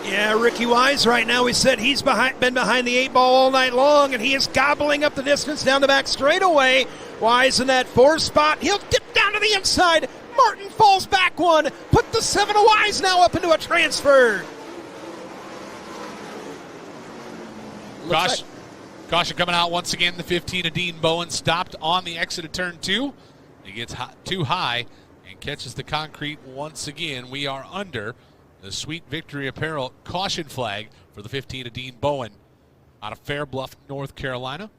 Yeah, Ricky Wise right now, we said he's been behind the 8 ball all night long, and he is gobbling up the distance down the back straightaway. Wise in that 4 spot. He'll dip down to the inside. Martin falls back one. Put the 7 of Wise now up into a transfer. Caution coming out once again. The 15 of Dean Bowen stopped on the exit of turn 2. He gets too high and catches the concrete once again. We are under the Sweet Victory Apparel caution flag for the 15 of Dean Bowen out of Fair Bluff, North Carolina.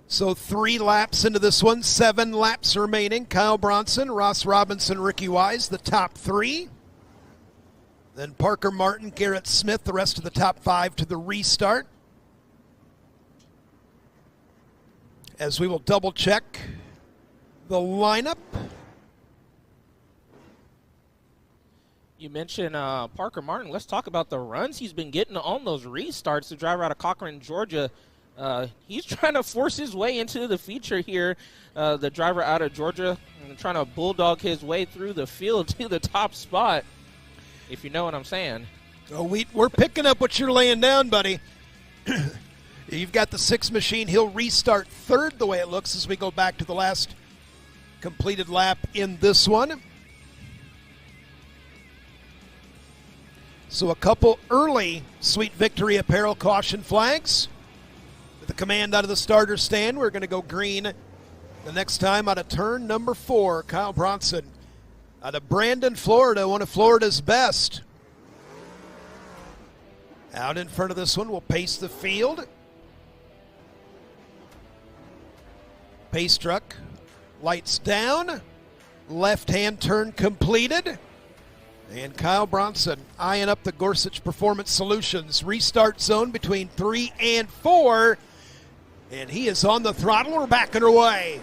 So 3 laps into this one, 7 laps remaining. Kyle Bronson, Ross Robinson, Ricky Wise, the top 3. Then Parker Martin, Garrett Smith, the rest of the top 5 to the restart. As we will double check the lineup. You mentioned Parker Martin. Let's talk about the runs he's been getting on those restarts. The driver out of Cochran, Georgia. He's trying to force his way into the feature here. The driver out of Georgia trying to bulldog his way through the field to the top spot, if you know what I'm saying. So we're picking up what you're laying down, buddy. You've got the 6 machine. He'll restart 3rd the way it looks as we go back to the last completed lap in this one. So a couple early Sweet Victory Apparel caution flags. With the command out of the starter stand, we're going to go green the next time out of turn number 4. Kyle Bronson out of Brandon, Florida, one of Florida's best. Out in front of this one, we'll pace the field. Pace truck, lights down, left-hand turn completed. And Kyle Bronson eyeing up the Gorsuch Performance Solutions restart zone between 3 and 4. And he is on the throttle. We're back underway.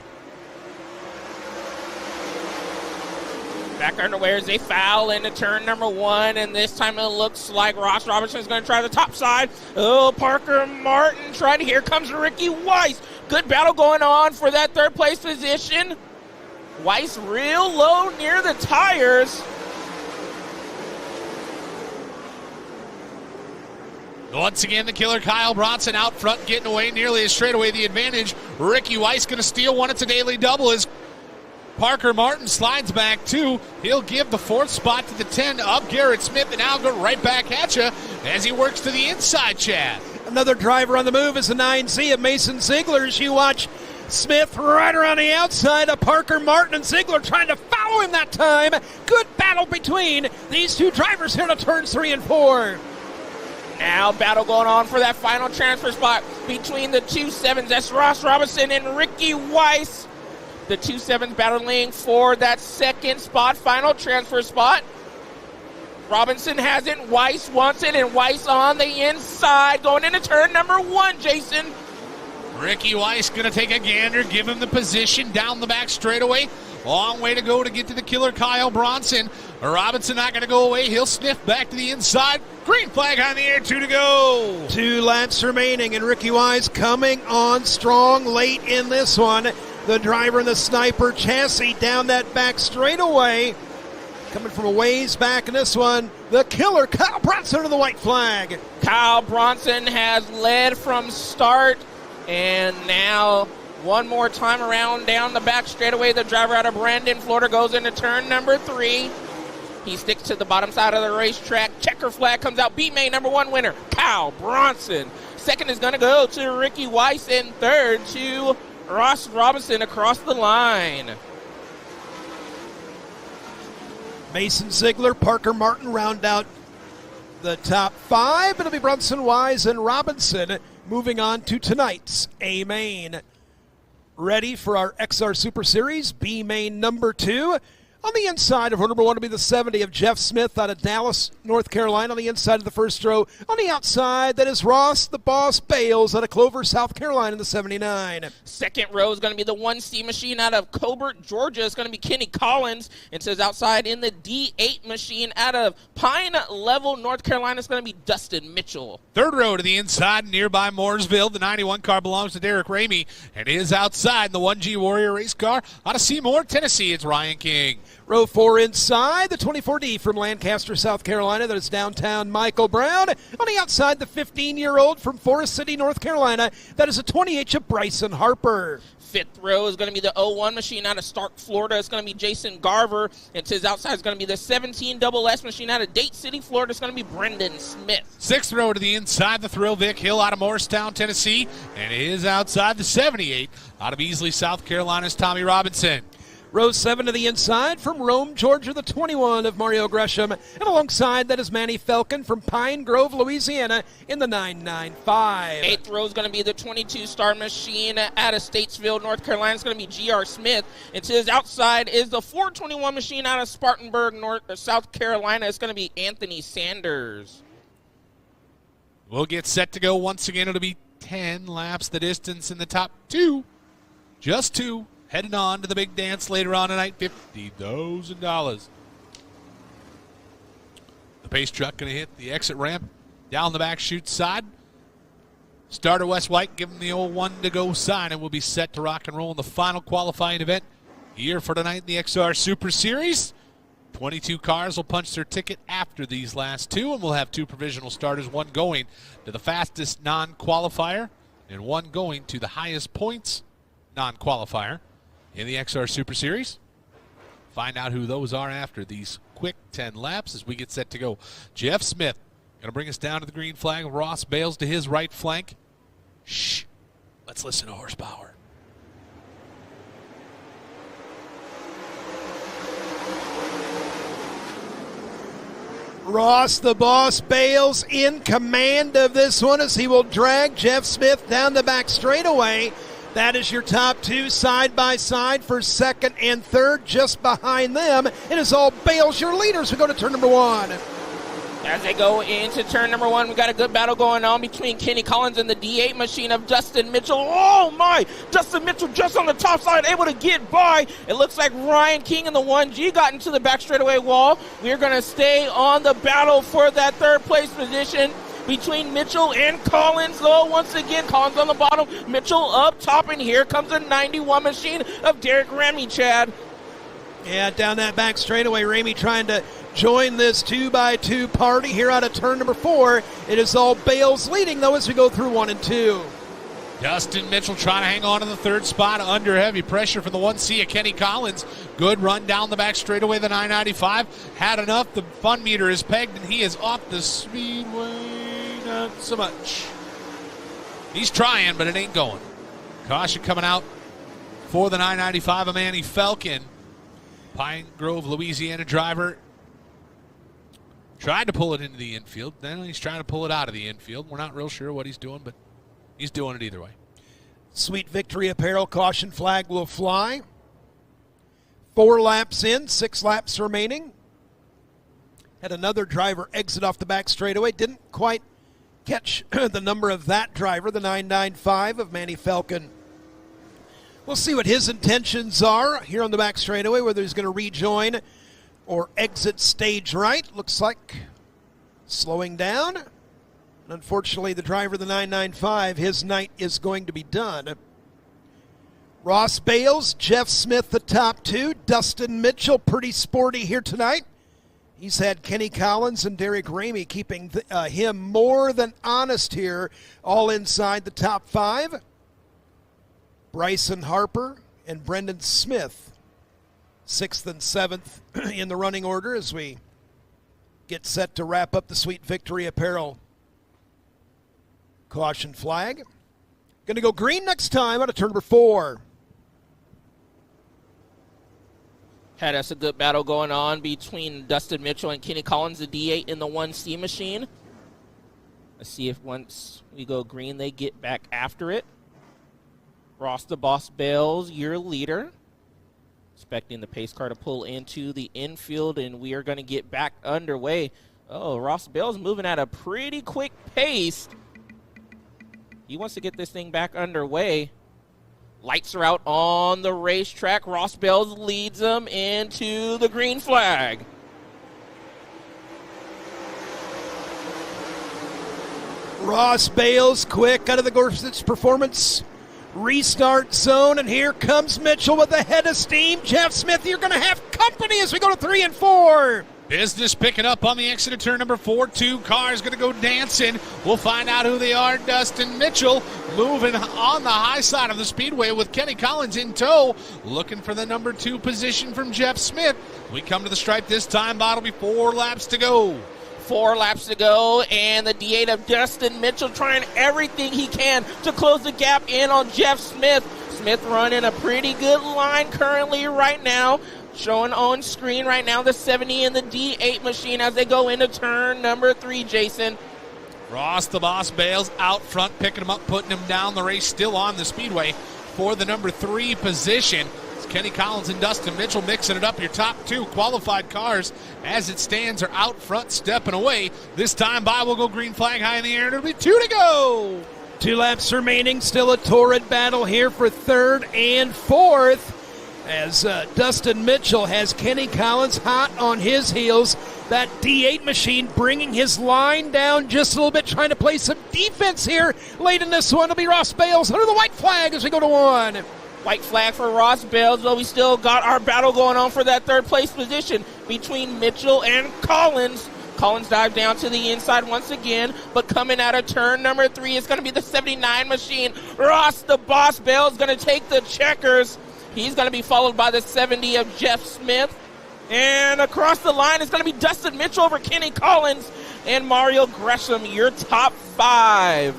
Back underway as they foul into turn number 1, and this time it looks like Ross Robinson is going to try the top side. Oh, Parker Martin trying to. Here comes Ricky Weiss. Good battle going on for that 3rd place position. Weiss real low near the tires. Once again, the killer Kyle Bronson out front, getting away nearly a straightaway the advantage. Ricky Weiss going to steal one. It's a daily double as Parker Martin slides back 2. He'll give the 4th spot to the 10 up Garrett Smith, and now go right back at you as he works to the inside, Chad. Another driver on the move is the 9Z of Mason Ziegler as you watch Smith right around the outside of Parker Martin, and Ziegler trying to follow him that time. Good battle between these two drivers here to turns 3 and 4. Now battle going on for that final transfer spot between the 2-7s. That's Ross Robinson and Ricky Weiss. The 2-7s battling for that second spot, final transfer spot. Robinson has it, Weiss wants it, and Weiss on the inside going into turn number 1, Jason. Ricky Weiss going to take a gander, give him the position down the back straightaway. Long way to go to get to the killer Kyle Bronson. Robinson not going to go away. He'll sniff back to the inside. Green flag on the air, 2 to go. 2 laps remaining, and Ricky Weiss coming on strong late in this one. The driver in the sniper chassis down that back straightaway. Coming from a ways back in this one, the killer Kyle Bronson to the white flag. Kyle Bronson has led from start, and now one more time around down the back straightaway. The driver out of Brandon, Florida, goes into turn number 3. He sticks to the bottom side of the racetrack. Checker flag comes out. B-Main number 1 winner, Kyle Bronson. Second is going to go to Ricky Weiss, and third to Ross Robinson across the line. Mason Ziegler, Parker Martin round out the top 5. It'll be Brunson, Wise, and Robinson moving on to tonight's A-Main. Ready for our XR Super Series, B-Main number 2. On the inside of row number 1 will be the 70 of Jeff Smith out of Dallas, North Carolina. On the inside of the first row. On the outside, that is Ross, the Boss Bales out of Clover, South Carolina, in the 79. Second row is going to be the 1C machine out of Colbert, Georgia. It's going to be Kenny Collins. It says outside in the D8 machine out of Pine Level, North Carolina. It's going to be Dustin Mitchell. Third row to the inside, nearby Mooresville. The 91 car belongs to Derek Ramey and is outside the 1G Warrior race car out of Seymour, Tennessee. It's Ryan King. Row 4 inside, the 24D from Lancaster, South Carolina. That is downtown Michael Brown. On the outside, the 15-year-old from Forest City, North Carolina. That is a 20H of Bryson Harper. Fifth row is going to be the 01 machine out of Stark, Florida. It's going to be Jason Garver. And to his outside is going to be the 17 SS machine out of Date City, Florida. It's going to be Brendan Smith. Sixth row to the inside, the Thrill Vic Hill out of Morristown, Tennessee. And it is outside the 78 out of Easley, South Carolina's Tommy Robinson. Row 7 to the inside from Rome, Georgia, the 21 of Mario Gresham. And alongside that is Manny Falcon from Pine Grove, Louisiana in the 995. Eighth row is going to be the 22-star machine out of Statesville, North Carolina. It's going to be G.R. Smith. And to his outside is the 421 machine out of Spartanburg, South Carolina. It's going to be Anthony Sanders. We'll get set to go once again. It'll be 10 laps the distance in the top 2. Just 2. Heading on to the big dance later on tonight, $50,000. The pace truck going to hit the exit ramp down the back chute side. Starter Wes White, give him the old 1 to go sign, and we'll be set to rock and roll in the final qualifying event here for tonight in the XR Super Series. 22 cars will punch their ticket after these last 2, and we'll have 2 provisional starters, 1 going to the fastest non-qualifier and 1 going to the highest points non-qualifier in the XR Super Series. Find out who those are after these quick 10 laps as we get set to go. Jeff Smith going to bring us down to the green flag. Ross Bales to his right flank. Shh. Let's listen to horsepower. Ross, the Boss Bales, in command of this one as he will drag Jeff Smith down the back straightaway. That is your top 2 side by side for second and third. Just behind them, it is all Bales, your leaders. We go to turn number 1. As they go into turn number 1, we got a good battle going on between Kenny Collins and the D8 machine of Dustin Mitchell. Oh my! Dustin Mitchell just on the top side, able to get by. It looks like Ryan King in the 1G got into the back straightaway wall. We're going to stay on the battle for that third place position between Mitchell and Collins, though. Once again, Collins on the bottom, Mitchell up top, and here comes the 91 machine of Derek Ramey, Chad. Yeah, down that back straightaway, Ramey trying to join this 2x2 party here out of turn number 4. It is all Bales leading, though, as we go through 1 and 2. Dustin Mitchell trying to hang on to the third spot under heavy pressure from the 1C of Kenny Collins. Good run down the back straightaway, the 995. Had enough. The fun meter is pegged, and he is off the speedway. Not so much. He's trying, but it ain't going. Caution coming out for the 995 of Manny Falcon. Pine Grove, Louisiana driver. Tried to pull it into the infield. Then he's trying to pull it out of the infield. We're not real sure what he's doing, but he's doing it either way. Sweet Victory Apparel caution flag will fly. 4 laps in, 6 laps remaining. Had another driver exit off the back straightaway. Didn't quite catch the number of that driver, the 995 of Manny Falcon. We'll see what his intentions are here on the back straightaway, whether he's going to rejoin or exit stage right. Looks like slowing down. Unfortunately, the driver of the 995, his night is going to be done. Ross Bales, Jeff Smith, the top 2. Dustin Mitchell, pretty sporty here tonight. He's had Kenny Collins and Derek Ramey keeping him more than honest here, all inside the top 5. Bryson Harper and Brendan Smith, 6th and 7th in the running order as we get set to wrap up the Sweet Victory Apparel caution flag. Going to go green next time out of turn number 4. Had us a good battle going on between Dustin Mitchell and Kenny Collins, the D8 in the 1C machine. Let's see if once we go green, they get back after it. Ross the Boss Bales, your leader. Expecting the pace car to pull into the infield, and we are going to get back underway. Oh, Ross Bales moving at a pretty quick pace. He wants to get this thing back underway. Lights are out on the racetrack. Ross Bales leads them into the green flag. Ross Bales quick out of the Gorsuch Performance restart zone, and here comes Mitchell with a head of steam. Jeff Smith, you're going to have company as we go to 3 and 4. Business picking up on the exit of turn number 4. 2 cars going to go dancing. We'll find out who they are. Dustin Mitchell moving on the high side of the speedway with Kenny Collins in tow, looking for the number 2 position from Jeff Smith. We come to the stripe this time. That'll be 4 laps to go. 4 laps to go, and the D8 of Dustin Mitchell trying everything he can to close the gap in on Jeff Smith. Smith running a pretty good line currently right now. Showing on screen right now the 70 and the D8 machine as they go into turn number 3, Jason. Ross the Boss Bales out front, picking him up, putting him down. The race still on the speedway for the number 3 position. It's Kenny Collins and Dustin Mitchell mixing it up. Your top 2 qualified cars as it stands are out front, stepping away. This time by will go green flag high in the air, and it'll be 2 to go. 2 laps remaining, still a torrid battle here for 3rd and 4th. As Dustin Mitchell has Kenny Collins hot on his heels. That D8 machine bringing his line down just a little bit, trying to play some defense here late in this one. It'll be Ross Bales under the white flag as we go to 1. White flag for Ross Bales, but we still got our battle going on for that 3rd place position between Mitchell and Collins. Collins dived down to the inside once again, but coming out of turn number 3 is going to be the 79 machine. Ross the Boss Bales going to take the checkers. He's going to be followed by the 70 of Jeff Smith. And across the line is going to be Dustin Mitchell over Kenny Collins and Mario Gresham, your top 5.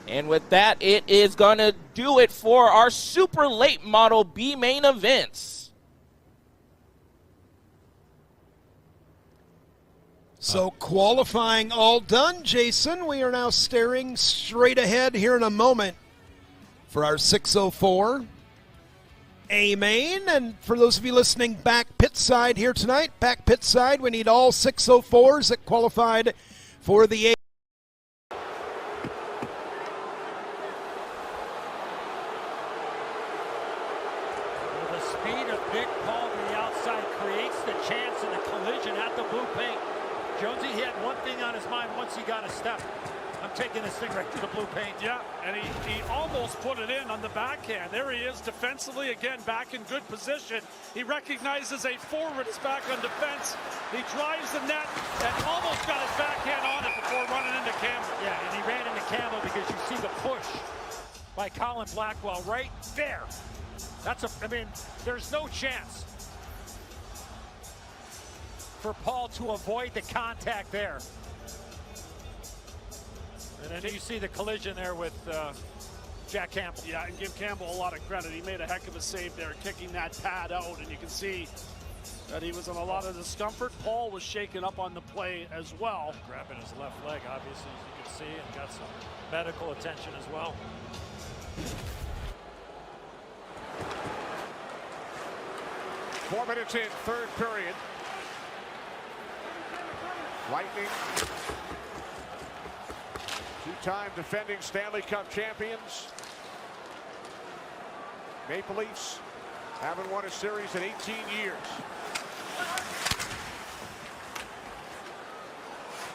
And with that, it is going to do it for our super late model B main events. So qualifying all done, Jason. We are now staring straight ahead here in a moment for our 604 A main. And for those of you listening back pit side here tonight, back pit side, we need all 604s that qualified for the A. The speed of Big Paul to the outside creates the chance of the collision at the blue paint. Jonesy, he had one thing on his mind once he got a step. I'm taking this thing right to the blue paint. Yeah, and he almost put it in on the backhand. There he is defensively, again, back in good position. He recognizes a forward is back on defense. He drives the net and almost got his backhand on it before running into Campbell. Yeah, and he ran into Campbell because you see the push by Colin Blackwell right there. I mean, there's no chance for Paul to avoid the contact there. And then you see the collision there with Jack Campbell. Yeah, and give Campbell a lot of credit. He made a heck of a save there, kicking that pad out, and you can see that he was in a lot of discomfort. Paul was shaken up on the play as well. Grabbing his left leg, obviously, as you can see, and got some medical attention as well. 4 minutes in, third period. Lightning, two-time defending Stanley Cup champions. Maple Leafs haven't won a series in 18 years.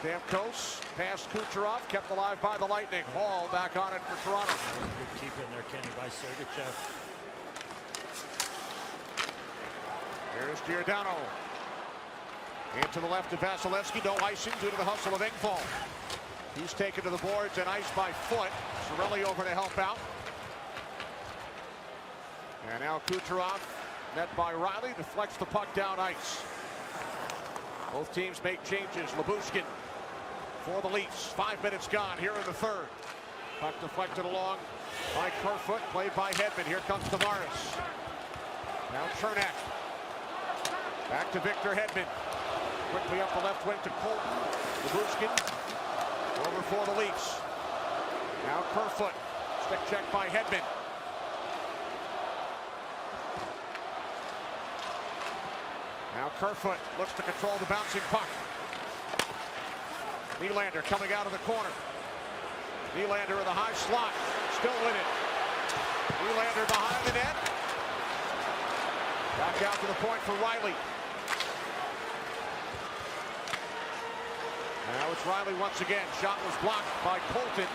Stamkos past Kucherov, kept alive by the Lightning. Hall back on it for Toronto. Good keep in there, Kenny, by Sergachev. Here's Giordano. Into the left of Vasilevsky. No icing due to the hustle of Engvall. He's taken to the boards and iced by foot. Cirelli over to help out. And now Kucherov, met by Riley, deflects the puck down ice. Both teams make changes. Lyubushkin for the Leafs. 5 minutes gone here in the third. Puck deflected along by Kerfoot, played by Hedman. Here comes Tavares. Now Chernak. Back to Victor Hedman. Quickly up the left wing to Colton. Lyubushkin over for the Leafs. Now Kerfoot. Stick check by Hedman. Now Kerfoot looks to control the bouncing puck. Nylander coming out of the corner. Nylander in the high slot. Still in it. Nylander behind the net. Back out to the point for Riley. Now it's Riley once again. Shot was blocked by Colton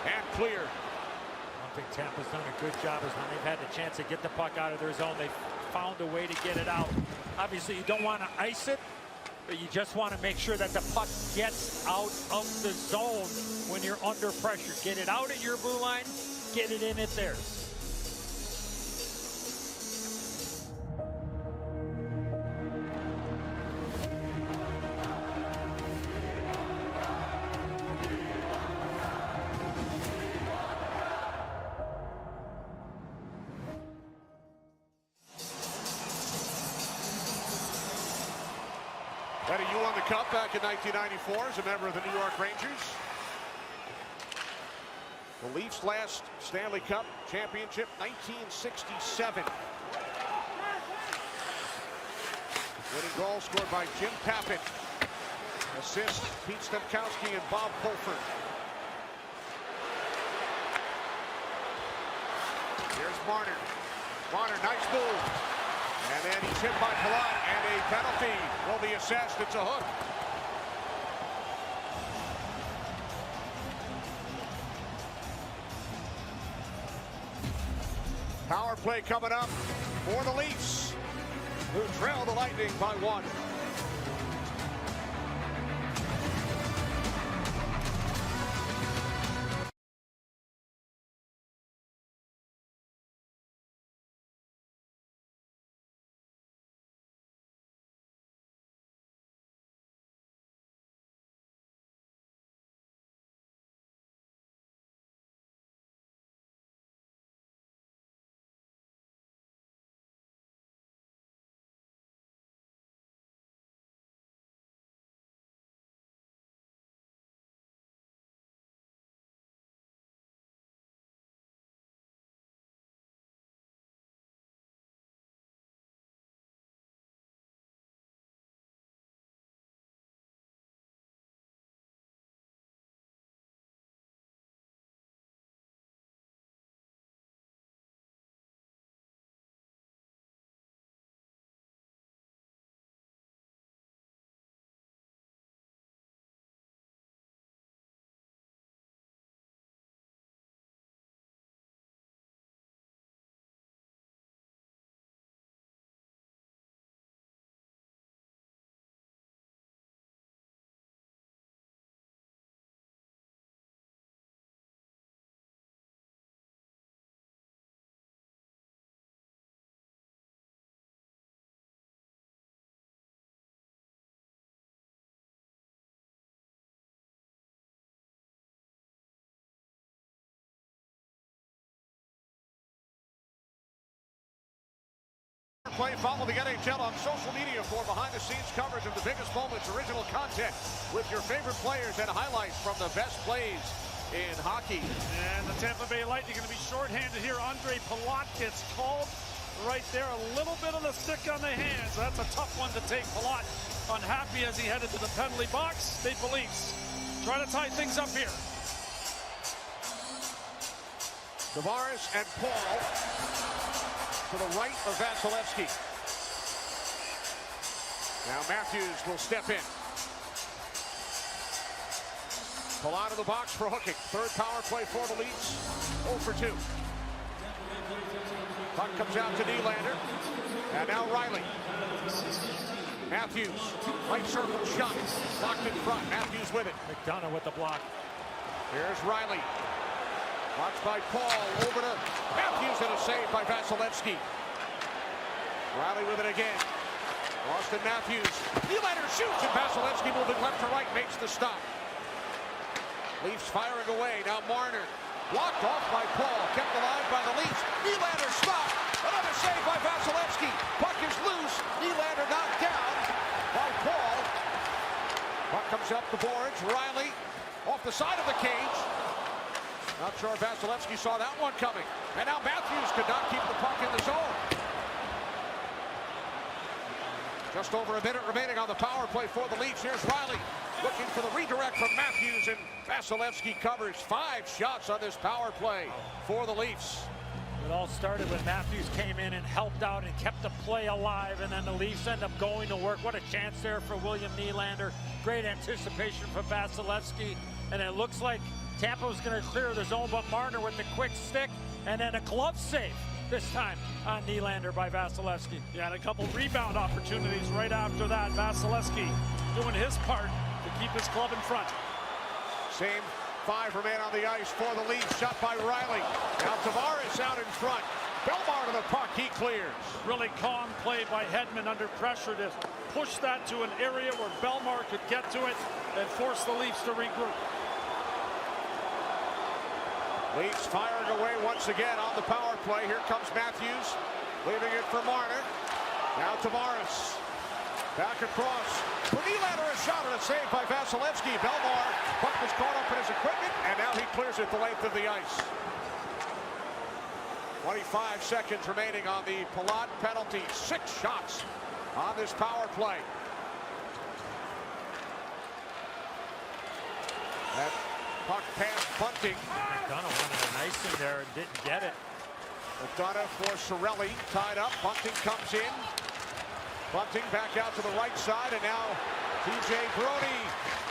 and cleared. I think Tampa's done a good job is when they've had the chance to get the puck out of their zone, they've found a way to get it out. Obviously, you don't want to ice it, but you just want to make sure that the puck gets out of the zone when you're under pressure. Get it out at your blue line, get it in at theirs. Betty, you won the Cup back in 1994 as a member of the New York Rangers. The Leafs' last Stanley Cup championship, 1967. Winning goal scored by Jim Pappin. Assists, Pete Stemkowski and Bob Pulford. Here's Marner. Marner, nice move. And then he's hit by Palat, and a penalty will be assessed. It's a hook. Power play coming up for the Leafs, who trail the Lightning by 1. play. Follow the NHL on social media for behind-the-scenes coverage of the biggest moments, original content with your favorite players and highlights from the best plays in hockey. And the Tampa Bay Lightning going to be shorthanded here. Andre Palat gets called right there. A little bit of the stick on the hands. That's a tough one to take. Palat unhappy as he headed to the penalty box. Maple Leafs trying to tie things up here. Tavares and Paul to the right of Vasilevsky. Now Matthews will step in. Pull out of the box for hooking. Third power play for the Leafs. 0 for 2. Puck comes out to Nylander. And now Riley. Matthews. Right circle shot. Blocked in front. Matthews with it. McDonough with the block. Here's Riley. Watched by Paul. Over to Matthews and a save by Vasilevsky. Riley with it again. Austin Matthews. Nylander shoots and Vasilevsky moving left to right makes the stop. Leafs firing away. Now Marner. Blocked off by Paul. Kept alive by the Leafs. Nylander stopped. Another save by Vasilevsky. Puck is loose. Nylander knocked down by Paul. Puck comes up the boards. Riley off the side of the cage. Not sure if Vasilevsky saw that one coming. And now Matthews could not keep the puck in the zone. Just over a minute remaining on the power play for the Leafs. Here's Riley looking for the redirect from Matthews, and Vasilevsky covers 5 shots on this power play for the Leafs. It all started when Matthews came in and helped out and kept the play alive, and then the Leafs end up going to work. What a chance there for William Nylander. Great anticipation for Vasilevsky, and it looks like Tampa was going to clear the zone, but Marner with the quick stick, and then a glove save this time on Nylander by Vasilevsky. Yeah, and a couple rebound opportunities right after that. Vasilevsky doing his part to keep his club in front. Same 5 remain on the ice for the Leafs. Shot by Riley. Now Tavares out in front. Belmar to the puck. He clears. Really calm play by Hedman under pressure to push that to an area where Belmar could get to it and force the Leafs to regroup. Leafs firing away once again on the power play. Here comes Matthews, leaving it for Marner. Now Tavares. Back across. For Nylander, a shot and a save by Vasilevsky. Belmar, puck was caught up in his equipment, and now he clears it the length of the ice. 25 seconds remaining on the Palat penalty. 6 shots on this power play. That puck past Bunting. McDonough wanted an icing there and didn't get it. McDonough for Cirelli, tied up. Bunting comes in. Bunting back out to the right side, and now TJ Brody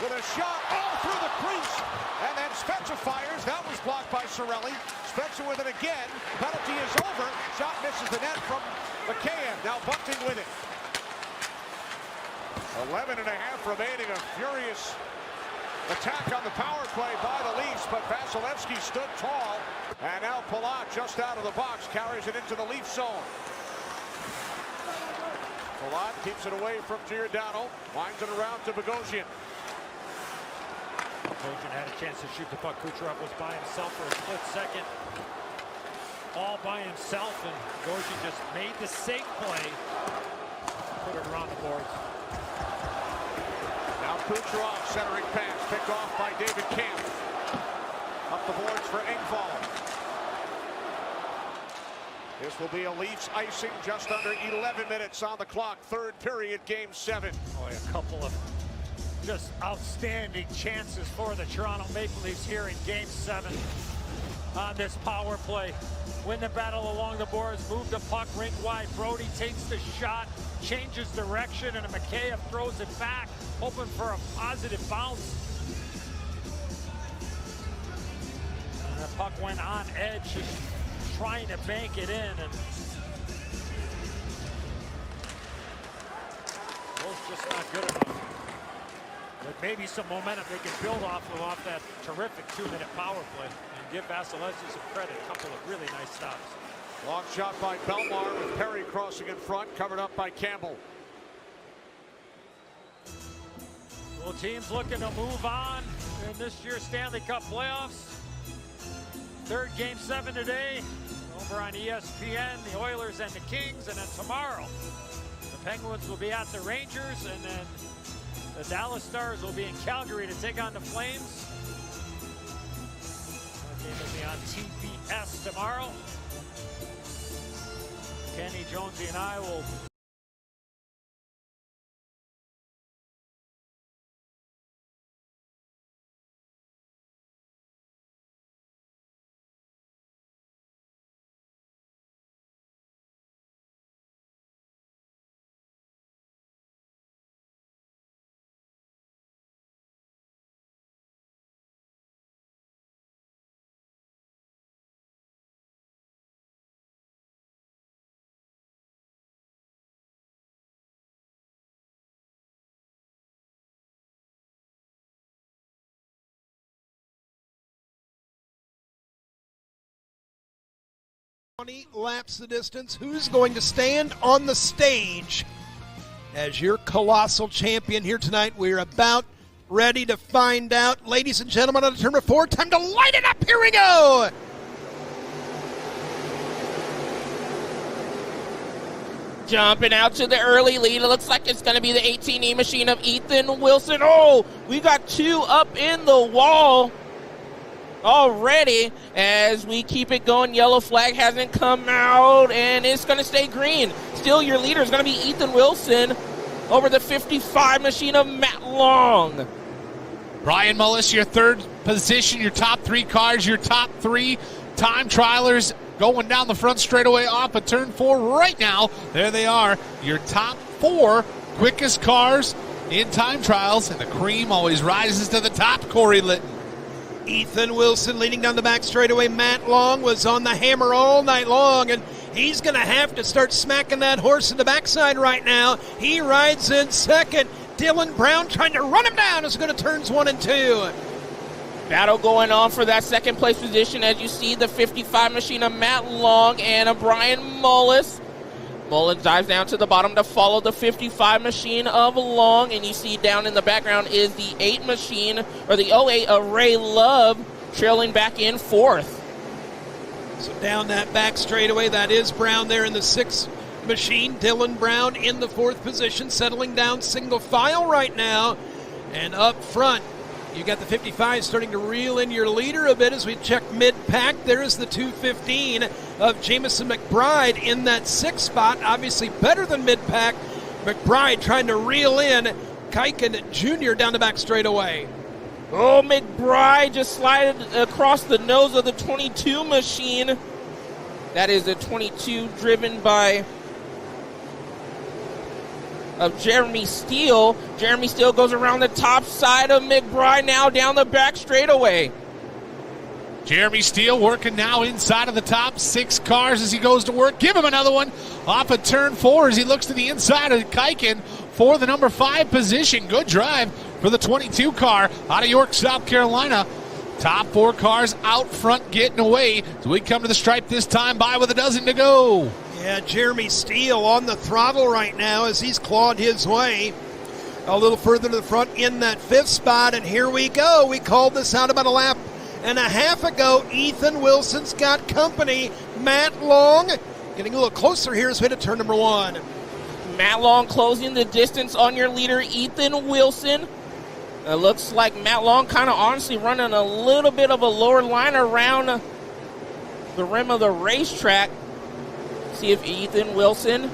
with a shot all through the crease. And then Spezza fires. That was blocked by Cirelli. Spezza with it again. Penalty is over. Shot misses the net from McCann. Now Bunting with it. 11 and a half remaining. A furious attack on the power play by the Leafs, but Vasilevsky stood tall. And now Palat just out of the box carries it into the Leaf zone. Palat keeps it away from Giordano. Winds it around to Bogosian. Bogosian had a chance to shoot the puck. Kucherov was by himself for a split second. All by himself, and Bogosian just made the safe play. Put it around the boards. Now Kucherov centering pass, picked off by David Camp. Up the boards for Engvall. This will be a Leafs icing, just under 11 minutes on the clock. Third period, game 7. Boy, a couple of just outstanding chances for the Toronto Maple Leafs here in game 7 on this power play. Win the battle along the boards, move the puck rink wide. Brody takes the shot, changes direction, and Mikheyev throws it back, hoping for a positive bounce. And the puck went on edge, just trying to bank it in, and both just not good enough. But maybe some momentum they can build off that terrific 2-minute power play, and give Vasilevsky some credit. A couple of really nice stops. Long shot by Belmar with Perry crossing in front, covered up by Campbell. Well, teams looking to move on in this year's Stanley Cup playoffs. Third game 7 today over on ESPN, the Oilers and the Kings, and then tomorrow the Penguins will be at the Rangers, and then the Dallas Stars will be in Calgary to take on the Flames. That game will be on TBS tomorrow. Kenny, Jonesy, and I will laps the distance. Who's going to stand on the stage as your Colossal champion here tonight? We're about ready to find out. Ladies and gentlemen, on turn 4, time to light it up. Here we go. Jumping out to the early lead. It looks like it's going to be the 18E machine of Ethan Wilson. Oh, we got 2 up in the wall already as we keep it going. Yellow flag hasn't come out, and it's going to stay green. Still, your leader is going to be Ethan Wilson over the 55 machine of Matt Long. Brian Mullis, your third position, your top 3 cars, your top 3 time trialers going down the front straightaway off of turn 4 right now. There they are, your top 4 quickest cars in time trials, and the cream always rises to the top. Corey Litton. Ethan Wilson leading down the back straightaway. Matt Long was on the hammer all night long, and he's going to have to start smacking that horse in the backside right now. He rides in second. Dylan Brown trying to run him down as we go to turns 1 and 2. Battle going on for that second place position as you see the 55 machine of Matt Long and a Brian Mullis. Mullins dives down to the bottom to follow the 55 machine of Long, and you see down in the background is the 8 machine, or the 08 of Ray Love, trailing back in 4th. So down that back straightaway, that is Brown there in the 6 machine. Dylan Brown in the 4th position, settling down single file right now. And up front, you got the 55 starting to reel in your leader a bit as we check mid-pack. There is the 215 of Jamison McBride in that 6th spot. Obviously better than mid-pack. McBride trying to reel in Kiken Jr. down the back straightaway. Oh, McBride just slided across the nose of the 22 machine. That is a 22 driven by of Jeremy Steele. Jeremy Steele goes around the top side of McBride, now down the back straightaway. Jeremy Steele working now inside of the top 6 cars as he goes to work. Give him another one off of turn 4 as he looks to the inside of Kiken for the number 5 position. Good drive for the 22 car out of York, South Carolina. Top 4 cars out front getting away. So we come to the stripe this time by with a dozen to go. Yeah, Jeremy Steele on the throttle right now as he's clawed his way a little further to the front in that 5th spot. And here we go. We called this out about a lap and a half ago. Ethan Wilson's got company. Matt Long getting a little closer here as we hit turn number 1. Matt Long closing the distance on your leader, Ethan Wilson. It looks like Matt Long kind of honestly running a little bit of a lower line around the rim of the racetrack. See if Ethan Wilson,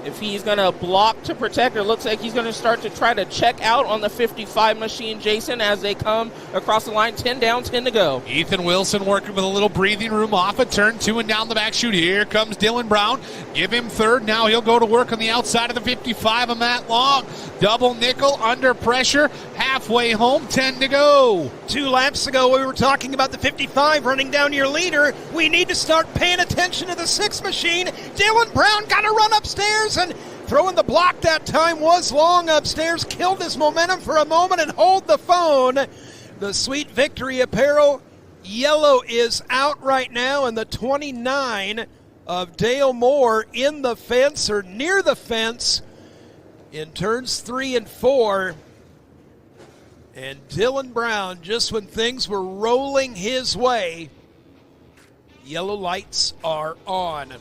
if he's going to block to protect, or looks like he's going to start to try to check out on the 55 machine, Jason, as they come across the line. 10 down, 10 to go. Ethan Wilson working with a little breathing room off of turn 2 and down the back chute. Here comes Dylan Brown. Give him 3rd. Now he'll go to work on the outside of the 55 of Matt Long. Double nickel under pressure. Halfway home, 10 to go. 2 laps ago, we were talking about the 55 running down your leader. We need to start paying attention to the 6 machine. Dylan Brown got to run upstairs, and throwing the block that time was Long upstairs. Killed his momentum for a moment and hold the phone. The Sweet Victory Apparel yellow is out right now, and the 29 of Dale Moore in the fence, or near the fence, in turns 3 and 4. And Dylan Brown, just when things were rolling his way, Yellow lights are on.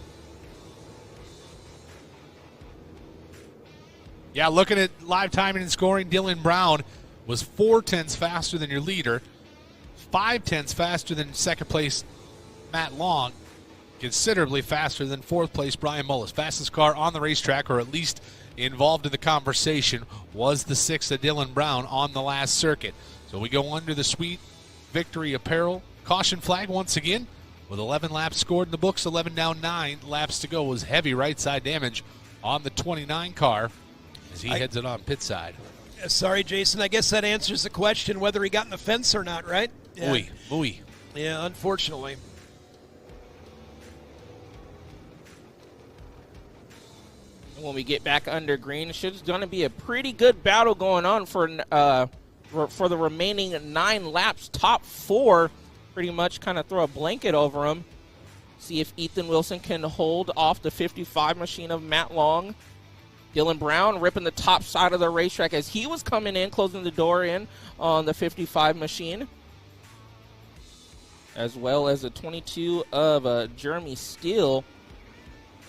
Yeah, looking at live timing and scoring, Dylan Brown was 4/10 faster than your leader, 5/10 faster than second place Matt Long, considerably faster than fourth place Brian Mullis. Fastest car on the racetrack, or at least involved in the conversation, was the 6th of Dylan Brown on the last circuit. So we go under the Sweet Victory Apparel caution flag once again with 11 laps scored in the books, 11 down, 9 laps to go. Was heavy right side damage on the 29 car as he heads it on pit side. Sorry, Jason. I guess that answers the question whether he got in the fence or not, right? Yeah. Ooey. Yeah, unfortunately. When we get back under green, it's going to be a pretty good battle going on for the remaining 9 laps. Top 4 pretty much kind of throw a blanket over them. See if Ethan Wilson can hold off the 55 machine of Matt Long. Dylan Brown ripping the top side of the racetrack as he was coming in, closing the door in on the 55 machine. As well as the 22 of Jeremy Steele.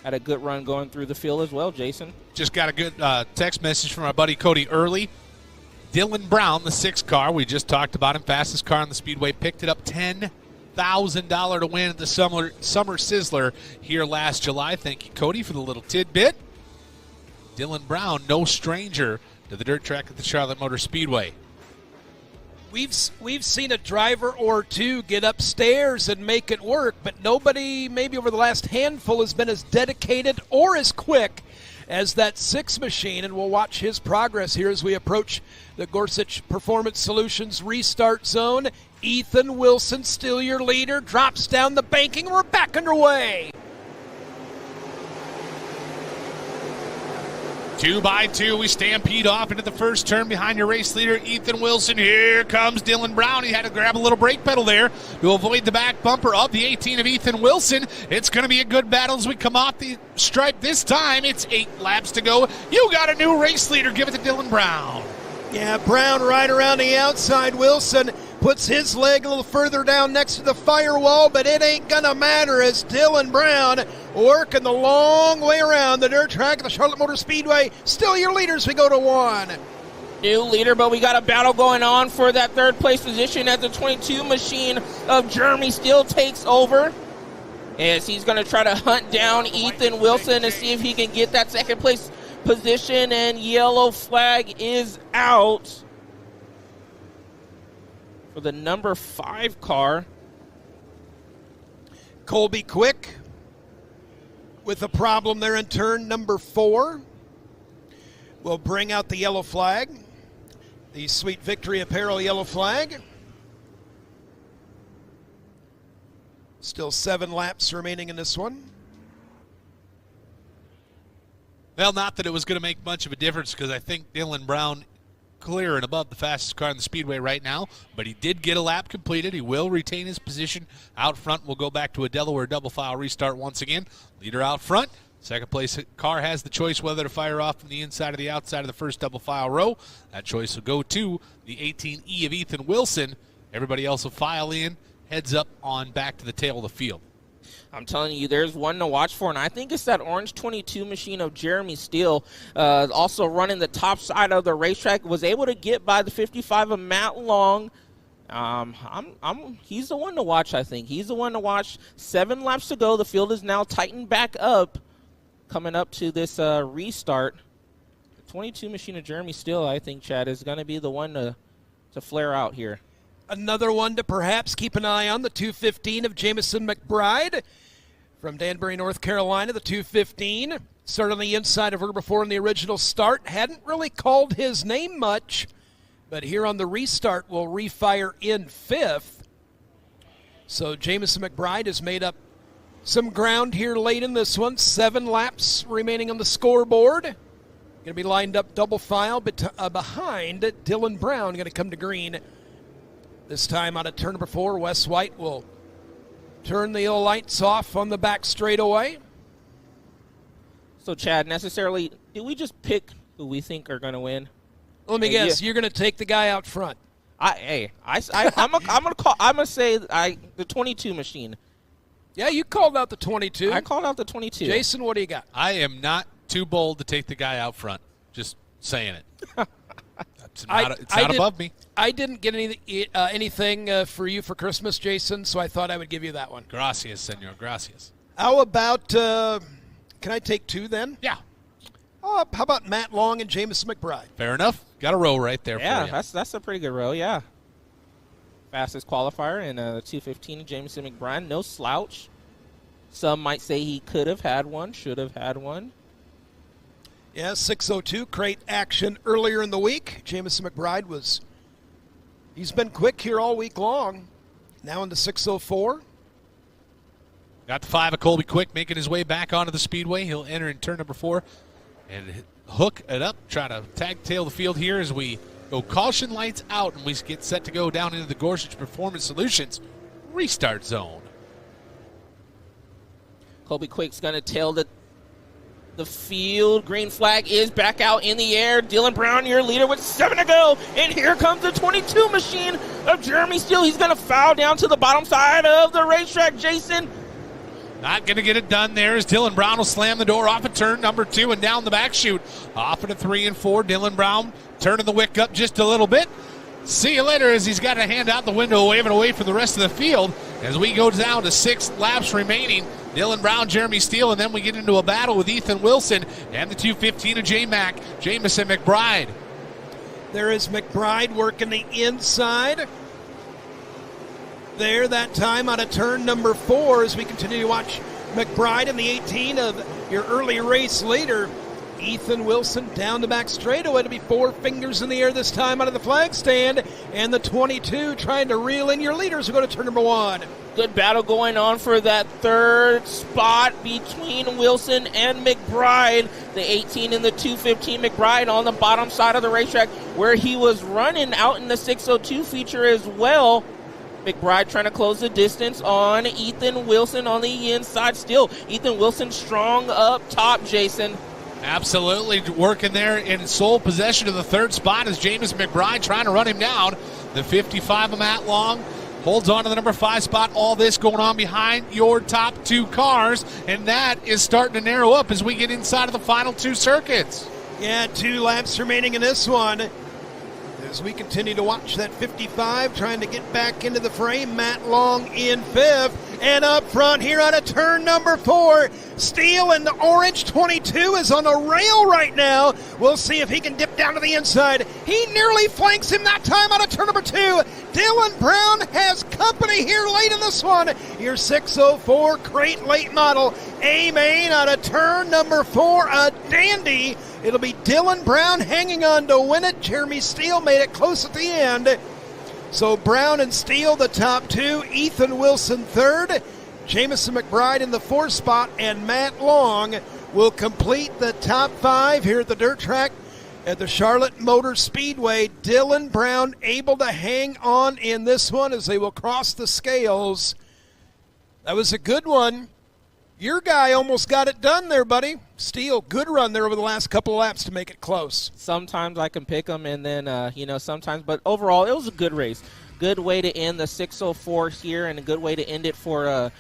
Had a good run going through the field as well, Jason. Just got a good text message from our buddy Cody Early. Dylan Brown, the 6th car, we just talked about him, fastest car on the Speedway, picked it up $10,000 to win at the Summer Sizzler here last July. Thank you, Cody, for the little tidbit. Dylan Brown, no stranger to the dirt track at the Charlotte Motor Speedway. We've seen a driver or two get upstairs and make it work, but nobody, maybe over the last handful, has been as dedicated or as quick as that 6 machine, and we'll watch his progress here as we approach the Gorsuch Performance Solutions restart zone. Ethan Wilson, still your leader, drops down the banking. We're back underway. 2 by 2, we stampede off into the first turn behind your race leader, Ethan Wilson. Here comes Dylan Brown. He had to grab a little brake pedal there to avoid the back bumper of the 18 of Ethan Wilson. It's going to be a good battle as we come off the stripe this time. It's 8 laps to go. You got a new race leader. Give it to Dylan Brown. Yeah, Brown right around the outside. Wilson puts his leg a little further down next to the firewall, but it ain't going to matter as Dylan Brown working the long way around the dirt track of the Charlotte Motor Speedway. Still your leaders. We go to 1. New leader, but we got a battle going on for that 3rd place position as the 22 machine of Jeremy Steele takes over. As he's going to try to hunt down Ethan Wilson to see if he can get that 2nd place position, and yellow flag is out for the number 5 car. Colby Quick with a problem there in turn number 4. We'll bring out the yellow flag, the Sweet Victory Apparel yellow flag. Still 7 laps remaining in this one. Well, not that it was going to make much of a difference because I think Dylan Brown clear and above the fastest car in the Speedway right now, but he did get a lap completed. He will retain his position out front. We'll go back to a Delaware double file restart once again. Leader out front. 2nd place car has the choice whether to fire off from the inside or the outside of the first double file row. That choice will go to the 18E of Ethan Wilson. Everybody else will file in, heads up on back to the tail of the field. I'm telling you, there's one to watch for, and I think it's that orange 22 machine of Jeremy Steele, also running the top side of the racetrack, was able to get by the 55 of Matt Long. He's the one to watch, I think. He's the one to watch. 7 laps to go. The field is now tightened back up, coming up to this restart. The 22 machine of Jeremy Steele, I think, Chad, is going to be the one to flare out here. Another one to perhaps keep an eye on, the 215 of Jamison McBride from Danbury, North Carolina. The 215 started on the inside of her before in the original start. Hadn't really called his name much, but here on the restart will refire in 5th. So Jamison McBride has made up some ground here late in this one. 7 laps remaining on the scoreboard. Going to be lined up double file behind Dylan Brown, going to come to green. This time out of turn number 4, Wes White will turn the lights off on the back straightaway. So, Chad, necessarily, do we just pick who we think are going to win? Let me guess. You're going to take the guy out front. I'm gonna say the 22 machine. Yeah, you called out the 22. I called out the 22. Jason, what do you got? I am not too bold to take the guy out front. Just saying it. It's not above me. I didn't get anything for you for Christmas, Jason, so I thought I would give you that one. Gracias, senor. Gracias. How about, can I take two then? Yeah. How about Matt Long and Jamison McBride? Fair enough. Got a row right there Yeah, for you. that's a pretty good row, yeah. Fastest qualifier in the 2:15, Jamison McBride. No slouch. Some might say he could have had one, should have had one. Yeah, 6:02, crate action earlier in the week. Jamison McBride he's been quick here all week long. Now into 6:04. Got the 5 of Colby Quick making his way back onto the speedway. He'll enter in turn number 4 and hook it up, try to tag tail the field here as we go caution lights out and we get set to go down into the Gorsuch Performance Solutions restart zone. Colby Quick's going to tail the field. Green flag is back out in the air. Dylan Brown, your leader, with 7 to go. And here comes the 22 machine of Jeremy Steele. He's going to foul down to the bottom side of the racetrack. Jason. Not going to get it done there as Dylan Brown will slam the door off of turn number 2 and down the back chute. Off into 3 and 4. Dylan Brown turning the wick up just a little bit. See you later as he's got a hand out the window waving away from the rest of the field as we go down to 6 laps remaining. Dylan Brown, Jeremy Steele, and then we get into a battle with Ethan Wilson and the 2:15 of J-Mac, Jamison McBride. There is McBride working the inside. There, that time out of turn number 4 as we continue to watch McBride in the 18 of your early race leader. Ethan Wilson down the back straightaway to be 4 fingers in the air this time out of the flag stand. And the 22 trying to reel in your leaders who go to turn number 1. Good battle going on for that third spot between Wilson and McBride. The 18 and the 2:15 McBride on the bottom side of the racetrack where he was running out in the 6:02 feature as well. McBride trying to close the distance on Ethan Wilson on the inside still. Ethan Wilson strong up top, Jason. Absolutely working there in sole possession of the third spot is Jamison McBride trying to run him down. The 55 of Matt Long holds on to the number 5 spot. All this going on behind your top 2 cars, and that is starting to narrow up as we get inside of the final 2 circuits. Yeah, 2 laps remaining in this one. As we continue to watch that 55 trying to get back into the frame, Matt Long in 5th. And up front here out of turn number 4, Steele in the orange 22 is on a rail right now. We'll see if he can dip down to the inside. He nearly flanks him that time out of turn number 2. Dylan Brown has company here late in this one. Your 604 crate late model. A-Main out of turn number 4, a dandy. It'll be Dylan Brown hanging on to win it. Jeremy Steele made it close at the end. So Brown and Steele, the top 2. Ethan Wilson, 3rd. Jamison McBride in the 4th spot. And Matt Long will complete the top 5 here at the dirt track at the Charlotte Motor Speedway. Dylan Brown able to hang on in this one as they will cross the scales. That was a good one. Your guy almost got it done there, buddy. Steele, good run there over the last couple of laps to make it close. Sometimes I can pick them, and then, sometimes. But overall, it was a good race. Good way to end the 604 here, and a good way to end it for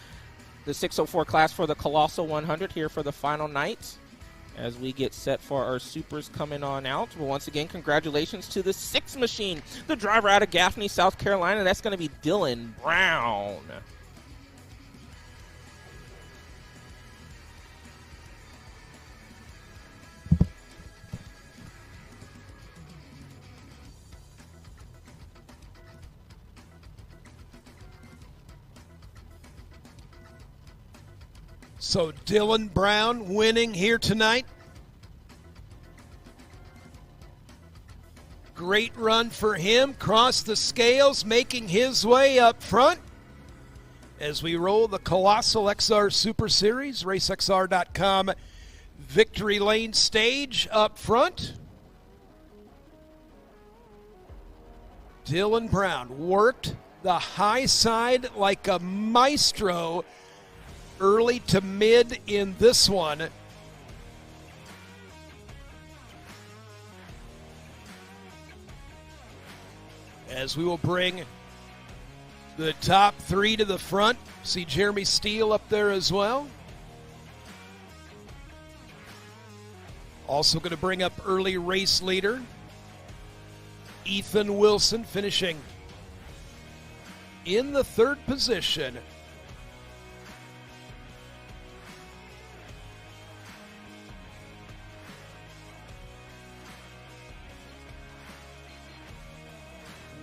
the 604 class for the Colossal 100 here for the final night as we get set for our supers coming on out. Well, once again, congratulations to the 6 machine, the driver out of Gaffney, South Carolina. That's going to be Dylan Brown. So Dylan Brown winning here tonight. Great run for him. Crossed the scales, making his way up front. As we roll the Colossal XR Super Series, RaceXR.com Victory Lane stage up front. Dylan Brown worked the high side like a maestro early to mid in this one. As we will bring The top three to the front. See Jeremy Steele up there as well. Also going to bring up early race leader Ethan Wilson, finishing in the third position.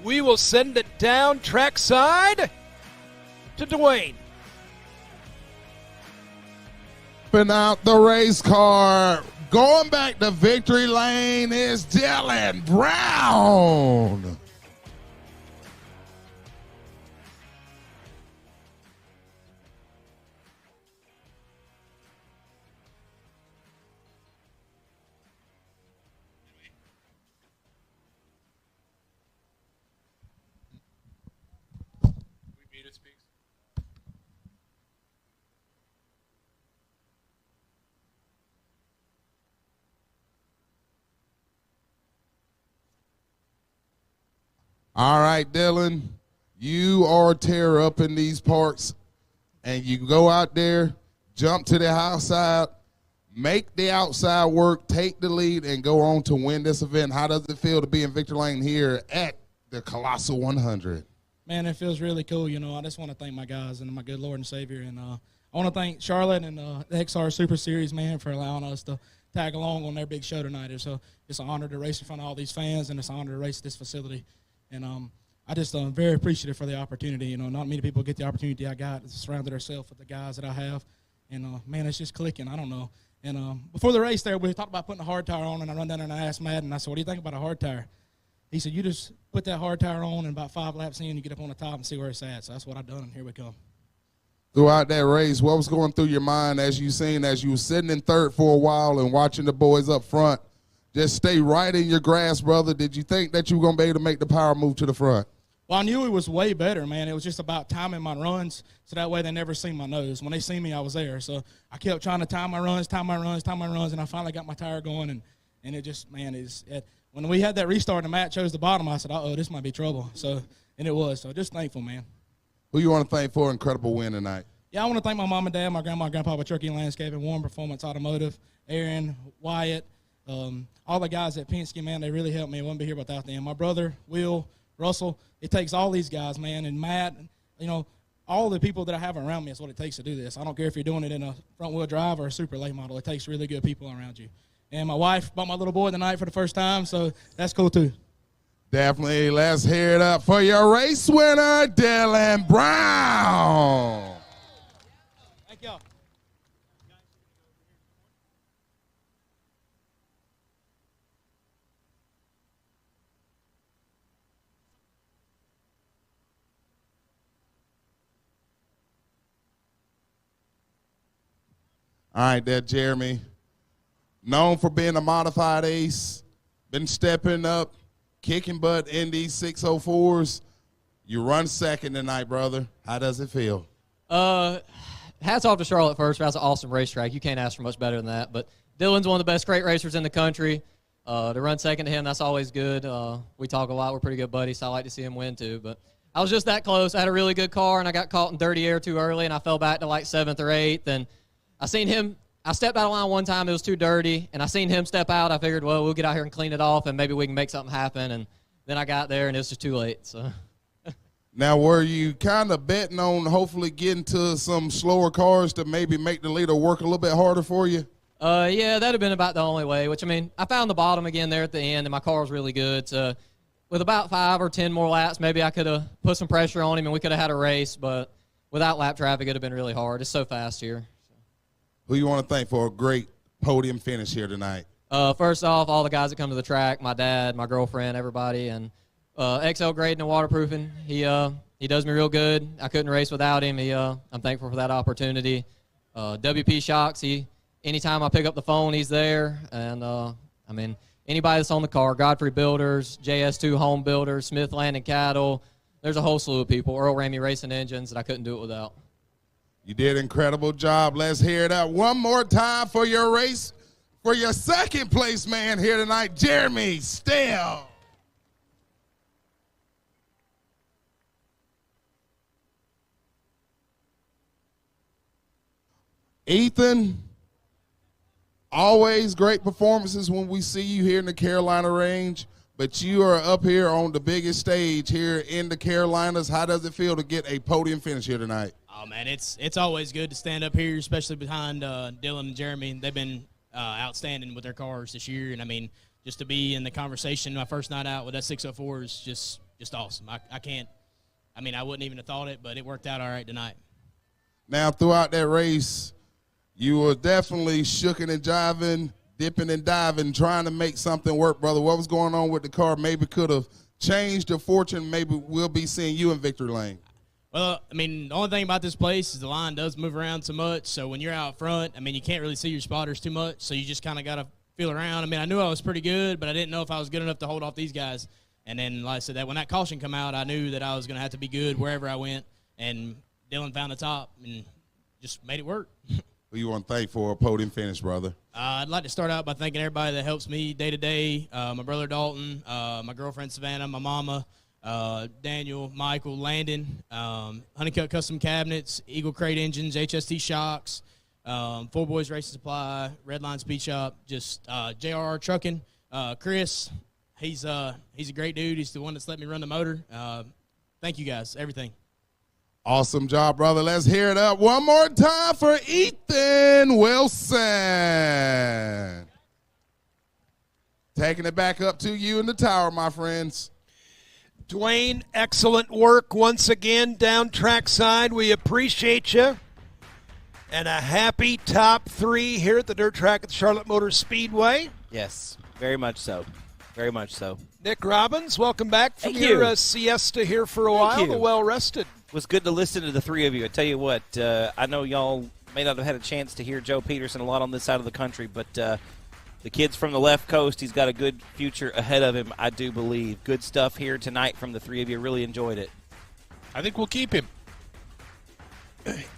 We will send it down trackside to Dwayne. Been out the race car. Going back to victory lane is Dylan Brown. All right, Dylan, you are a tear up in these parks, and you go out there, jump to the outside, make the outside work, take the lead, and go on to win this event. How does it feel to be in victory lane here at the Colossal 100? Man, it feels really cool. You know, I just want to thank my guys and my good Lord and Savior, and I want to thank Charlotte and the XR Super Series, man, for allowing us to tag along on their big show tonight. It's an honor to race in front of all these fans, and it's an honor to race at this facility. And I just very appreciative for the opportunity. You know, not many people get the opportunity I got. Surrounded ourselves with the guys that I have. And, man, it's just clicking. I don't know. And before the race there, we talked about putting a hard tire on, and I run down there and I asked Madden, I said, what do you think about a hard tire? He said, you just put that hard tire on, and about 5 laps in, you get up on the top and see where it's at. So that's what I've done, and here we come. Throughout that race, what was going through your mind as you were sitting in third for a while and watching the boys up front just stay right in your grasp, brother? Did you think that you were going to be able to make the power move to the front? Well, I knew it was way better, man. It was just about timing my runs, so that way they never see my nose. When they see me, I was there. So I kept trying to time my runs, and I finally got my tire going, and it just, man, when we had that restart and Matt chose the bottom, I said, uh-oh, this might be trouble. So, and it was. So just thankful, man. Who you want to thank for an incredible win tonight? Yeah, I want to thank my mom and dad, my grandma, grandpa with Turkey Landscaping, Warren Performance Automotive, Aaron, Wyatt, all the guys at Penske, man, they really helped me. I wouldn't be here without them. My brother, Will, Russell, it takes all these guys, man, and Matt, you know, all the people that I have around me is what it takes to do this. I don't care if you're doing it in a front-wheel drive or a super late model. It takes really good people around you. And my wife bought my little boy tonight for the first time, so that's cool too. Definitely. Let's hear it up for your race winner, Dylan Brown. Thank y'all. All right, there, Jeremy. Known for being a modified ace, been stepping up, kicking butt in these 604s. You run second tonight, brother. How does it feel? Hats off to Charlotte first. That's an awesome racetrack. You can't ask for much better than that. But Dylan's one of the best crate racers in the country. To run second to him, that's always good. We talk a lot. We're pretty good buddies, so I like to see him win too. But I was just that close. I had a really good car, and I got caught in dirty air too early, and I fell back to like 7th or 8th. And I seen him. I stepped out of line one time. It was too dirty, and I seen him step out. I figured, well, we'll get out here and clean it off, and maybe we can make something happen. And then I got there, and it was just too late. So. Now, were you kind of betting on hopefully getting to some slower cars to maybe make the leader work a little bit harder for you? Yeah, that'd have been about the only way, which, I mean, I found the bottom again there at the end, and my car was really good. So with about 5 or 10 more laps, maybe I could have put some pressure on him, and we could have had a race. But without lap traffic, it would have been really hard. It's so fast here. Who you want to thank for a great podium finish here tonight? First off, all the guys that come to the track, my dad, my girlfriend, everybody, and XL Grading and Waterproofing. He does me real good. I couldn't race without him. I'm thankful for that opportunity. WP Shocks, anytime I pick up the phone, he's there. And, I mean, anybody that's on the car, Godfrey Builders, JS2 Home Builders, Smith Land and Cattle, there's a whole slew of people. Earl Ramey Racing Engines that I couldn't do it without. You did an incredible job. Let's hear it out one more time for your race, for your second place man here tonight, Jeremy Steele. Ethan, always great performances when we see you here in the Carolina range, but you are up here on the biggest stage here in the Carolinas. How does it feel to get a podium finish here tonight? Oh, man, it's always good to stand up here, especially behind Dylan and Jeremy. They've been outstanding with their cars this year, and, I mean, just to be in the conversation my first night out with that 604 is just awesome. I wouldn't even have thought it, but it worked out all right tonight. Now, throughout that race, you were definitely shooking and jiving, dipping and diving, trying to make something work, brother. What was going on with the car? Maybe could have changed the fortune. Maybe we'll be seeing you in victory lane. Well, I mean, the only thing about this place is the line does move around so much, so when you're out front, I mean, you can't really see your spotters too much, so you just kind of got to feel around. I mean, I knew I was pretty good, but I didn't know if I was good enough to hold off these guys. And then, like I said, that when that caution come out, I knew that I was going to have to be good wherever I went, and Dylan found the top and just made it work. Who you want to thank for a podium finish, brother? I'd like to start out by thanking everybody that helps me day to day. My brother Dalton, my girlfriend Savannah, my mama, Daniel, Michael, Landon, Honeycut Custom Cabinets, Eagle Crate Engines, HST Shocks, Four Boys Racing Supply, Redline Speed Shop, just JRR Trucking, Chris. He's a great dude. He's the one that's let me run the motor. Thank you guys, everything. Awesome job, brother. Let's hear it up one more time for Ethan Wilson. Taking it back up to you in the tower, my friends. Dwayne, excellent work once again down trackside. We appreciate you. And a happy top 3 here at the dirt track at the Charlotte Motor Speedway. Yes, very much so. Very much so. Nick Robbins, welcome back from Thank your you. Siesta here for a while. Well rested. It was good to listen to the three of you. I tell you what, I know y'all may not have had a chance to hear Joe Peterson a lot on this side of the country, but the kid's from the left coast. He's got a good future ahead of him, I do believe. Good stuff here tonight from the three of you. Really enjoyed it. I think we'll keep him.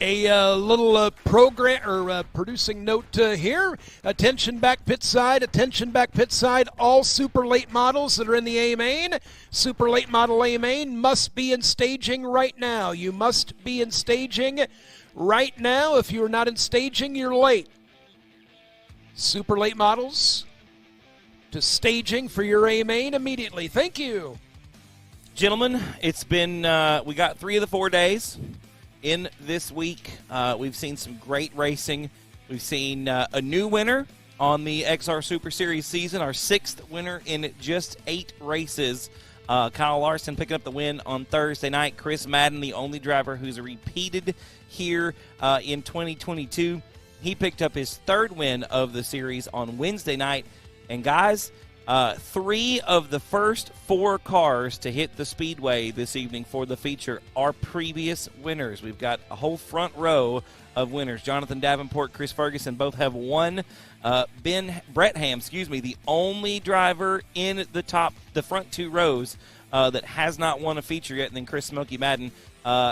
A little program or producing note here. Attention back pit side. Attention back pit side. All super late models that are in the A main. Super late model A main must be in staging right now. You must be in staging right now. If you're not in staging, you're late. Super late models to staging for your A main immediately. Thank you. Gentlemen, it's been, we got 3 of the 4 days in this week. We've seen some great racing. We've seen a new winner on the XR Super Series season, our 6th winner in just 8 races. Kyle Larson picking up the win on Thursday night. Chris Madden, the only driver who's repeated here in 2022. He picked up his 3rd win of the series on Wednesday night. And guys, 3 of the first 4 cars to hit the speedway this evening for the feature are previous winners. We've got a whole front row of winners. Jonathan Davenport, Chris Ferguson both have won. Brett Ham, the only driver in the front 2 rows that has not won a feature yet. And then Chris Smokey Madden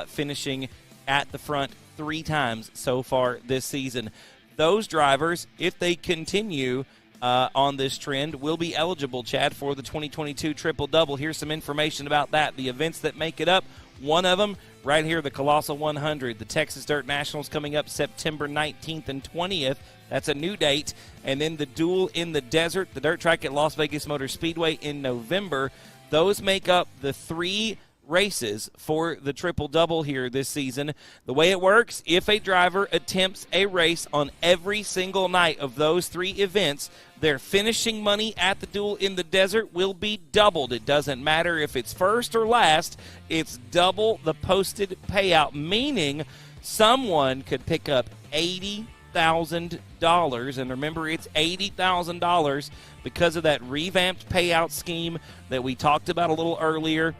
finishing at the front 3 times so far this season. Those drivers, if they continue on this trend, will be eligible, Chad, for the 2022 Triple-Double. Here's some information about that. The events that make it up, one of them right here, the Colossal 100. The Texas Dirt Nationals coming up September 19th and 20th. That's a new date. And then the Duel in the Desert, the dirt track at Las Vegas Motor Speedway in November. Those make up the 3 races for the Triple-Double here this season. The way it works, if a driver attempts a race on every single night of those 3 events, their finishing money at the Duel in the Desert will be doubled. It doesn't matter if it's first or last, it's double the posted payout, meaning someone could pick up $80,000. And remember, it's $80,000 because of that revamped payout scheme that we talked about a little earlier.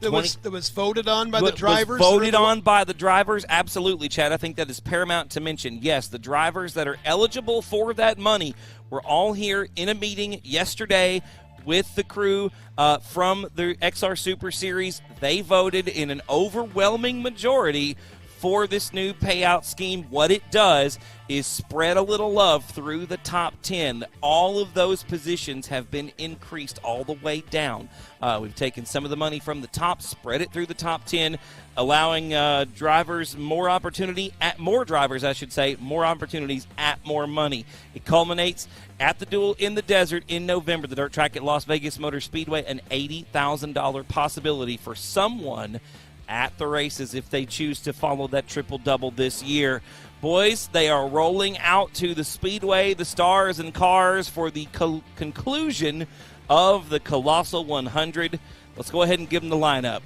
That was voted on by the drivers? Voted on by the drivers, absolutely, Chad. I think that is paramount to mention. Yes, the drivers that are eligible for that money were all here in a meeting yesterday with the crew from the XR Super Series. They voted in an overwhelming majority for this new payout scheme. What it does is spread a little love through the top 10. All of those positions have been increased all the way down. We've taken some of the money from the top, spread it through the top 10, allowing drivers more opportunities at more opportunities at more money. It culminates at the Duel in the Desert in November, the dirt track at Las Vegas Motor Speedway, an $80,000 possibility for someone at the races if they choose to follow that triple-double this year. Boys, they are rolling out to the Speedway, the Stars and Cars for the conclusion of the Colossal 100. Let's go ahead and give them the lineup.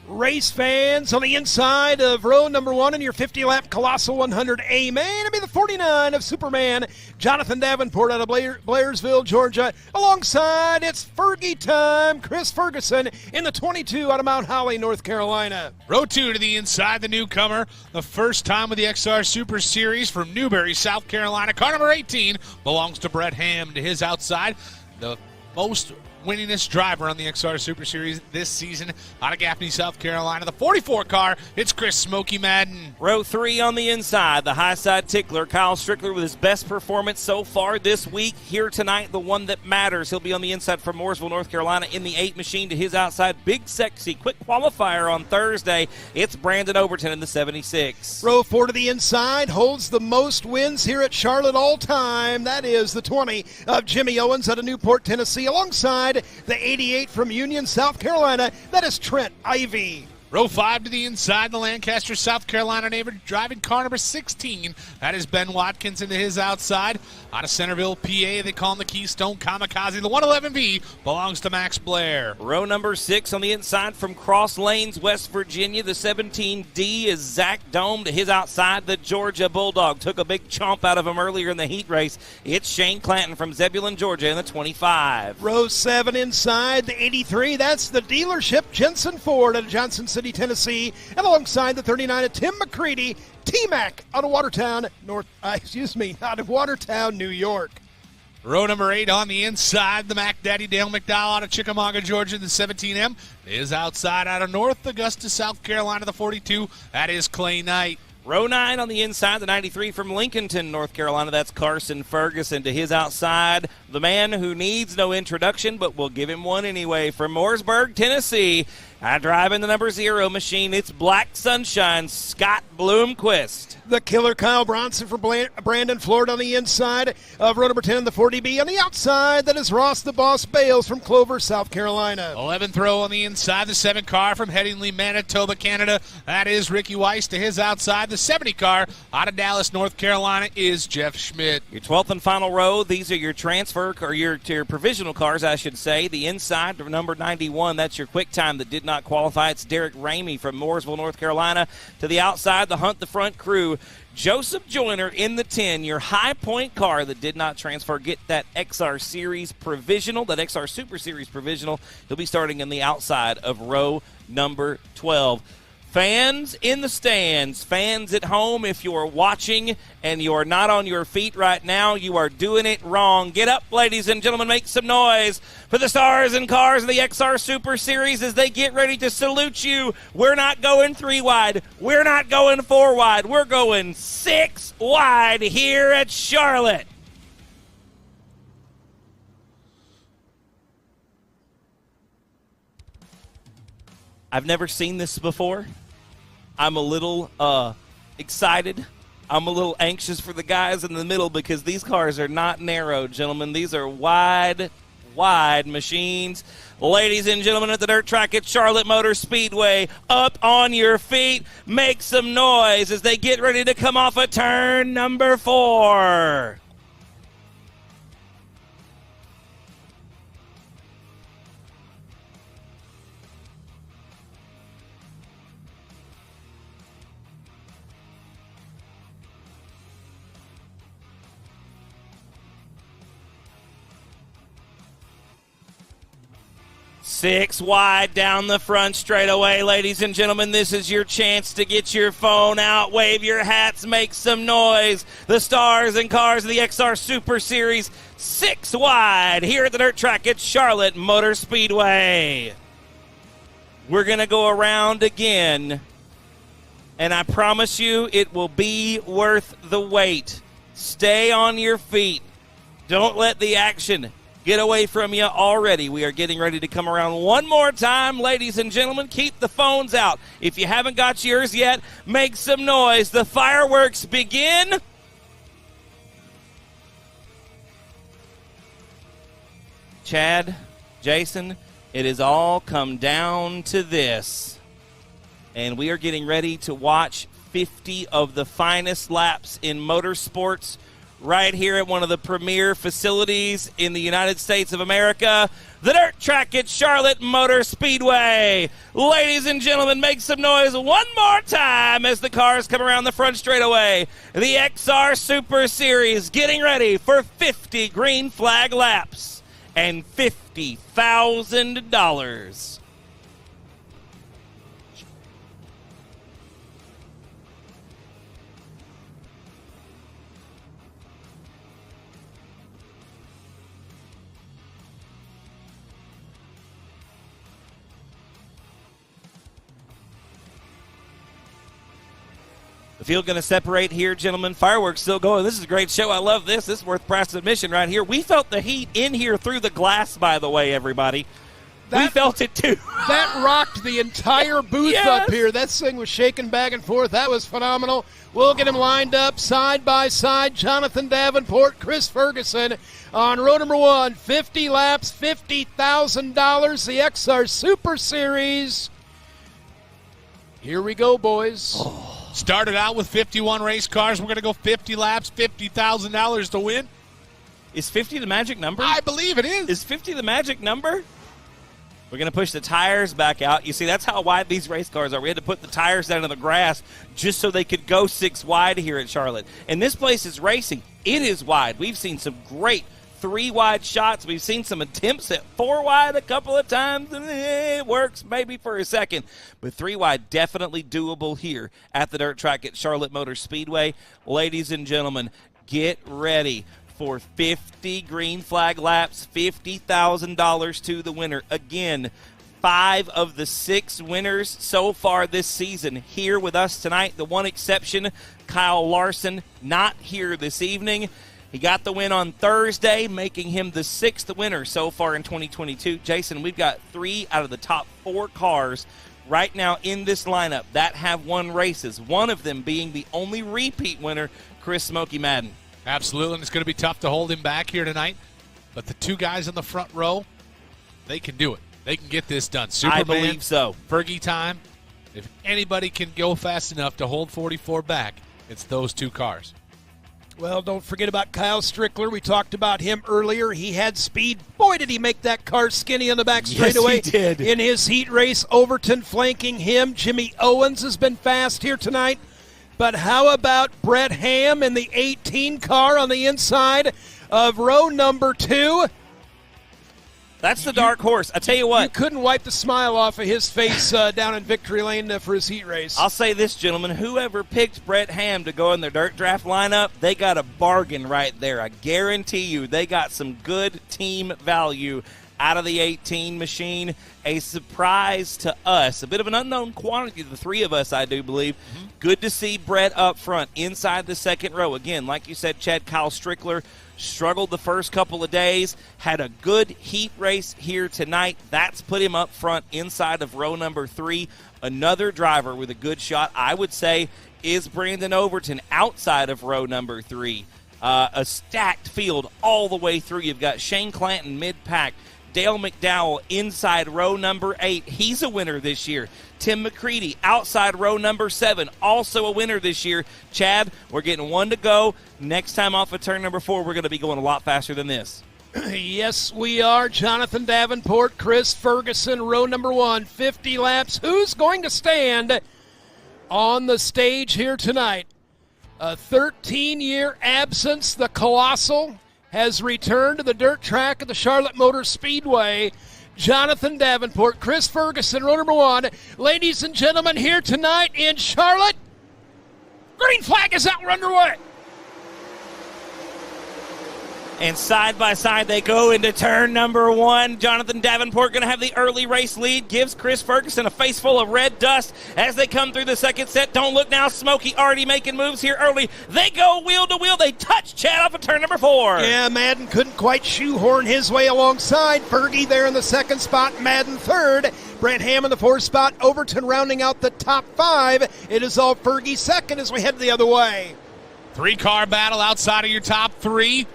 Race fans, on the inside of row number 1 in your 50-lap Colossal 100A main, it'll be the 49 of Superman, Jonathan Davenport out of Blairsville, Georgia. Alongside, it's Fergie time, Chris Ferguson in the 22 out of Mount Holly, North Carolina. Row 2 to the inside, the newcomer, the first time with the XR Super Series from Newberry, South Carolina. Car number 18 belongs to Brett Ham. To his outside, the most winningest driver on the XR Super Series this season out of Gaffney, South Carolina. The 44 car, it's Chris Smokey Madden. Row 3 on the inside, the high side tickler, Kyle Strickler with his best performance so far this week. Here tonight, the one that matters. He'll be on the inside from Mooresville, North Carolina in the 8 machine. To his outside, big sexy quick qualifier on Thursday. It's Brandon Overton in the 76. Row 4 to the inside holds the most wins here at Charlotte all time. That is the 20 of Jimmy Owens out of Newport, Tennessee, alongside the 88 from Union, South Carolina. That is Trent Ivy. Row 5 to the inside, the Lancaster, South Carolina neighbor, driving car number 16. That is Ben Watkins into his outside. Out of Centerville, PA, they call him the Keystone Kamikaze. The 111V belongs to Max Blair. Row number 6 on the inside from Cross Lanes, West Virginia. The 17D is Zach Dome. To his outside, the Georgia Bulldog. Took a big chomp out of him earlier in the heat race. It's Shane Clanton from Zebulon, Georgia in the 25. Row 7 inside, the 83. That's the dealership, Jensen Ford out of Johnson City, Tennessee, and alongside the 39 of Tim McCready, T-Mac out of Watertown, out of Watertown, New York. Row number 8 on the inside, the Mac Daddy Dale McDowell out of Chickamauga, Georgia, the 17M is outside out of North Augusta, South Carolina, the 42. That is Clay Knight. Row 9 on the inside, the 93 from Lincolnton, North Carolina. That's Carson Ferguson. To his outside, the man who needs no introduction, but we'll give him one anyway, from Mooresburg, Tennessee. Driving the number 0 machine, it's Black Sunshine, Scott Bloomquist. The killer Kyle Bronson from Brandon, Florida on the inside of row number 10, the 40B. On the outside, that is Ross the Boss Bales from Clover, South Carolina. 11th row on the inside, the 7 car from Headingley, Manitoba, Canada. That is Ricky Weiss. To his outside, the 70 car out of Dallas, North Carolina is Jeff Schmidt. Your 12th and final row, these are your transfer, or your provisional cars, I should say. The inside, number 91, that's your quick time that did not qualify. It's Derek Ramey from Mooresville, North Carolina. To the outside, the Hunt the Front crew, Joseph Joyner in the 10, your high point car that did not transfer. Get that XR Series provisional, that XR Super Series provisional. He'll be starting in the outside of row number 12. Fans in the stands, fans at home, if you're watching and you're not on your feet right now, you are doing it wrong. Get up, ladies and gentlemen, make some noise for the Stars and Cars of the XR Super Series as they get ready to salute you. We're not going 3 wide. We're not going 4 wide. We're going 6 wide here at Charlotte. I've never seen this before. I'm a little excited. I'm a little anxious for the guys in the middle because these cars are not narrow, gentlemen. These are wide machines. Ladies and gentlemen, at the dirt track at Charlotte Motor Speedway, up on your feet, make some noise as they get ready to come off of turn number 4. Six wide down the front straightaway. Ladies and gentlemen, this is your chance to get your phone out, wave your hats, make some noise. The Stars and Cars of the XR Super Series, 6 wide here at the dirt track at Charlotte Motor Speedway. We're going to go around again and I promise you it will be worth the wait. Stay on your feet. Don't let the action get away from you already. We are getting ready to come around one more time. Ladies and gentlemen, keep the phones out. If you haven't got yours yet, make some noise. The fireworks begin. Chad, Jason, it has all come down to this. And we are getting ready to watch 50 of the finest laps in motorsports right here at one of the premier facilities in the United States of America, the dirt track at Charlotte Motor Speedway. Ladies and gentlemen, make some noise one more time as the cars come around the front straightaway. The XR Super Series getting ready for 50 green flag laps and $50,000. The field going to separate here, gentlemen. Fireworks still going. This is a great show. I love this. This is worth price of admission right here. We felt the heat in here through the glass, by the way, everybody. We felt it too. That rocked the entire booth up here. That thing was shaking back and forth. That was phenomenal. We'll get them lined up side by side. Jonathan Davenport, Chris Ferguson on row number 1. 50 laps, $50,000. The XR Super Series. Here we go, boys. Started out with 51 race cars. We're going to go 50 laps, $50,000 to win. Is 50 the magic number? I believe it is. Is 50 the magic number? We're going to push the tires back out. You see, that's how wide these race cars are. We had to put the tires down in the grass just so they could go 6 wide here at Charlotte. And this place is racing. It is wide. We've seen some great 3 wide shots. We've seen some attempts at 4 wide a couple of times, and it works maybe for a second. But 3 wide definitely doable here at the dirt track at Charlotte Motor Speedway. Ladies and gentlemen, get ready for 50 green flag laps, $50,000 to the winner. Again, 5 of the 6 winners so far this season here with us tonight. The one exception, Kyle Larson, not here this evening. He got the win on Thursday, making him the 6th winner so far in 2022. Jason, we've got 3 out of the top 4 cars right now in this lineup that have won races, one of them being the only repeat winner, Chris Smokey Madden. Absolutely, and it's going to be tough to hold him back here tonight. But the 2 guys in the front row, they can do it. They can get this done. Superman, I believe so. Fergie time. If anybody can go fast enough to hold 44 back, it's those 2 cars. Well, don't forget about Kyle Strickler. We talked about him earlier. He had speed. Boy, did he make that car skinny on the back straightaway. Yes, he did. In his heat race, Overton flanking him. Jimmy Owens has been fast here tonight. But how about Brett Ham in the 18 car on the inside of row number 2? That's the dark horse. I tell you what. You couldn't wipe the smile off of his face down in victory lane for his heat race. I'll say this, gentlemen. Whoever picked Brett Ham to go in their dirt draft lineup, they got a bargain right there. I guarantee you they got some good team value out of the 18 machine. A surprise to us. A bit of an unknown quantity to the 3 of us, I do believe. Mm-hmm. Good to see Brett up front inside the second row. Again, like you said, Chad, Kyle Strickler struggled the first couple of days, had a good heat race here tonight. That's put him up front inside of row number 3. Another driver with a good shot, I would say, is Brandon Overton outside of row number 3. A stacked field all the way through. You've got Shane Clanton mid-pack, Dale McDowell inside row number 8. He's a winner this year. Tim McCready outside row number 7, also a winner this year. Chad, we're getting 1 to go. Next time off of turn number 4, we're going to be going a lot faster than this. Yes, we are. Jonathan Davenport, Chris Ferguson, row number 1, 50 laps. Who's going to stand on the stage here tonight? A 13-year absence, the Colossal has returned to the dirt track of the Charlotte Motor Speedway. Jonathan Davenport, Chris Ferguson, row number 1. Ladies and gentlemen, here tonight in Charlotte, green flag is out. We're underway. And side by side they go into turn number 1. Jonathan Davenport going to have the early race lead. Gives Chris Ferguson a face full of red dust as they come through the second set. Don't look now. Smokey already making moves here early. They go wheel to wheel. They touch Chad off of turn number 4. Yeah, Madden couldn't quite shoehorn his way alongside. Fergie there in the second spot. Madden third. Brent Ham in the fourth spot. Overton rounding out the top 5. It is all Fergie second as we head the other way. 3-car battle outside of your top 3.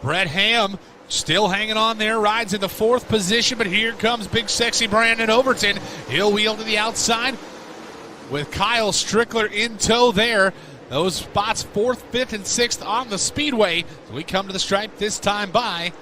Brett Ham still hanging on there, rides in the 4th position, but here comes big sexy Brandon Overton. He'll wheel to the outside with Kyle Strickler in tow there. Those spots 4th, 5th, and 6th on the speedway. So we come to the stripe this time by.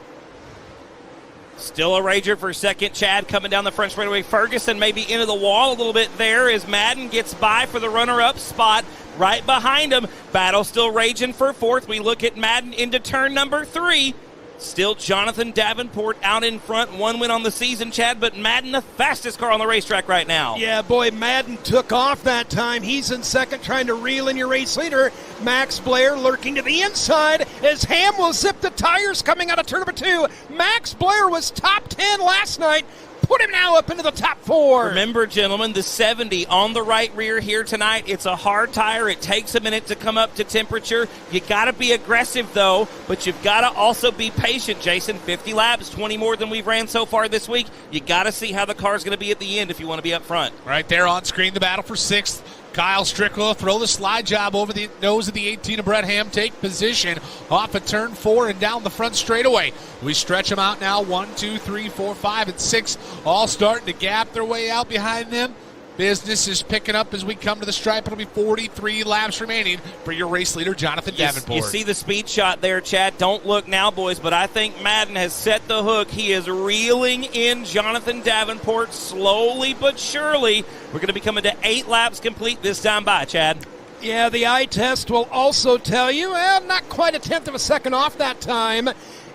Still a rager for second. Chad coming down the front straightaway. Ferguson maybe into the wall a little bit there as Madden gets by for the runner-up spot. Right behind him. Battle still raging for 4th. We look at Madden into turn number 3. Still Jonathan Davenport out in front. 1 win on the season, Chad, but Madden the fastest car on the racetrack right now. Yeah, boy, Madden took off that time. He's in second trying to reel in your race leader. Max Blair lurking to the inside as Ham will zip the tires coming out of turn number 2. Max Blair was top 10 last night. Put him now up into the top 4. Remember, gentlemen, the 70 on the right rear here tonight. It's a hard tire. It takes a minute to come up to temperature. You got to be aggressive, though, but you've got to also be patient, Jason. 50 laps, 20 more than we've ran so far this week. You got to see how the car's going to be at the end if you want to be up front. Right there on screen, the battle for 6th. Kyle Strickler throw the slide job over the nose of the 18 of Brett Ham. Take position off of turn 4 and down the front straightaway. We stretch them out now. 1, 2, 3, 4, 5, and 6. All starting to gap their way out behind them. Business is picking up as we come to the stripe. It'll be 43 laps remaining for your race leader, Jonathan Davenport. You see the speed shot there, Chad. Don't look now, boys, but I think Madden has set the hook. He is reeling in Jonathan Davenport slowly but surely. We're going to be coming to 8 laps complete this time by, Chad. Yeah, the eye test will also tell you, not quite a tenth of a second off that time.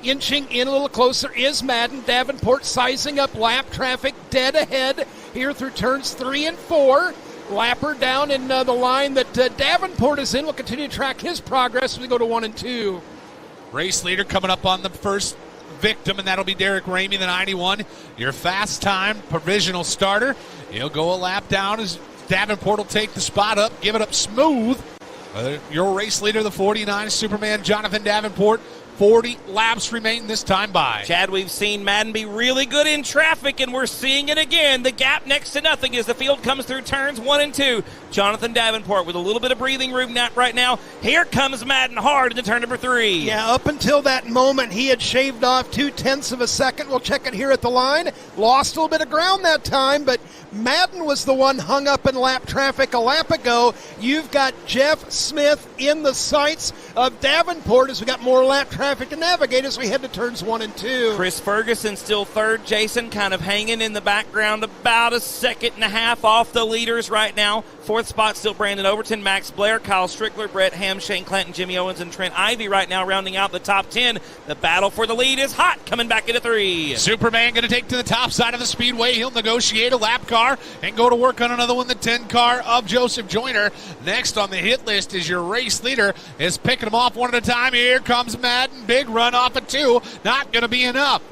Inching in a little closer is Madden. Davenport sizing up lap traffic dead ahead here through turns 3 and 4. Lapper down in the line that Davenport is in. We'll continue to track his progress as we go to 1 and 2. Race leader coming up on the first victim, and that'll be Derek Ramey, the 91. Your fast time provisional starter. He'll go a lap down as Davenport will take the spot up, give it up smooth. Your race leader, the 49, Superman Jonathan Davenport. 40 laps remain this time by. Chad, we've seen Madden be really good in traffic, and we're seeing it again. The gap next to nothing as the field comes through turns 1 and 2. Jonathan Davenport with a little bit of breathing room right now. Here comes Madden hard into turn number 3. Yeah, up until that moment, he had shaved off 0.2 of a second. We'll check it here at the line. Lost a little bit of ground that time, but Madden was the one hung up in lap traffic a lap ago. You've got Jeff Smith in the sights of Davenport as we got more lap traffic to navigate as we head to turns 1 and 2. Chris Ferguson still third. Jason kind of hanging in the background, about a second and a half off the leaders right now. 4th spot still Brandon Overton, Max Blair, Kyle Strickler, Brett Ham, Shane Clanton, Jimmy Owens, and Trent Ivey right now rounding out the top 10. The battle for the lead is hot, coming back into 3. Superman going to take to the top side of the speedway. He'll negotiate a lap car and go to work on another one, the 10 car of Joseph Joyner. Next on the hit list is your race leader, is picking them off one at a time. Here comes Madden, big run off of 2, not going to be enough.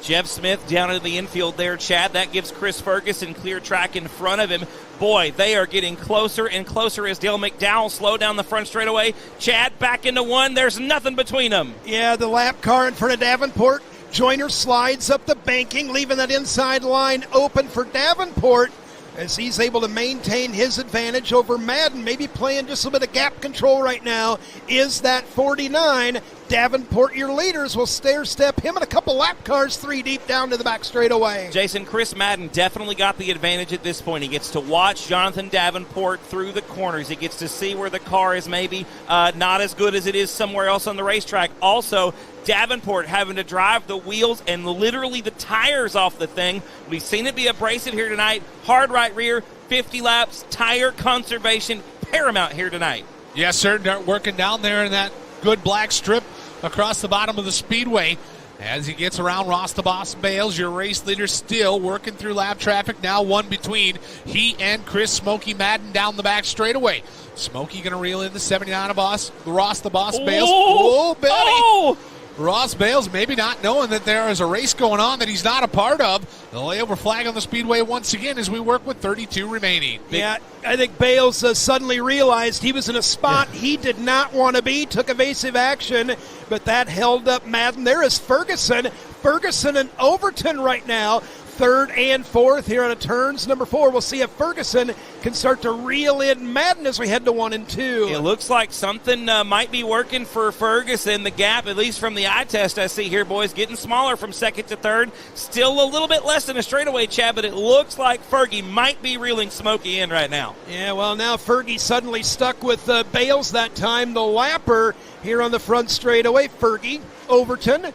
Jeff Smith down into the infield there, Chad. That gives Chris Ferguson clear track in front of him. Boy, they are getting closer and closer as Dale McDowell slow down the front straightaway. Chad back into 1. There's nothing between them. Yeah, the lap car in front of Davenport. Joyner slides up the banking, leaving that inside line open for Davenport as he's able to maintain his advantage over Madden. Maybe playing just a bit of gap control right now is that 49. Davenport, your leaders, will stair-step him and a couple lap cars 3 deep down to the back straightaway. Jason, Chris Madden definitely got the advantage at this point. He gets to watch Jonathan Davenport through the corners. He gets to see where the car is maybe not as good as it is somewhere else on the racetrack. Also, Davenport having to drive the wheels and literally the tires off the thing. We've seen it be abrasive here tonight. Hard right rear, 50 laps, tire conservation, paramount here tonight. Yes, sir. Working down there in that good black strip across the bottom of the speedway. As he gets around Ross the Boss Bales, your race leader still working through lap traffic. Now 1 between he and Chris Smokey Madden down the back straightaway. Smokey going to reel in the 79 of Ross the Boss Bales. Oh, Betty. Oh! Ross Bales, maybe not knowing that there is a race going on that he's not a part of. The layover flag on the speedway once again as we work with 32 remaining. Yeah, I think Bales suddenly realized he was in a spot he did not want to be, took evasive action, but that held up Madden. There is Ferguson. Ferguson and Overton right now, third and fourth here on a turns number 4. We'll see if Ferguson can start to reel in Madden as we head to 1 and 2. It looks like something might be working for Ferguson. The gap, at least from the eye test I see here, boys, getting smaller from second to third. Still a little bit less than a straightaway, Chad, but it looks like Fergie might be reeling Smokey in right now. Yeah, well, now Fergie suddenly stuck with Bales that time. The lapper here on the front straightaway. Fergie, Overton,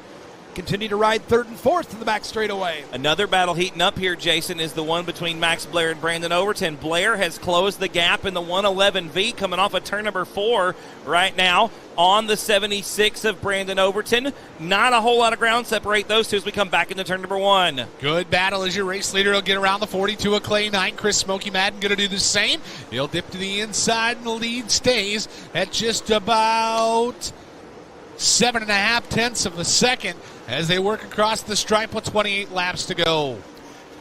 continue to ride third and fourth to the back straightaway. Another battle heating up here, Jason, is the one between Max Blair and Brandon Overton. Blair has closed the gap in the 111V, coming off of turn number 4 right now on the 76 of Brandon Overton. Not a whole lot of ground separate those two as we come back into turn number 1. Good battle as your race leader will get around the 42 of Clay Knight. Chris Smokey Madden going to do the same. He'll dip to the inside, and the lead stays at just about 7.5 tenths of a second as they work across the stripe with 28 laps to go.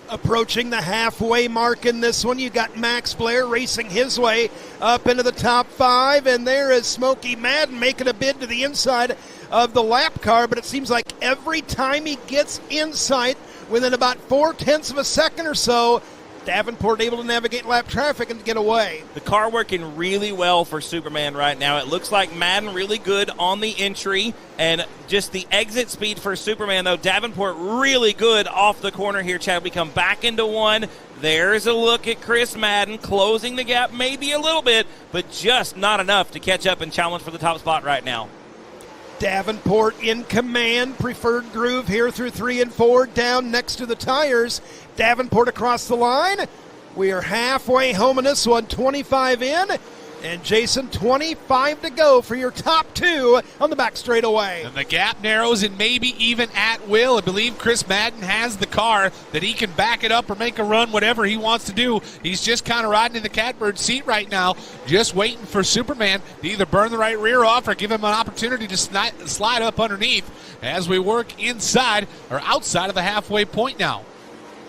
Approaching the halfway mark in this one, you got Max Blair racing his way up into the top 5, and there is Smokey Madden making a bid to the inside of the lap car, but it seems like every time he gets inside, within about 4 tenths of a second or so, Davenport able to navigate lap traffic and get away. The car working really well for Superman right now. It looks like Madden really good on the entry, and just the exit speed for Superman, though. Davenport really good off the corner here, Chad. We come back into 1. There's a look at Chris Madden closing the gap maybe a little bit, but just not enough to catch up and challenge for the top spot right now. Davenport in command, preferred groove here through 3 and 4, down next to the tires. Davenport across the line. We are halfway home in this one, 25 in. And Jason, 25 to go for your top 2 on the back straightaway. And the gap narrows and maybe even at will. I believe Chris Madden has the car that he can back it up or make a run, whatever he wants to do. He's just kind of riding in the catbird seat right now, just waiting for Superman to either burn the right rear off or give him an opportunity to slide up underneath as we work inside or outside of the halfway point now.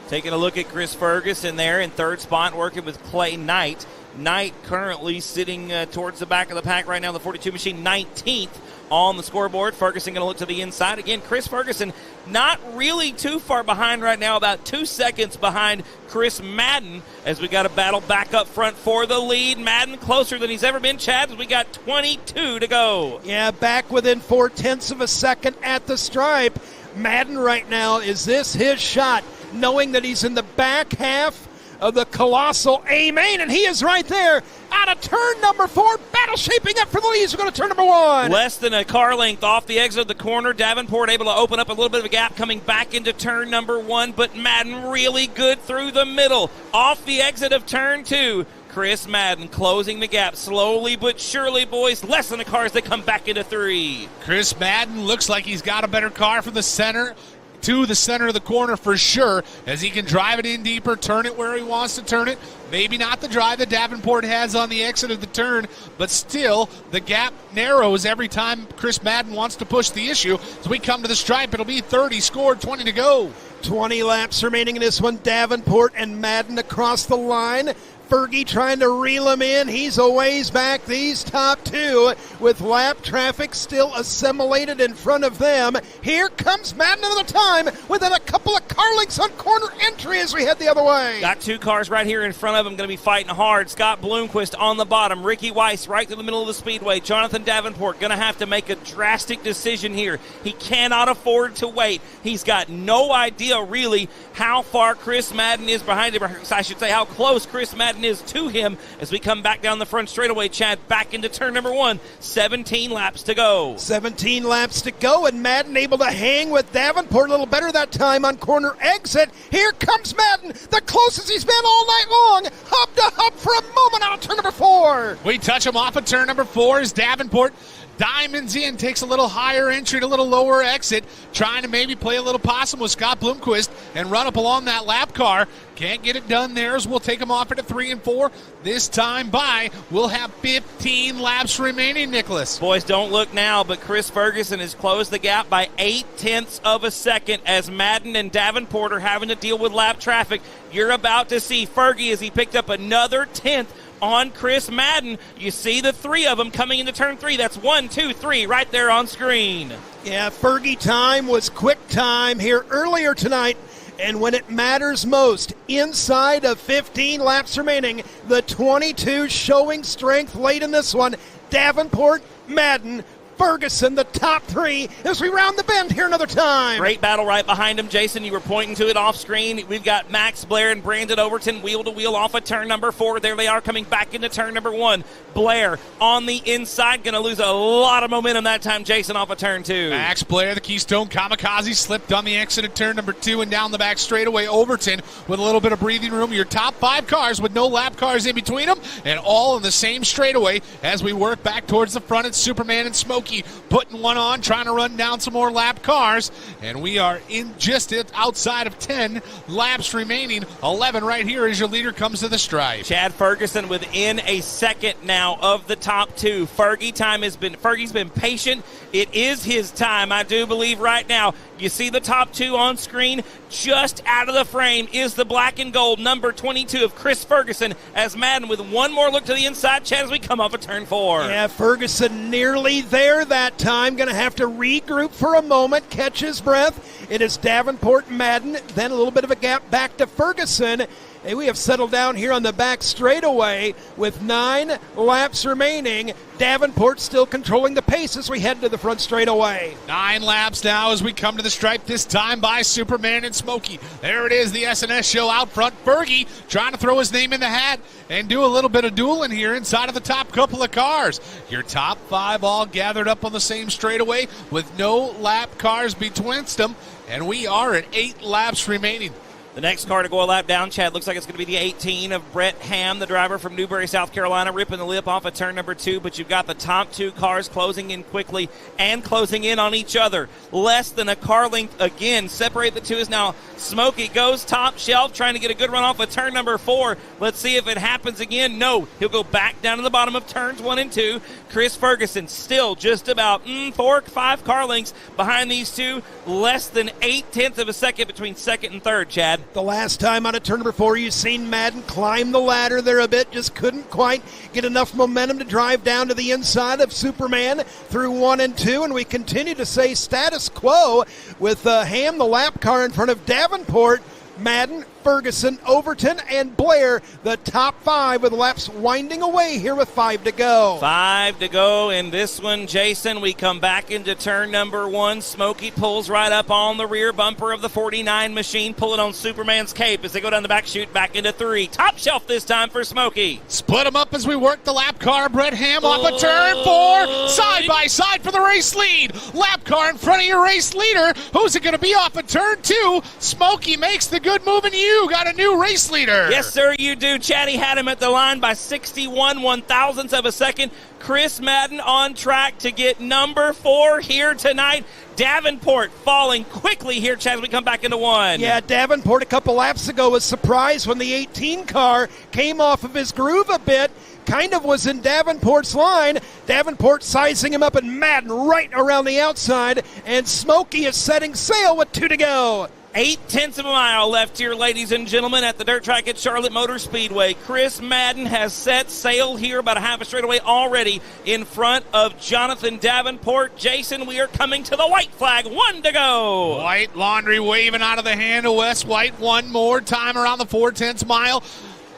Taking a look at Chris Ferguson there in third spot, working with Clay Knight. Knight currently sitting towards the back of the pack right now, the 42 machine, 19th on the scoreboard. Ferguson going to look to the inside. Again, Chris Ferguson not really too far behind right now, about 2 seconds behind Chris Madden as we got a battle back up front for the lead. Madden closer than he's ever been, Chad, as we got 22 to go. Yeah, back within 4 tenths of a second at the stripe. Madden right now, is this his shot? Knowing that he's in the back half of the Colossal A main, and he is right there out of turn number 4. Battle shaping up for the leads. We're going to turn number 1. Less than a car length off the exit of the corner. Davenport able to open up a little bit of a gap coming back into turn number 1, but Madden really good through the middle. Off the exit of turn 2. Chris Madden closing the gap slowly but surely, boys. Less than a car as they come back into 3. Chris Madden looks like he's got a better car from the center to the center of the corner for sure, as he can drive it in deeper, turn it where he wants to turn it. Maybe not the drive that Davenport has on the exit of the turn, but still the gap narrows every time Chris Madden wants to push the issue. As we come to the stripe, it'll be 30 scored, 20 to go. 20 laps remaining in this one. Davenport and Madden across the line. Fergie trying to reel him in. He's a ways back. These top 2 with lap traffic still assimilated in front of them. Here comes Madden another time within a couple of car lengths on corner entry as we head the other way. Got 2 cars right here in front of him going to be fighting hard. Scott Bloomquist on the bottom. Ricky Weiss right through the middle of the speedway. Jonathan Davenport going to have to make a drastic decision here. He cannot afford to wait. He's got no idea really how far Chris Madden is behind him. I should say how close Chris Madden is to him as we come back down the front straightaway, Chad, back into turn number 1. 17 laps to go. 17 laps to go, and Madden able to hang with Davenport a little better that time on corner exit. Here comes Madden, the closest he's been all night long. Hub to hub for a moment out of turn number 4. We touch him off at turn number 4 as Davenport diamonds in, takes a little higher entry, a little lower exit, trying to maybe play a little possum with Scott Bloomquist and run up along that lap car. Can't get it done there, as we'll take him off at a 3 and 4. This time by, we'll have 15 laps remaining, Nicholas. Boys, don't look now, but Chris Ferguson has closed the gap by 0.8 of a second as Madden and Davenport are having to deal with lap traffic. You're about to see Fergie as he picked up another 10th on Chris Madden. You see the three of them coming into turn 3. That's 1, 2, 3 right there on screen. Yeah, Fergie time was quick time here earlier tonight. And when it matters most, inside of 15 laps remaining, the 22 showing strength late in this one. Davenport, Madden, Ferguson, the top 3 as we round the bend here another time. Great battle right behind him. Jason, you were pointing to it off screen. We've got Max Blair and Brandon Overton wheel to wheel off of turn number 4. There they are coming back into turn number 1. Blair on the inside, going to lose a lot of momentum that time, Jason, off of turn 2. Max Blair, the Keystone Kamikaze, slipped on the exit of turn number 2 and down the back straightaway. Overton with a little bit of breathing room. Your top 5 cars with no lap cars in between them, and all in the same straightaway as we work back towards the front. It's Superman and Smokey putting one on, trying to run down some more lap cars, and we are in just outside of 10 laps remaining. 11 right here as your leader comes to the stripe. Chad Ferguson within a second now of the top 2. Fergie's been patient. It is his time, I do believe, right now. You see the top 2 on screen. Just out of the frame is the black and gold number 22 of Chris Ferguson as Madden with one more look to the inside, Chad, as we come off of turn 4. Yeah, Ferguson nearly there that time. Going to have to regroup for a moment, catch his breath. It is Davenport, Madden, then a little bit of a gap back to Ferguson. And we have settled down here on the back straightaway with 9 laps remaining. Davenport still controlling the pace as we head to the front straightaway. 9 laps now as we come to the stripe, this time by Superman and Smokey. There it is, the SNS show out front. Fergie trying to throw his name in the hat and do a little bit of dueling here inside of the top couple of cars. Your top 5 all gathered up on the same straightaway with no lap cars betwixt them, and we are at 8 laps remaining. The next car to go a lap down, Chad, looks like it's going to be the 18 of Brett Ham, the driver from Newberry, South Carolina, ripping the lip off of turn number 2. But you've got the top 2 cars closing in quickly and closing in on each other. Less than a car length again. Separate the 2 is now Smokey goes top shelf, trying to get a good run off of turn number 4. Let's see if it happens again. No, he'll go back down to the bottom of turns 1 and 2. Chris Ferguson still just about 4-5 car lengths behind these 2. Less than 0.8 of a second between second and third, Chad. The last time on a turn number 4, you've seen Madden climb the ladder there a bit, just couldn't quite get enough momentum to drive down to the inside of Superman through 1 and 2, and we continue to say status quo with Ham, the lap car in front of Davenport, Madden, Ferguson, Overton, and Blair, the top 5 with laps winding away here with 5 to go. 5 to go in this one, Jason. We come back into turn number 1. Smokey pulls right up on the rear bumper of the 49 machine, pulling on Superman's cape as they go down the back chute back into 3. Top shelf this time for Smokey. Split them up as we work the lap car. Brett Ham off of turn 4. Side by side for the race lead. Lap car in front of your race leader. Who's it going to be off of turn 2? Smokey makes the good move, and you got a new race leader. Yes, sir, you do. Chatty had him at the line by 61 one-thousandths of a second. Chris Madden on track to get number 4 here tonight. Davenport falling quickly here, Chad, as we come back into 1. Yeah, Davenport a couple laps ago was surprised when the 18 car came off of his groove a bit. Kind of was in Davenport's line. Davenport sizing him up, and Madden right around the outside. And Smokey is setting sail with 2 to go. 0.8 of a mile left here, ladies and gentlemen, at the dirt track at Charlotte Motor Speedway. Chris Madden has set sail here about a half a straightaway already in front of Jonathan Davenport. Jason, we are coming to the white flag. 1 to go. White laundry waving out of the hand of Wes White one more time around the 4/10 mile.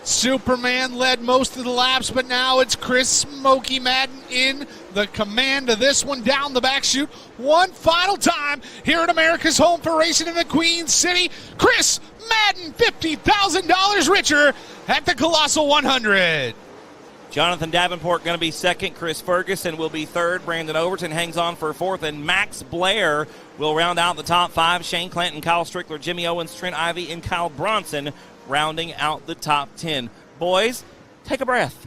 Superman led most of the laps, but now it's Chris Smokey Madden in the command of this one down the back chute. One final time here at America's home for racing in the Queen City. Chris Madden, $50,000 richer at the Colossal 100. Jonathan Davenport going to be second. Chris Ferguson will be third. Brandon Overton hangs on for fourth. And Max Blair will round out the top 5. Shane Clanton, Kyle Strickler, Jimmy Owens, Trent Ivey, and Kyle Bronson rounding out the top 10. Boys, take a breath.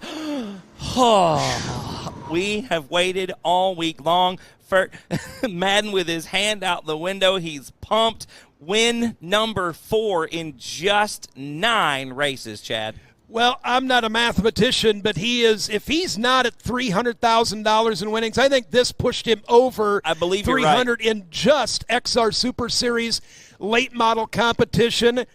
We have waited all week long for Madden with his hand out the window. He's pumped. Win number 4 in just 9 races, Chad. Well, I'm not a mathematician, but he is. If he's not at $300,000 in winnings, I think this pushed him over. I believe 300 you're right. in just XR Super Series late model competition.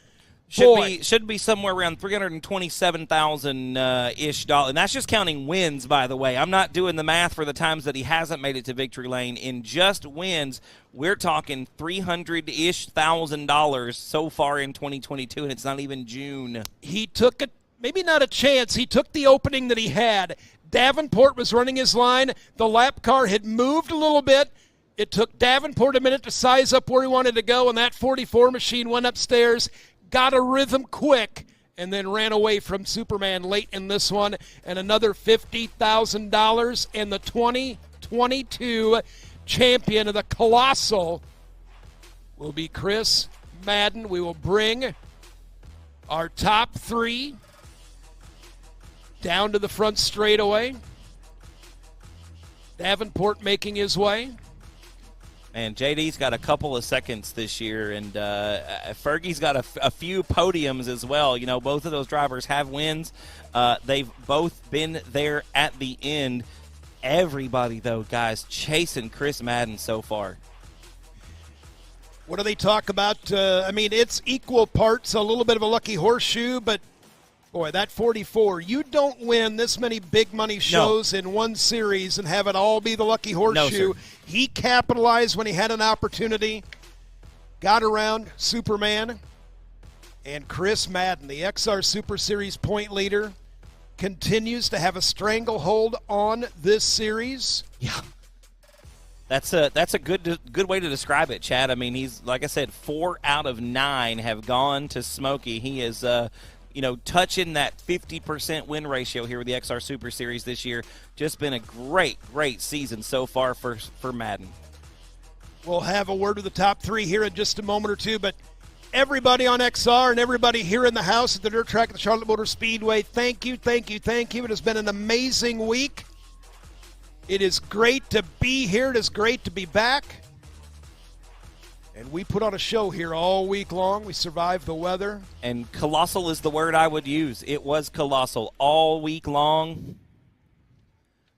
Should be somewhere around $327,000 ish dollars, and that's just counting wins. By the way, I'm not doing the math for the times that he hasn't made it to victory lane. In just wins, we're talking $300,000 so far in 2022, and it's not even June. He took it. Maybe not a chance. He took the opening that he had. Davenport was running his line. The lap car had moved a little bit. It took Davenport a minute to size up where he wanted to go, and that 44 machine went upstairs, got a rhythm quick, and then ran away from Superman late in this one. And another $50,000, and the 2022 champion of the Colossal will be Chris Madden. We will bring our top 3 down to the front straightaway. Davenport making his way. And JD's got a couple of seconds this year, and Fergie's got a few podiums as well. You know, both of those drivers have wins. They've both been there at the end. Everybody, though, guys, chasing Chris Madden so far. What do they talk about? I mean, it's equal parts a little bit of a lucky horseshoe, but boy, that 44, you don't win this many big money shows in one series and have it all be the lucky horseshoe. No, sir. He capitalized when he had an opportunity, got around Superman, and Chris Madden, the XR Super Series point leader, continues to have a stranglehold on this series. Yeah. That's a good way to describe it, Chad. I mean, he's, like I said, 4 out of 9 have gone to Smokey. He is touching that 50% win ratio here with the XR Super Series this year. Just been a great season so far for Madden. We'll have a word with the top 3 here in just a moment or two, but everybody on XR and everybody here in the house at the dirt track at the Charlotte Motor Speedway, thank you. It has been an amazing week. It is great to be here. It is great to be back. And we put on a show here all week long. We survived the weather. And colossal is the word I would use. It was colossal all week long.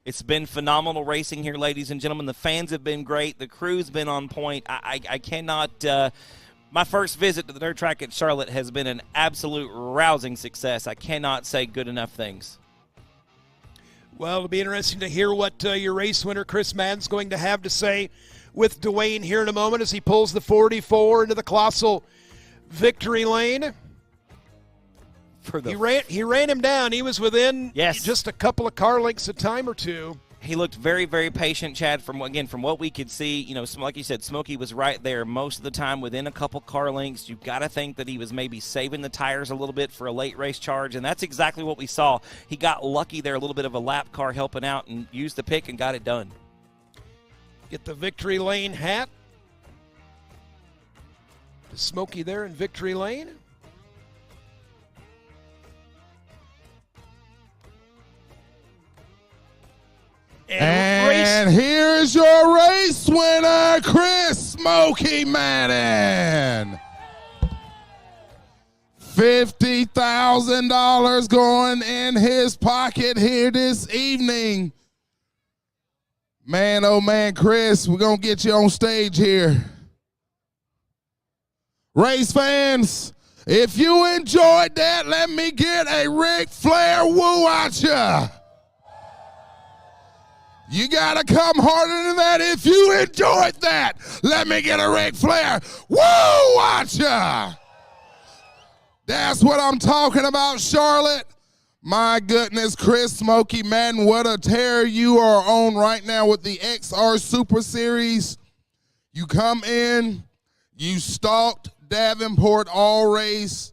It's been phenomenal racing here, ladies and gentlemen. The fans have been great. The crew's been on point. I cannot my first visit to the dirt track at Charlotte has been an absolute rousing success. I cannot say good enough things. Well, it'll be interesting to hear what your race winner, Chris Madden's, going to have to say with Dwayne here in a moment as he pulls the 44 into the Colossal victory lane. He ran him down. He was within just a couple of car lengths a time or two. He looked very, very patient, Chad. From what we could see, like you said, Smokey was right there most of the time within a couple car lengths. You've got to think that he was maybe saving the tires a little bit for a late race charge, and that's exactly what we saw. He got lucky there, a little bit of a lap car helping out, and used the pick and got it done. Get the victory lane hat. Smokey there in victory lane. And here's your race winner, Chris Smokey Madden. $50,000 going in his pocket here this evening. Man, oh man, Chris, we're going to get you on stage here. Race fans, if you enjoyed that, let me get a Ric Flair woo at ya. You got to come harder than that if you enjoyed that. Let me get a Ric Flair woo at ya. That's what I'm talking about, Charlotte. My goodness, Chris Smokey Madden, what a tear you are on right now with the XR Super Series. You come in, you stalked Davenport all race.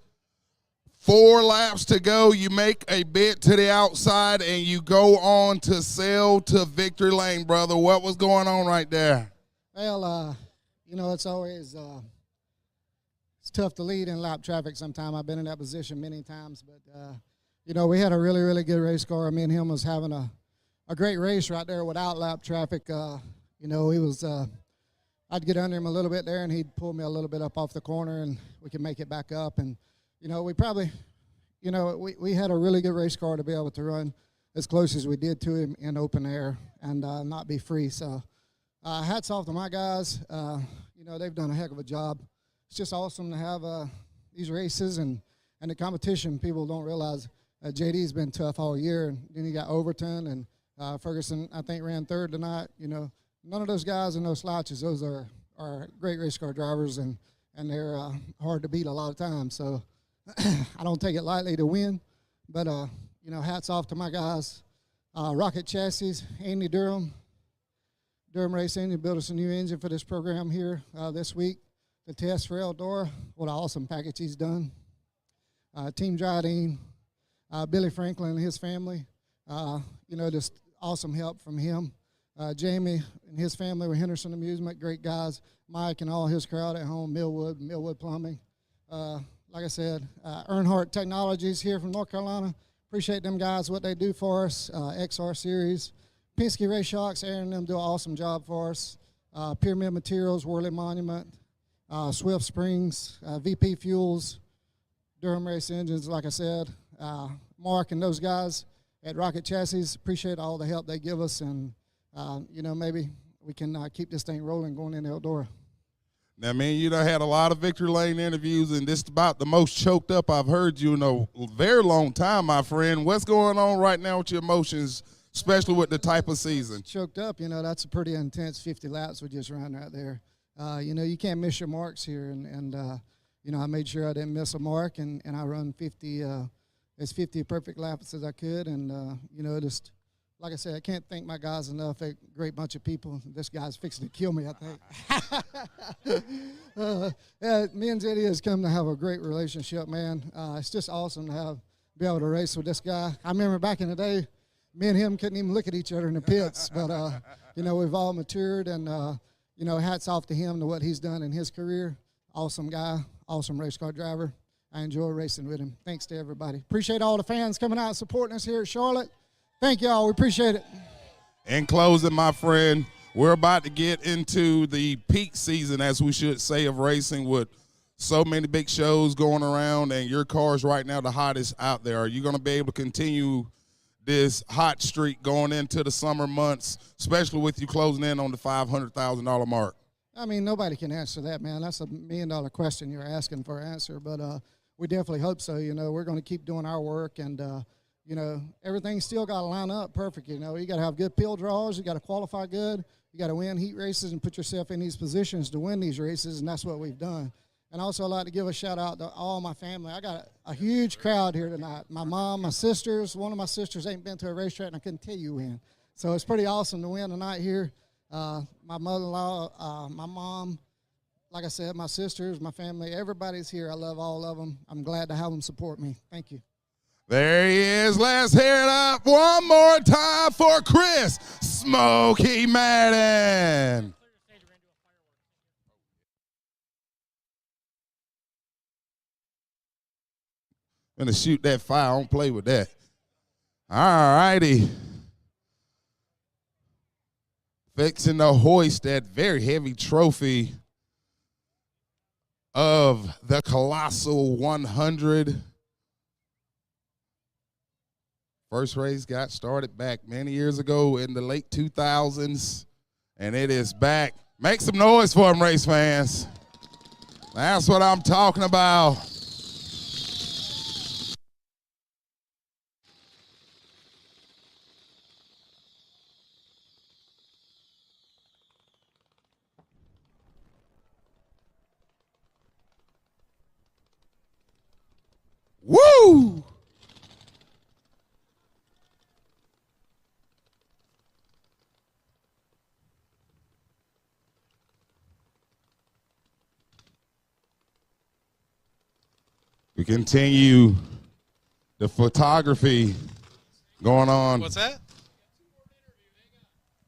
4 laps to go, you make a bit to the outside, and you go on to sail to victory lane, brother. What was going on right there? Well, it's always it's tough to lead in lap traffic sometimes. I've been in that position many times, but, we had a really, really good race car. Me and him was having a a great race right there without lap traffic. You know, he was. I'd get under him a little bit there, and he'd pull me a little bit up off the corner, and we could make it back up. And you know, we probably, you know, we had a really good race car to be able to run as close as we did to him in open air and not be free. So hats off to my guys. You know, they've done a heck of a job. It's just awesome to have these races and the competition. People don't realize JD's been tough all year, and then he got Overton, and Ferguson, I think, ran third tonight. You know, none of those guys are no slouches. Those are great race car drivers, and they're hard to beat a lot of times. So I don't take it lightly to win, but you know, hats off to my guys. Rocket Chassis, Andy Durham Race Engine built us a new engine for this program here this week. The test for Eldora, what an awesome package he's done. Team Dryden, Billy Franklin and his family, you know, just awesome help from him. Jamie and his family with Henderson Amusement, great guys. Mike and all his crowd at home, Millwood Plumbing. Like I said, Earnhardt Technologies here from North Carolina. Appreciate them guys, what they do for us. XR Series. Penske Race Shocks, Aaron and them do an awesome job for us. Pyramid Materials, Worley Monument, Swift Springs, VP Fuels, Durham Race Engines, like I said. Mark and those guys at Rocket Chassis, appreciate all the help they give us, and you know, maybe we can keep this thing rolling going into Eldora. Now, man, you done had a lot of Victory Lane interviews, and this is about the most choked up I've heard you in a very long time, my friend. What's going on right now with your emotions, especially with the type of season? Choked up, you know, that's a pretty intense 50 laps we just ran right there. You know, you can't miss your marks here, and you know, I made sure I didn't miss a mark, and I run 50, as 50 perfect laps as I could, and, you know, just, like I said, I can't thank my guys enough. A great bunch of people. This guy's fixing to kill me, I think. Yeah, me and JD has come to have a great relationship, man. It's just awesome to be able to race with this guy. I remember back in the day, me and him couldn't even look at each other in the pits, but, you know, we've all matured, and, you know, hats off to him to what he's done in his career. Awesome guy, awesome race car driver. I enjoy racing with him. Thanks to everybody. Appreciate all the fans coming out and supporting us here at Charlotte. Thank y'all. We appreciate it. In closing, my friend, we're about to get into the peak season, as we should say, of racing with so many big shows going around, and your car's right now the hottest out there. Are you going to be able to continue this hot streak going into the summer months, especially with you closing in on the $500,000 mark? I mean, nobody can answer that, man. That's $1 million question you're asking for an answer, but we definitely hope so. You know, we're going to keep doing our work, and you know, everything's still got to line up perfect. You know, you got to have good pill draws. You got to qualify good. You got to win heat races and put yourself in these positions to win these races, and that's what we've done. And also, I'd like to give a shout out to all my family. I got a huge crowd here tonight. My mom, my sisters. One of my sisters ain't been to a racetrack, and I couldn't tell you when. So it's pretty awesome to win tonight here. My mother-in-law, my mom, like I said, my sisters, my family, everybody's here. I love all of them. I'm glad to have them support me. Thank you. There he is. Let's hear it up one more time for Chris Smokey Madden. Gonna shoot that fire. I don't play with that. All righty. Fixing to hoist that very heavy trophy of the Colossal 100. First race got started back many years ago in the late 2000s, and it is back. Make some noise for them, race fans. That's what I'm talking about. Woo! We continue the photography going on. What's that?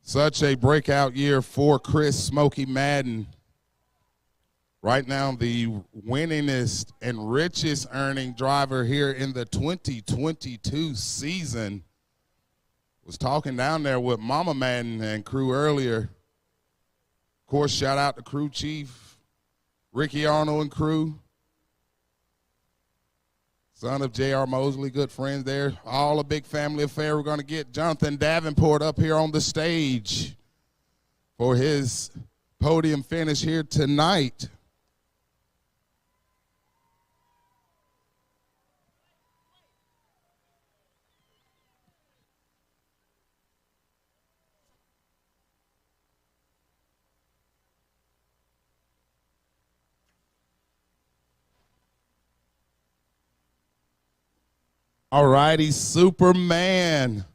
Such a breakout year for Chris Smokey Madden. Right now, the winningest and richest earning driver here in the 2022 season Was talking down there with Mama Madden and crew earlier. Of course, shout out to crew chief, Ricky Arnold and crew. Son of J.R. Mosley, good friends there. All a big family affair. We're going to get Jonathan Davenport up here on the stage for his podium finish here tonight. All righty, Superman.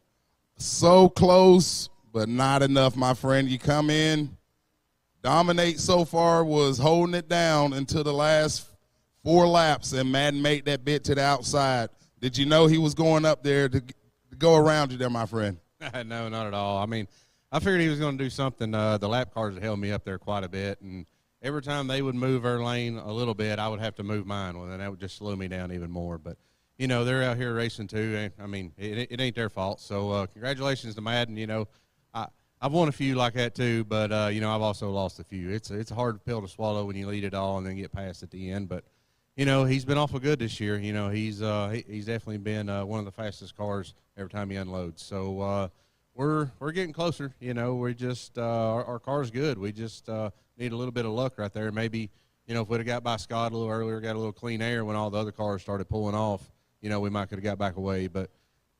So close, but not enough, my friend. You come in, dominate so far, was holding it down until the last 4 laps, and Madden made that bit to the outside. Did you know he was going up there to go around you there, my friend? No, not at all. I mean, I figured he was going to do something. The lap cars had held me up there quite a bit, and every time they would move their lane a little bit, I would have to move mine, and that would just slow me down even more. But you know, they're out here racing too. And I mean, it ain't their fault. So congratulations to Madden. You know, I've won a few like that too, but you know, I've also lost a few. It's a hard pill to swallow when you lead it all and then get past at the end. But you know, he's been awful good this year. You know, he's definitely been one of the fastest cars every time he unloads. So we're getting closer. You know, we just our car's good. We just need a little bit of luck right there. Maybe, you know, if we'd have got by Scott a little earlier, got a little clean air when all the other cars started pulling off, you know, we might could have got back away. But,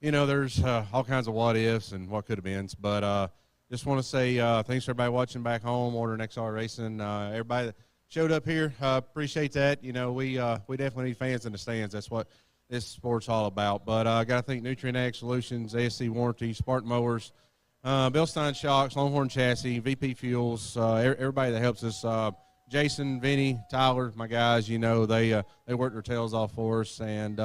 you know, there's all kinds of what ifs and what could have been. But just want to say thanks for everybody watching back home, ordering XR Racing. Everybody that showed up here, appreciate that. You know, we definitely need fans in the stands. That's what this sport's all about. But I got to thank Nutrient Ag Solutions, ASC Warranty, Spartan Mowers, Bill Stein Shocks, Longhorn Chassis, VP Fuels, everybody that helps us. Jason, Vinny, Tyler, my guys, you know, they work their tails off for us. And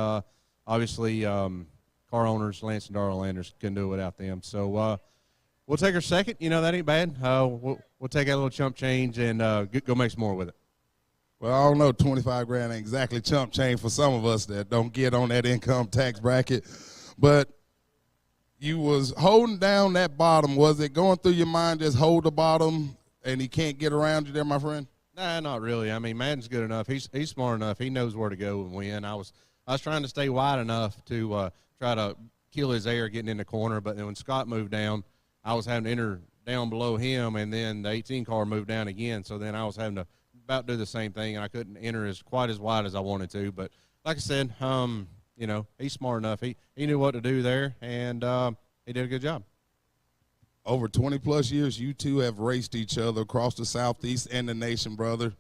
obviously, car owners, Lance and Darrell Landers, couldn't do it without them. So we'll take our second. You know, that ain't bad. We'll take that little chump change and go make some more with it. Well, I don't know, 25 grand ain't exactly chump change for some of us that don't get on that income tax bracket. But you was holding down that bottom. Was it going through your mind just hold the bottom and he can't get around you there, my friend? Nah, not really. I mean, Madden's good enough. He's smart enough. He knows where to go and win. I was trying to stay wide enough to try to kill his air getting in the corner, but then when Scott moved down, I was having to enter down below him, and then the 18 car moved down again, so then I was having to about do the same thing, and I couldn't enter quite as wide as I wanted to. But like I said, you know, he's smart enough. He knew what to do there, and he did a good job. Over 20-plus years, you two have raced each other across the Southeast and the nation, brother.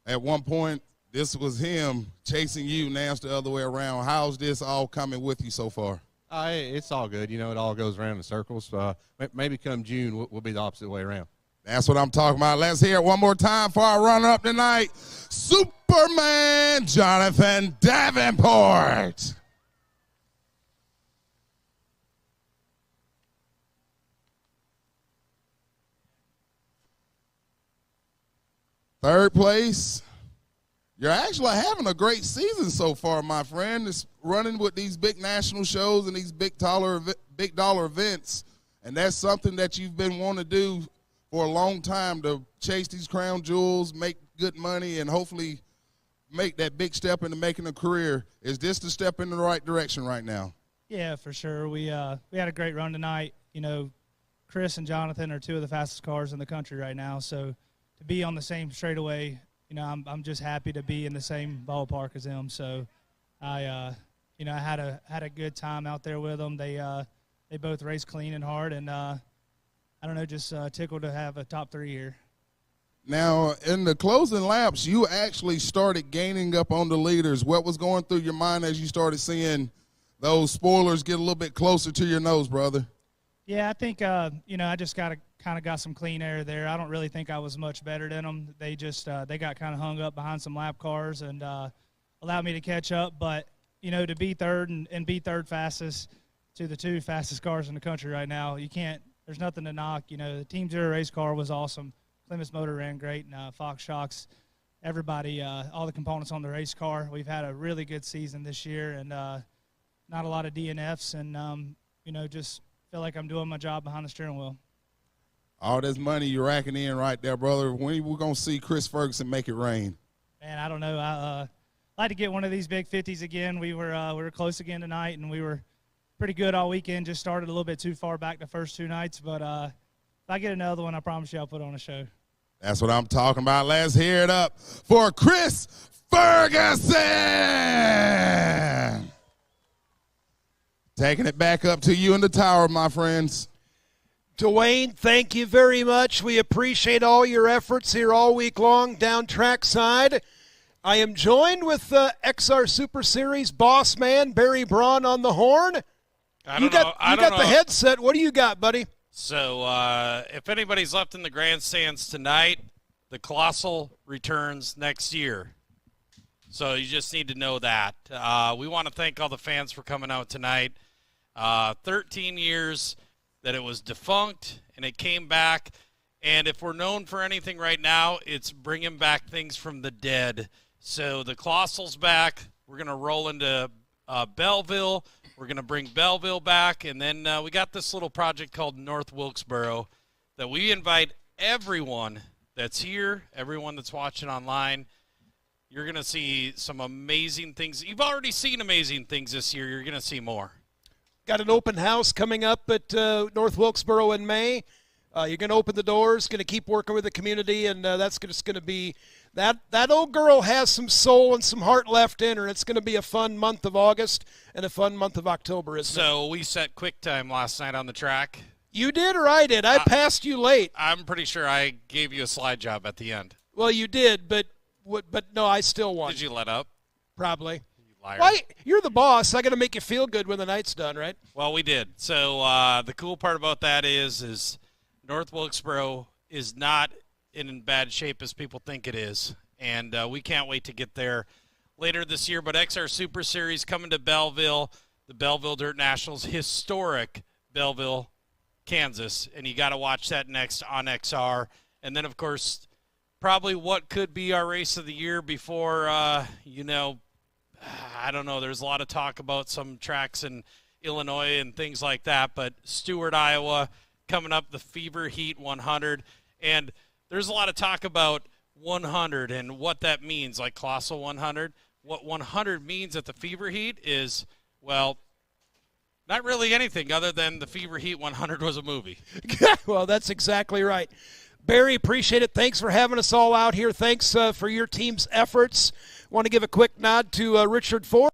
At one point, this was him chasing you. Now it's the other way around. How's this all coming with you so far? It's all good. You know, it all goes around in circles. Maybe come June, we'll be the opposite way around. That's what I'm talking about. Let's hear it one more time for our runner-up tonight, Superman Jonathan Davenport. Third place. You're actually having a great season so far, my friend. It's running with these big national shows and these big dollar events, and that's something that you've been wanting to do for a long time, to chase these crown jewels, make good money, and hopefully make that big step into making a career. Is this the step in the right direction right now? Yeah, for sure. We had a great run tonight. You know, Chris and Jonathan are two of the fastest cars in the country right now, so to be on the same straightaway, you know, I'm just happy to be in the same ballpark as them. So I had a good time out there with them. They both raced clean and hard, and I don't know, just tickled to have a top 3 here. Now, in the closing laps, you actually started gaining up on the leaders. What was going through your mind as you started seeing those spoilers get a little bit closer to your nose, brother? Yeah, I think, I just kind of got some clean air there. I don't really think I was much better than them. They just they got kind of hung up behind some lap cars and allowed me to catch up. But, you know, to be third and be third fastest to the two fastest cars in the country right now, you can't – there's nothing to knock. You know, the Team Zero race car was awesome. Clemens Motor ran great, and Fox Shocks, everybody, all the components on the race car. We've had a really good season this year, and not a lot of DNFs, and, just feel like I'm doing my job behind the steering wheel. All this money you're racking in right there, brother. When we going to see Chris Ferguson make it rain? Man, I don't know. I'd like to get one of these big 50s again. We were close again tonight, and we were pretty good all weekend. Just started a little bit too far back the first 2 nights. But if I get another one, I promise you I'll put on a show. That's what I'm talking about. Let's hear it up for Chris Ferguson. Taking it back up to you in the tower, my friends. Dwayne, thank you very much. We appreciate all your efforts here all week long down trackside. I am joined with XR Super Series boss man Barry Braun on the horn. You got the headset. What do you got, buddy? So if anybody's left in the grandstands tonight, the Colossal returns next year. So you just need to know that. We want to thank all the fans for coming out tonight. 13 years that it was defunct, and it came back. And if we're known for anything right now, it's bringing back things from the dead. So the Colossal's back. We're going to roll into Belleville. We're going to bring Belleville back. And then we got this little project called North Wilkesboro that we invite everyone that's here, everyone that's watching online. You're going to see some amazing things. You've already seen amazing things this year. You're going to see more. Got an open house coming up at North Wilkesboro in May. You're going to open the doors, going to keep working with the community, and that's just going to be that old girl has some soul and some heart left in her. It's going to be a fun month of August and a fun month of October, isn't it? So we set quick time last night on the track. You did or I did? I passed you late. I'm pretty sure I gave you a slide job at the end. Well, you did, but no, I still won. Did you let up? Probably. Liar. Why? You're the boss. I got to make you feel good when the night's done, right? Well, we did. So the cool part about that is North Wilkesboro is not in bad shape as people think it is, and we can't wait to get there later this year. But XR Super Series coming to Belleville, the Belleville Dirt Nationals, historic Belleville, Kansas, and you got to watch that next on XR. And then, of course, probably what could be our race of the year before, I don't know. There's a lot of talk about some tracks in Illinois and things like that, but Stewart, Iowa, coming up, the Fever Heat 100. And there's a lot of talk about 100 and what that means, like Colossal 100. What 100 means at the Fever Heat is, well, not really anything other than the Fever Heat 100 was a movie. Well, that's exactly right. Barry, appreciate it. Thanks for having us all out here. Thanks for your team's efforts. Want to give a quick nod to Richard Ford.